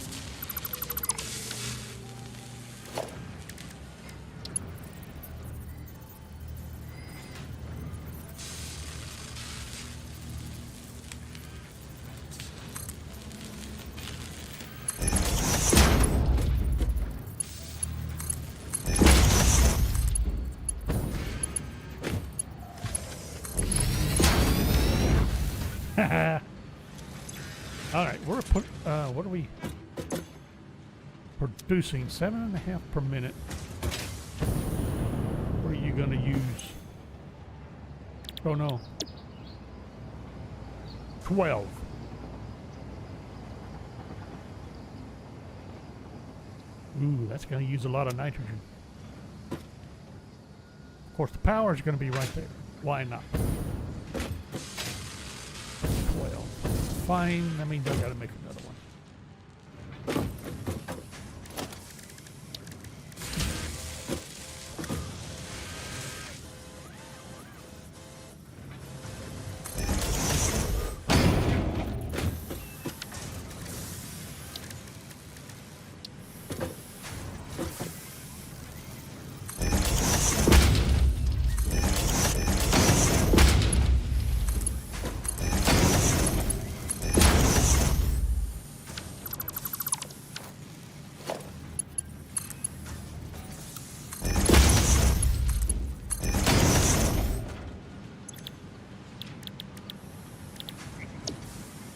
A: All right, we're what are we producing? 7.5 per minute. What are you gonna use? Oh no, 12. Ooh, that's gonna use a lot of nitrogen. Of course, the power is gonna be right there. Why not? 12. Fine. That means I gotta make another one.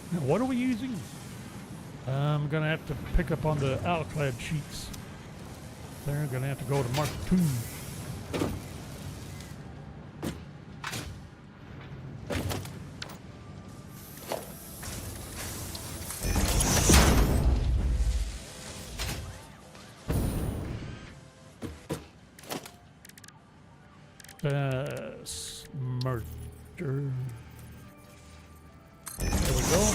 A: Now, what are we using? I'm gonna have to pick up on the Alclad sheets. They're gonna have to go to Mark II. Merger. There we go.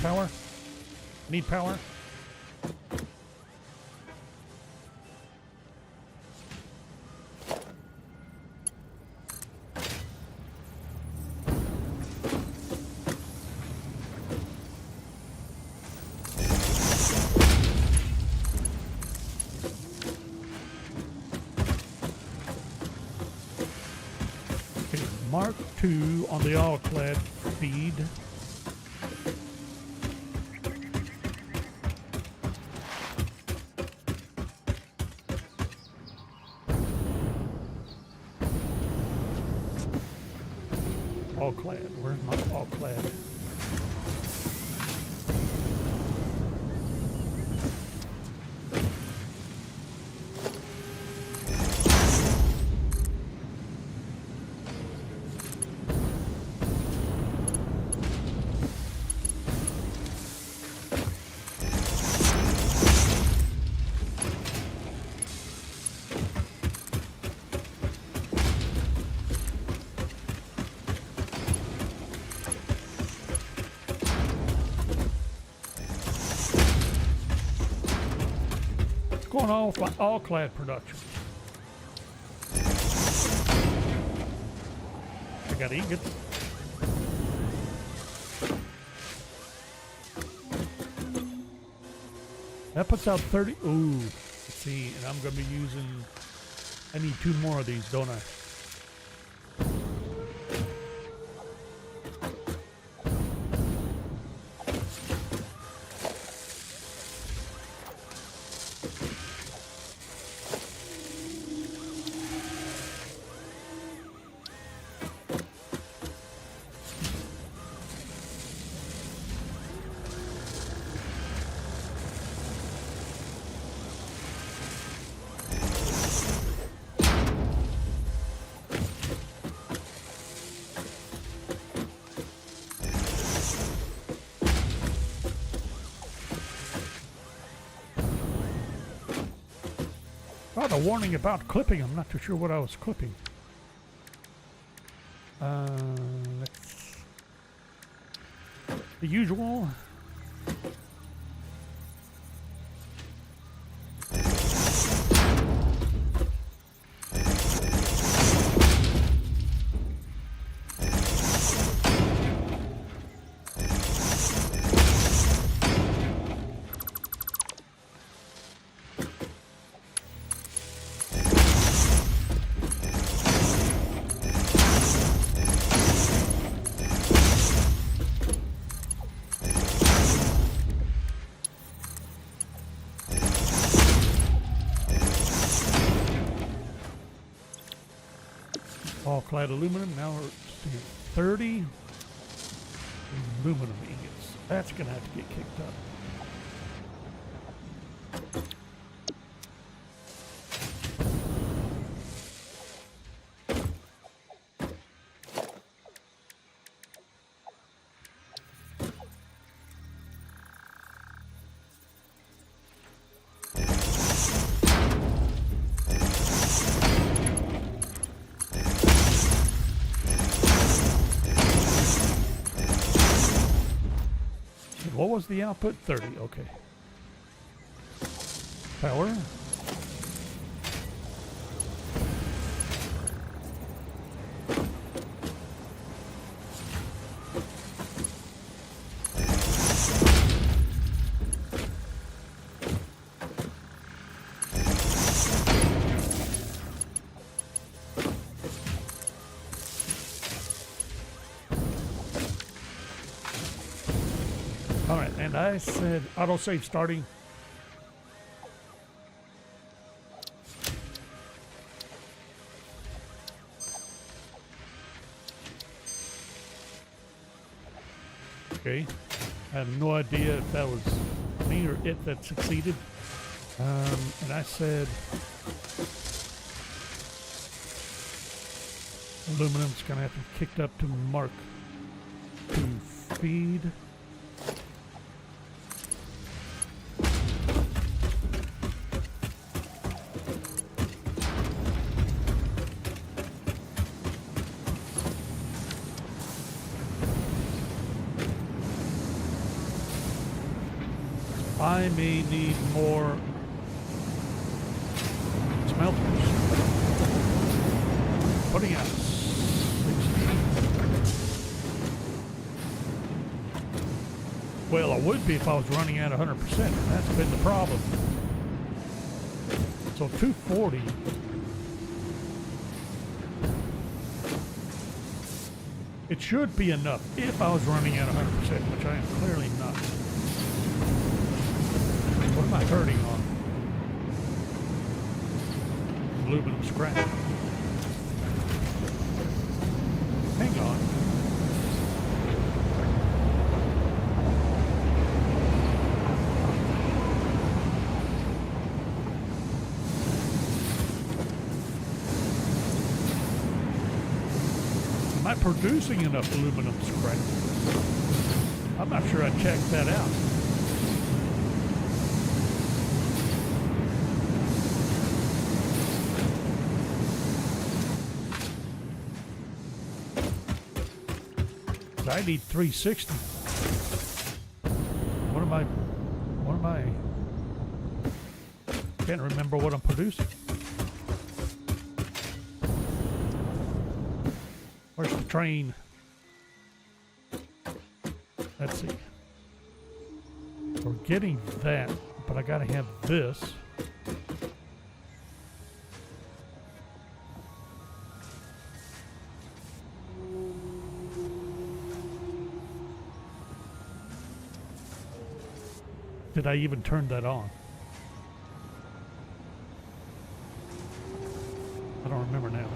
A: Power. Need power. Mark II on the all-clad feed. All-clad. Where's my all-clad? going on with my all-clad production? I got ingots. That puts out 30. Ooh, let's see. And I'm going to be using. I need 2 more of these, don't I? Oh, the warning about clipping. I'm not too sure what I was clipping. Let's... The usual. All-clad aluminum. Now we're seeing 30 aluminum ingots. That's going to have to get kicked up. What was the output? 30, okay. Power. All right, and I said autosave starting. Okay, I have no idea if that was me or it that succeeded. And I said aluminum's gonna have to be kicked up to Mark to feed. I may need more smelters. Putting out 60. Well, I would be if I was running at 100%. That's been the problem. So 240. It should be enough if I was running at 100%, which I am clearly not. What am I hurting on? Aluminum scrap. Hang on. Am I producing enough aluminum scrap? I'm not sure I checked that out. I need 360. What am I? Can't remember what I'm producing. Where's the train? Let's see. We're getting that, but I gotta have this. Did I even turn that on? I don't remember now.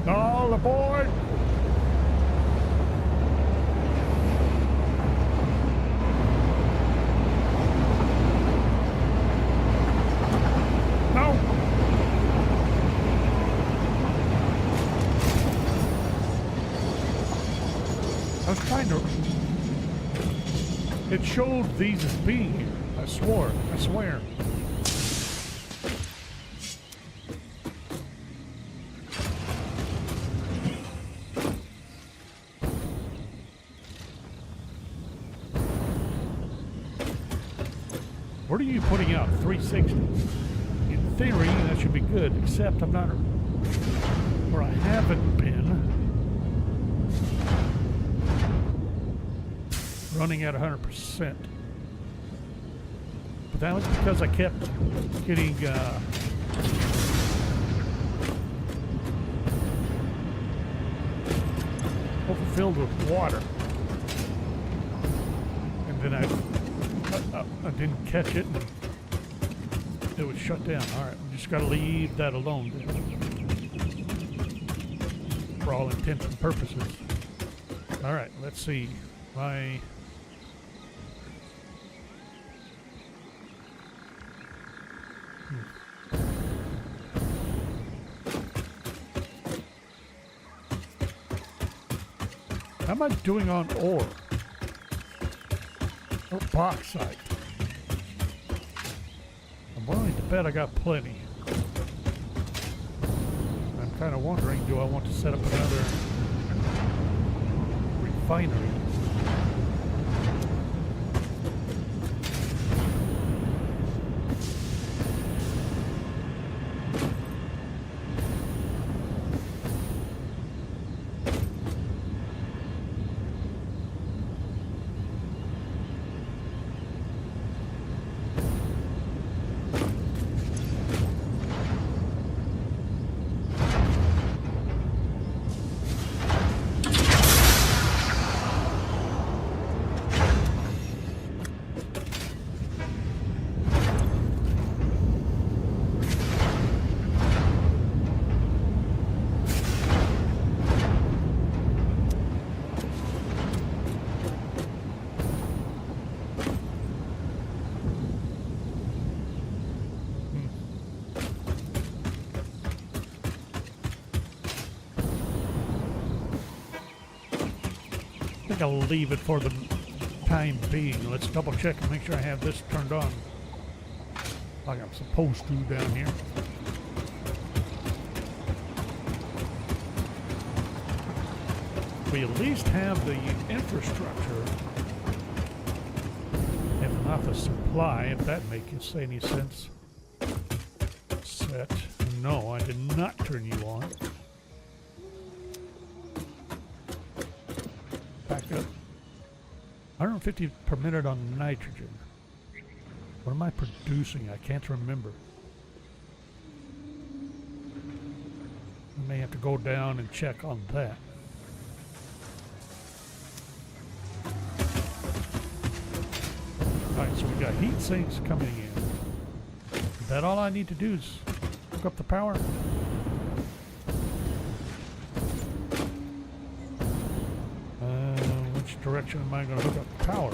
A: All aboard! No! I was trying to... It showed these as being here. I swear. What are you putting out? 360. In theory, that should be good, except I'm not where I haven't been. Running at 100%. But that was because I kept getting overfilled with water. And then I didn't catch it, and it was shut down. Alright, we just gotta leave that alone then. For all intents and purposes. Alright, let's see. I How am I doing on ore? Or bauxite? I'm willing to bet I got plenty. I'm kind of wondering, do I want to set up another refinery? I think I'll leave it for the time being. Let's double check and make sure I have this turned on like I'm supposed to down here. We at least have the infrastructure, if not the supply, if that makes any sense. Set. No, I did not turn you on. Back up. 150 per minute on nitrogen. What am I producing? I can't remember. I may have to go down and check on that. Alright, so we got heat sinks coming in. Is that all I need to do is hook up the power? which direction am I going to hook up power?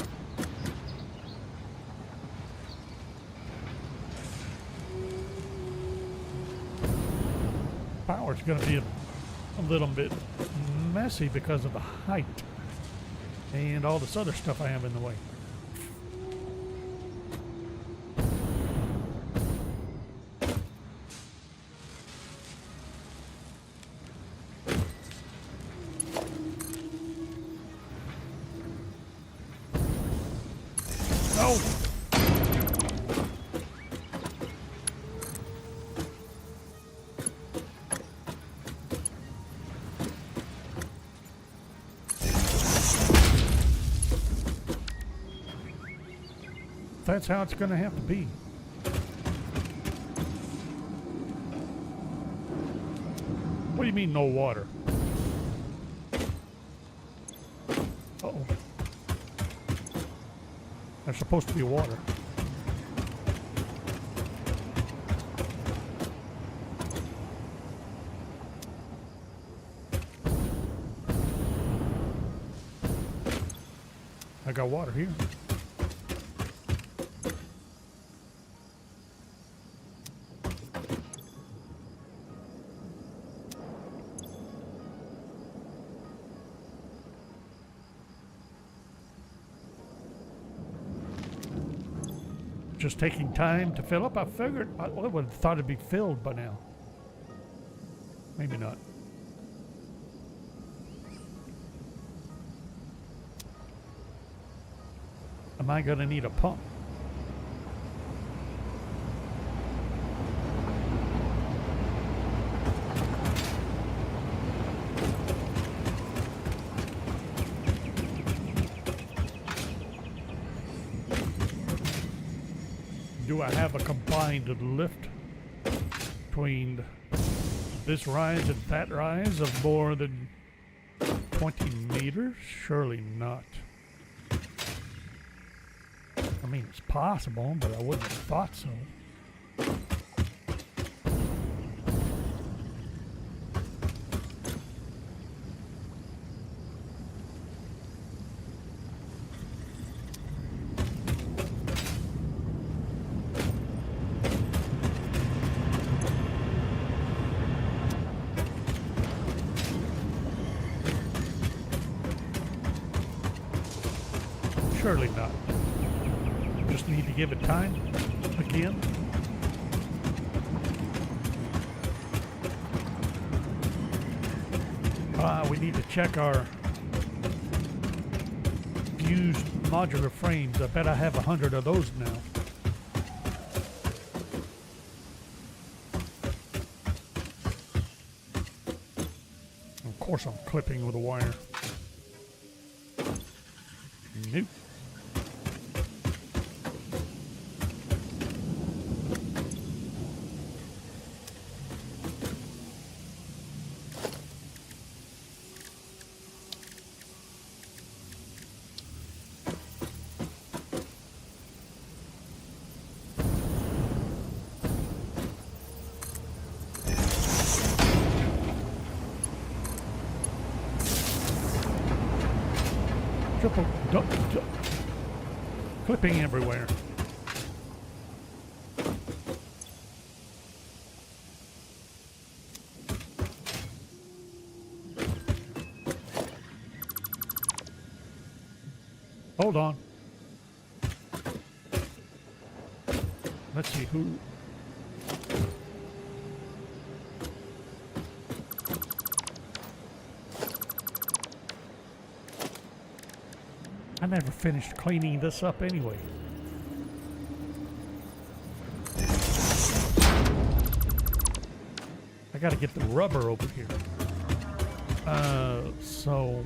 A: Power's going to be a little bit messy because of the height and all this other stuff I have in the way. No! That's how it's going to have to be. What do you mean, no water? Uh-oh. There's supposed to be water. I got water here. Just taking time to fill up. I figured I would have thought it'd be filled by now. Maybe not. Am I gonna need a pump? Do I have a combined lift between this rise and that rise of more than 20 meters? Surely not. I mean, it's possible, but I wouldn't have thought so. Surely not. Just need to give it time again. We need to check our fused modular frames. I bet I have 100 of those now. Of course I'm clipping with a wire. Nope. Clipping everywhere. Hold on. Let's see who. I never finished cleaning this up anyway. I gotta get the rubber over here. So...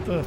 A: the...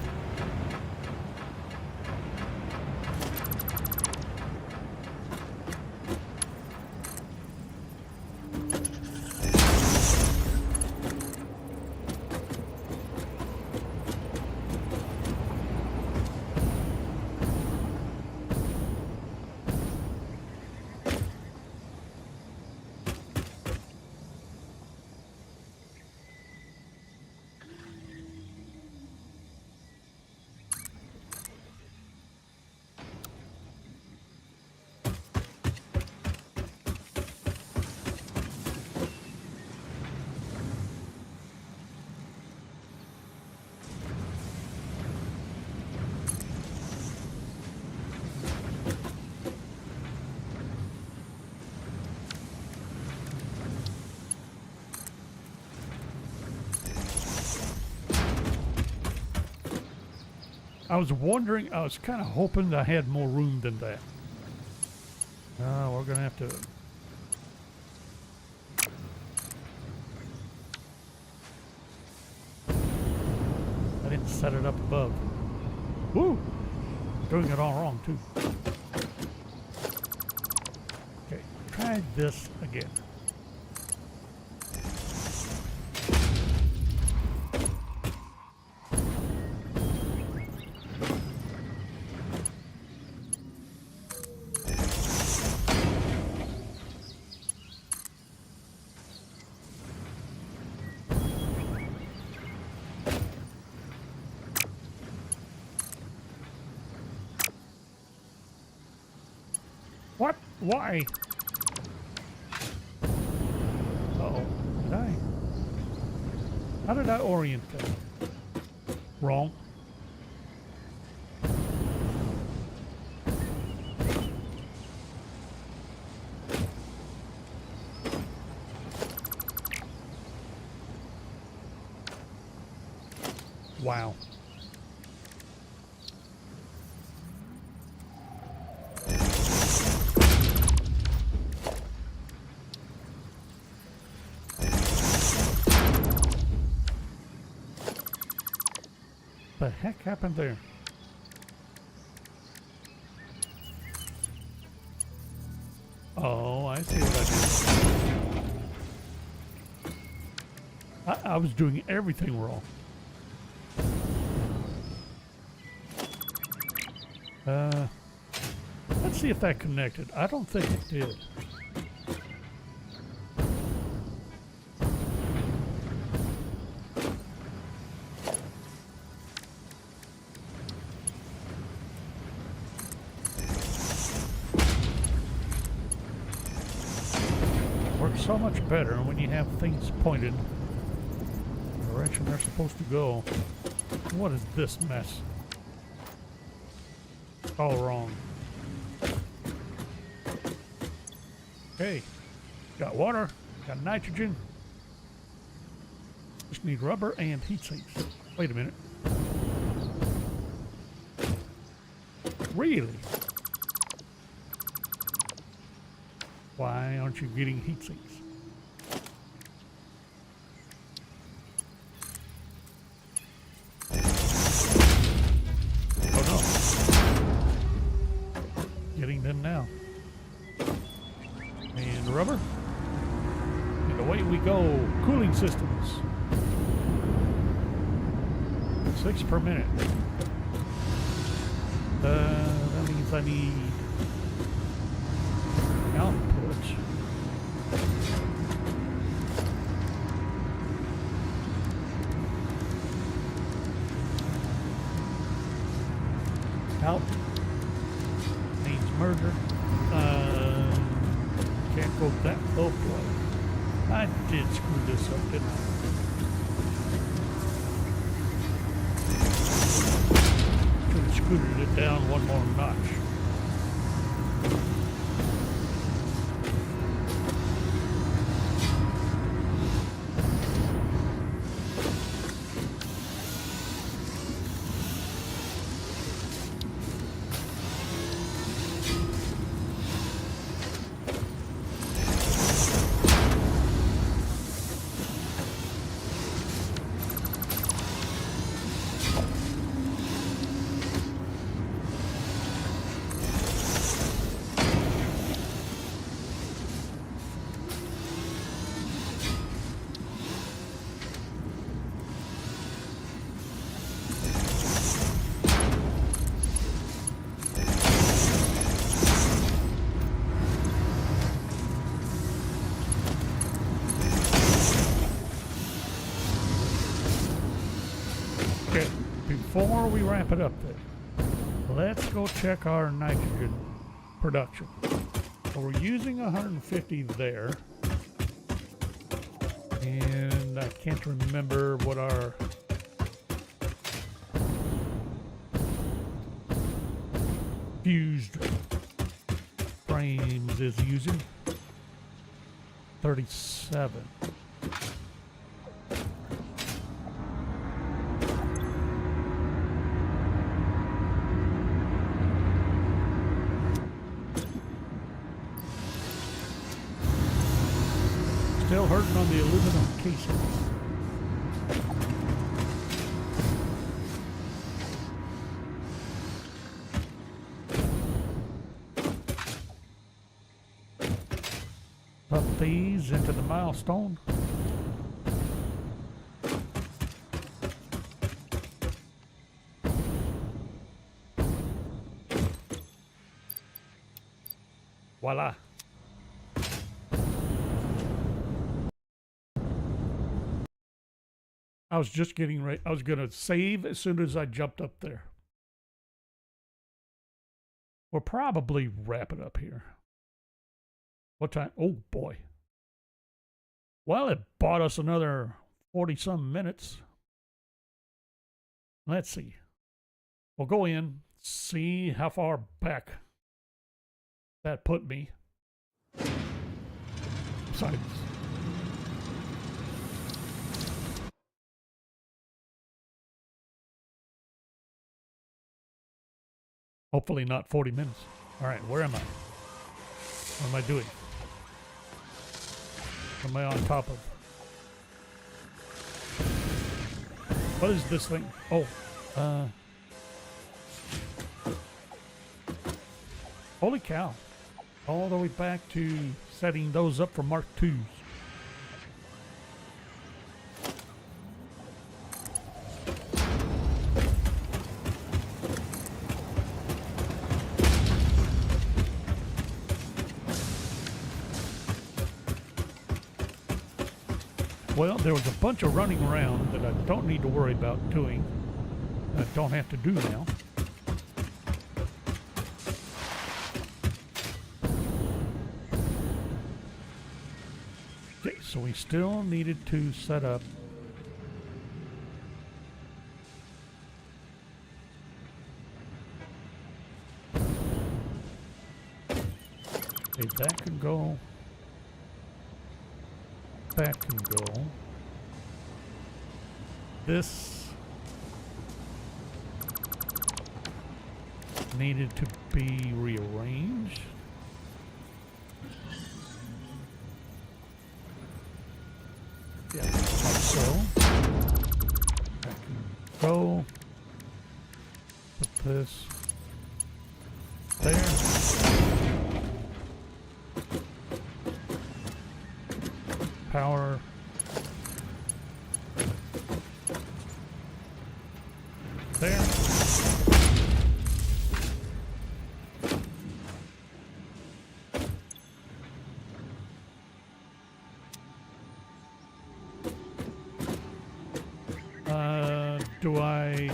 A: I was wondering, I was kind of hoping I had more room than that. We're going to have to... I didn't set it up above. Woo! Doing it all wrong, too. Okay, try this again. What? Why? Uh-oh. Did I? How did I orient that? Wrong. Wow. The heck happened there? Oh, I see what I did. I was doing everything wrong. Let's see if that connected. I don't think it did. Works so much better when you have things pointed in the direction they're supposed to go. What is this mess? All wrong. Okay, got water, got nitrogen. Just need rubber and heat sinks. Wait a minute. Really? Why aren't you getting heat sinks? Oh no. Getting them now. And rubber. And away we go. Cooling systems. 6 per minute. That means I need output. Out means murder. Can't go that low play. I did screw this up, didn't I? Should have scooted it down one more notch. we wrap it up there, let's go check our nitrogen production. So we're using 150 there. And I can't remember what our fused frames is using. 37. Still hurting on the aluminum casings. Put these into the milestone. Voila. I was just getting ready. I was going to save as soon as I jumped up there. We'll probably wrap it up here. What time? Oh, boy. Well, it bought us another 40-some minutes. Let's see. We'll go in, see how far back that put me. Besides, hopefully not 40 minutes. All right, where am I? What am I doing? What am I on top of? What is this thing? Oh, holy cow. All the way back to setting those up for Mark IIs. Well, there was a bunch of running around that I don't need to worry about doing. I don't have to do now. Okay, so we still needed to set up okay, that can go. That can go. This needed to be rearranged. Yeah, like so. That can go. Put this there. Power. There. Do I...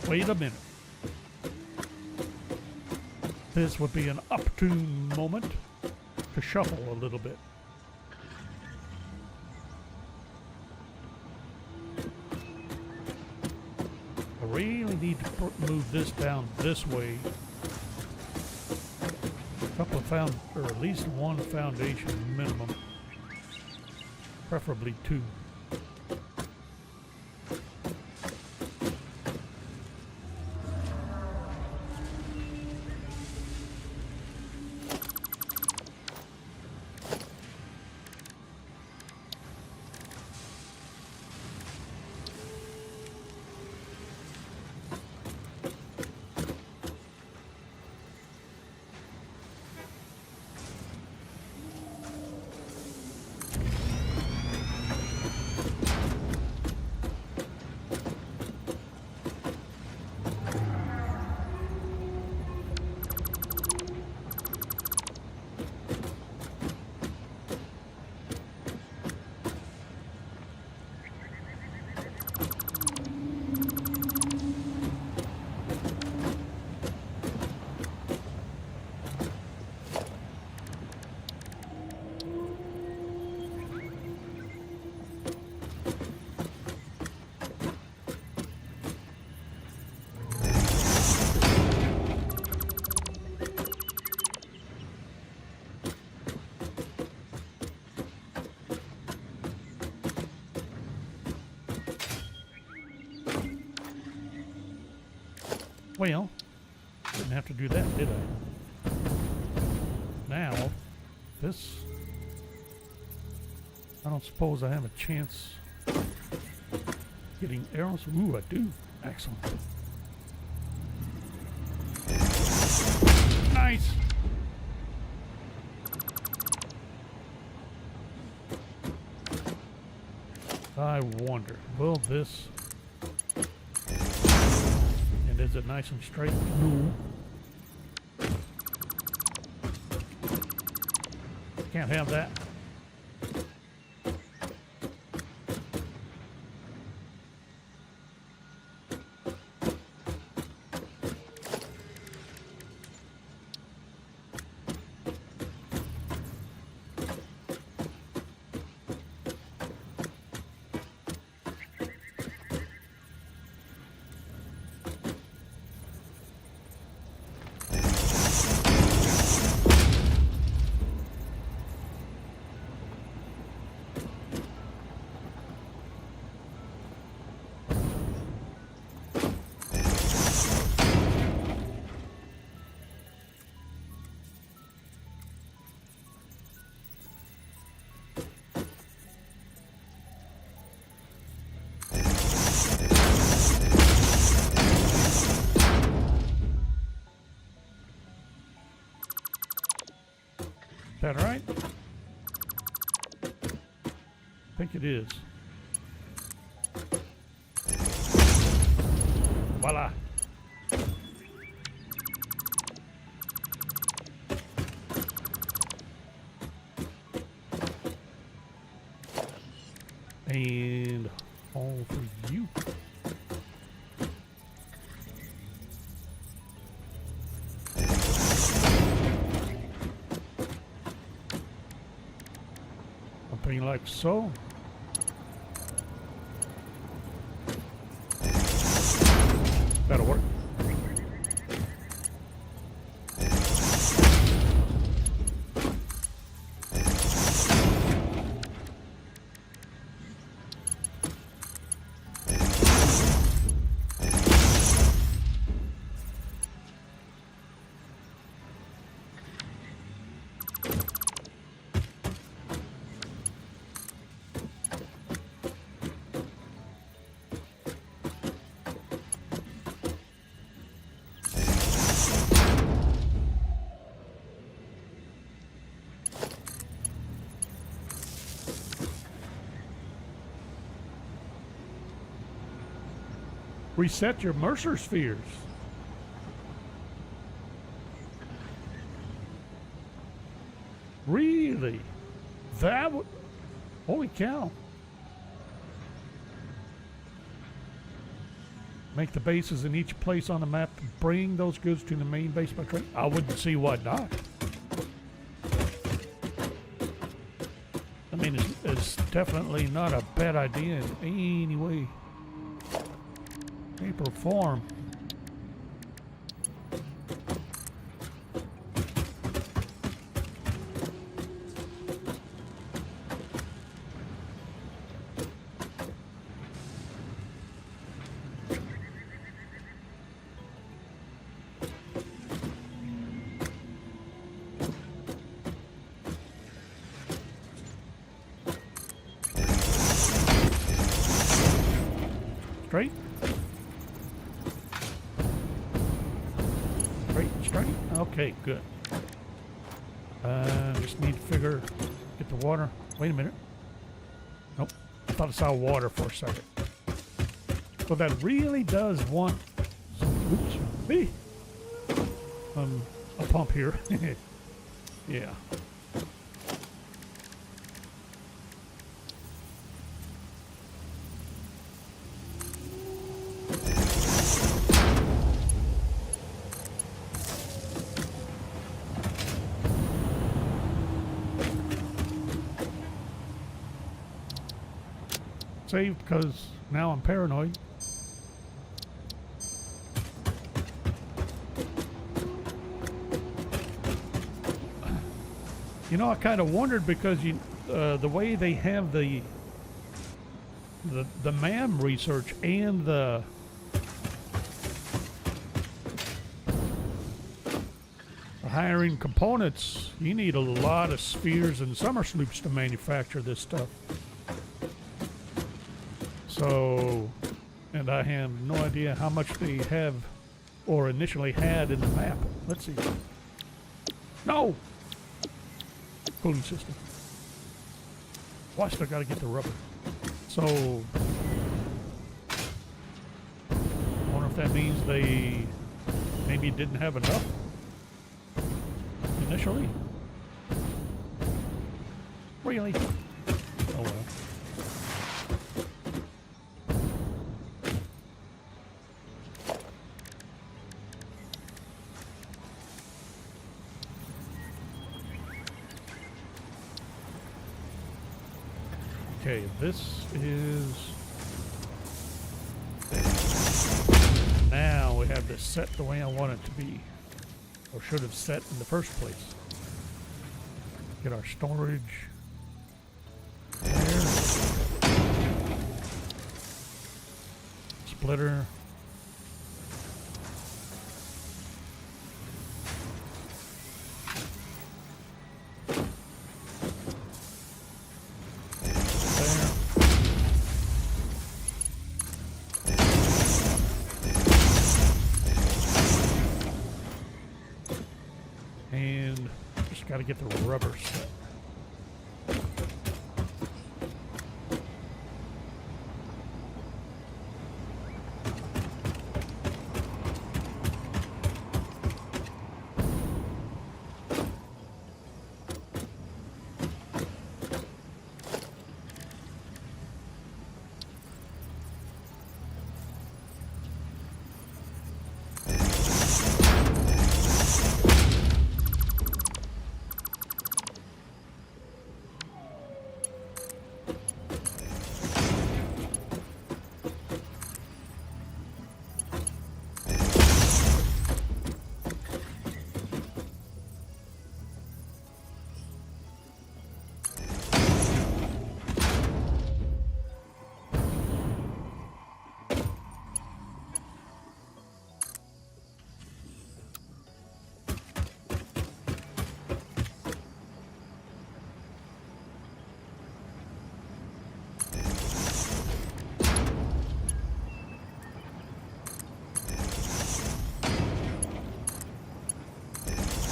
A: Wait a minute. This would be an opportune moment to shuffle a little bit. I really need to move this down this way. A couple of or at least one foundation minimum. Preferably two. Well, didn't have to do that, did I? Now, this... I don't suppose I have a chance getting arrows. Ooh, I do. Excellent. Nice! I wonder, will this... And is it nice and straight? No. Can't have that. Is that right? I think it is. Voila. And all for you. Something like so. That'll work. Reset your Mercer spheres. Really? That would... Holy cow. Make the bases in each place on the map bring those goods to the main base by train. I wouldn't see why not. I mean, it's definitely not a bad idea in any way. Paper form. Straight. Straight. Okay, good. Just need to figure, get the water. Wait a minute. Nope. I thought I saw water for a second. So that really does want some, oops, me. A pump here. Yeah. Saved because now I'm paranoid. You know, I kind of wondered because the way they have the MAM research and the hiring components, you need a lot of spheres and summer sloops to manufacture this stuff. So, and I have no idea how much they have or initially had in the map. Let's see. No! Cooling system. Well, I still gotta get the rubber. So, I wonder if that means they maybe didn't have enough initially. Really? Oh well. Okay, this is... Now we have this set the way I want it to be. Or should have set in the first place. Get our storage there. Splitter. And just got to get the rubber set.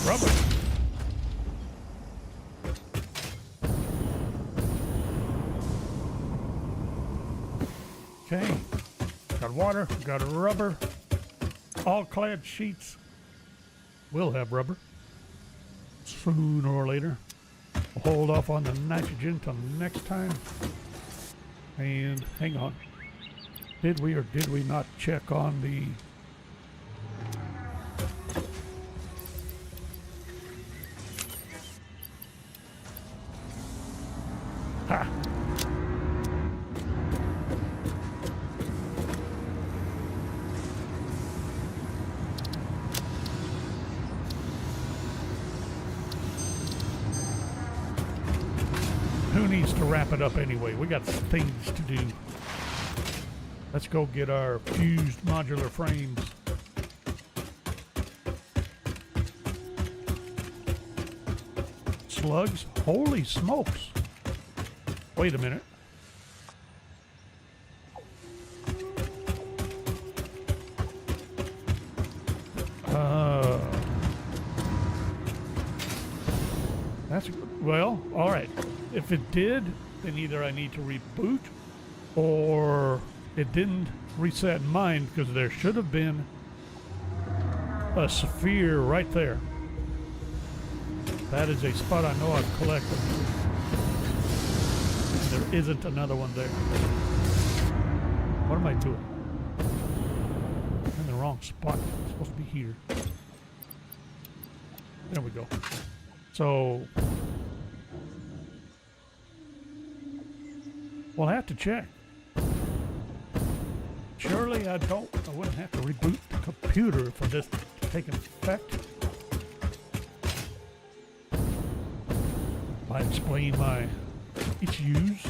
A: Rubber. Okay. Got water, got rubber. All clad sheets will have rubber. Sooner or later. We'll hold off on the nitrogen till next time. And hang on. Did we or did we not check on the... Ha! Who needs to wrap it up anyway? We got things to do. Let's go get our fused modular frames. Slugs? Holy smokes! Wait a minute. That's well, all right. If it did, then either I need to reboot or it didn't reset mine because there should have been a sphere right there. That is a spot I know I've collected. There isn't another one there. What am I doing? I'm in the wrong spot. It's supposed to be here. There we go. So we'll have to check. Surely I wouldn't have to reboot the computer for this to take effect. I explain my issues.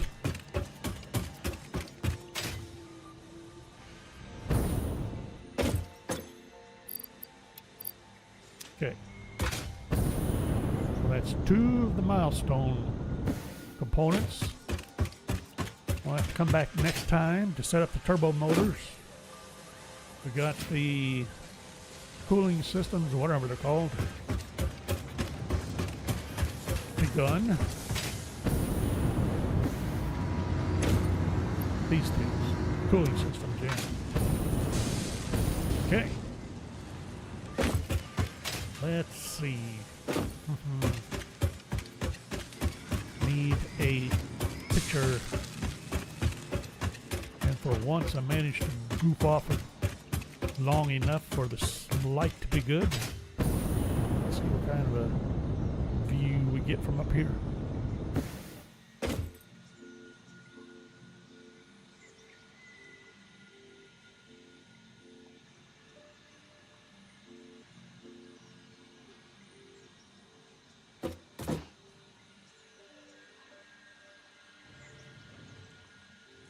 A: Okay. That's 2 of the milestone components. We'll have to come back next time to set up the turbo motors. We got the cooling systems, whatever they're called, begun. These things, cooling systems, yeah. Okay. Let's see. Need a picture. And for once I managed to goof off it long enough for the light to be good. Let's see what kind of a view we get from up here.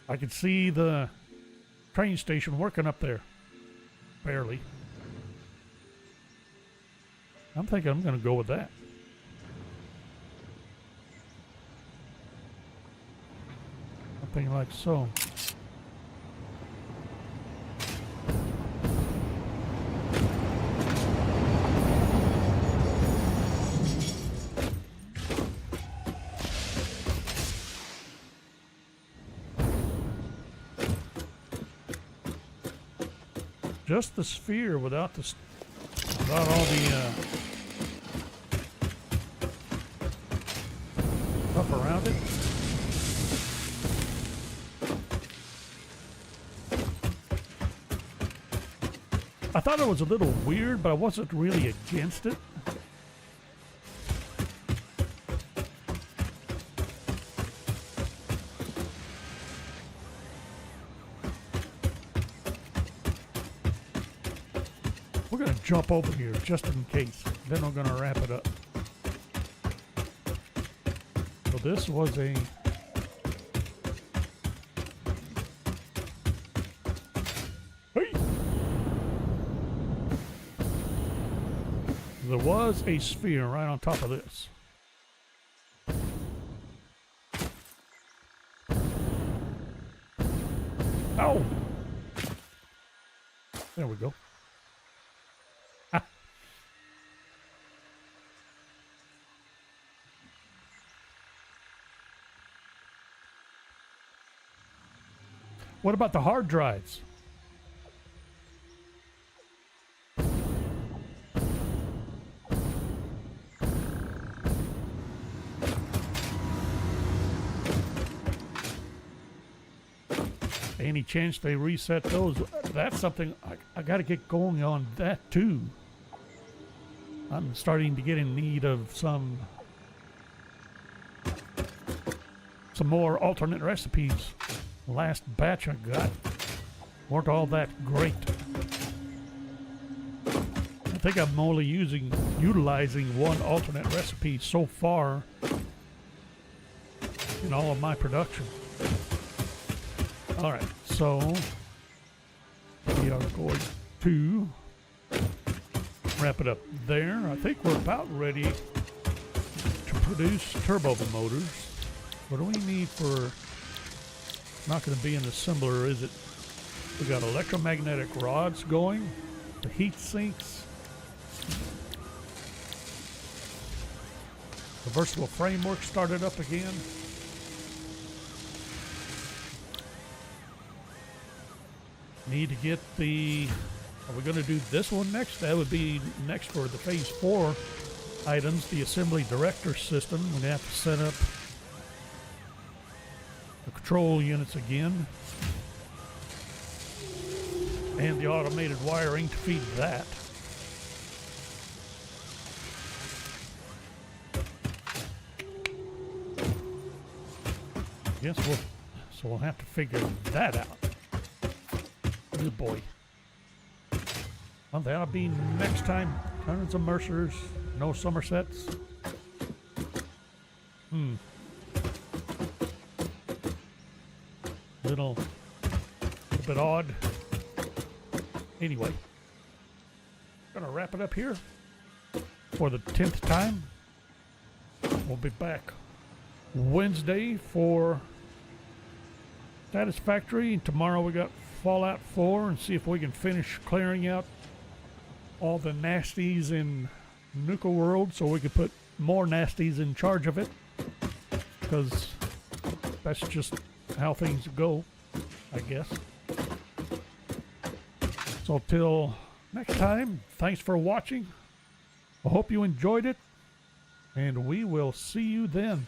A: I can see the train station working up there. Barely. I'm thinking I'm going to go with that. Something like so. Just the sphere without the without all the stuff around it. I thought it was a little weird, but I wasn't really against it. We're going to jump over here just in case. Then we're going to wrap it up. So this was a... Hey! There was a sphere right on top of this. Ow! There we go. What about the hard drives? Any chance they reset those? That's something I got to get going on that too. I'm starting to get in need of some more alternate recipes. Last batch I got weren't all that great. I think I'm only utilizing one alternate recipe so far in all of my production. All right, so we are going to wrap it up there. I think we're about ready to produce turbo motors. What do we need for... Not going to be an assembler, is it? We got electromagnetic rods going, the heat sinks, the versatile framework started up again. Need to get the... Are we going to do this one next? That would be next for the phase 4 items, the assembly director system. We're going to have to set up the control units again, and the automated wiring to feed that. So we'll have to figure that out. Good boy. Well, that'll be next time. Tons of Mercers, no Somersets. Little bit odd. Anyway, gonna wrap it up here for the 10th time. We'll be back Wednesday for Satisfactory, and tomorrow we got Fallout 4, and see if we can finish clearing out all the nasties in Nuka World so we can put more nasties in charge of it, because that's just how things go, I guess. So till next time, thanks for watching. I hope you enjoyed it, and we will see you then.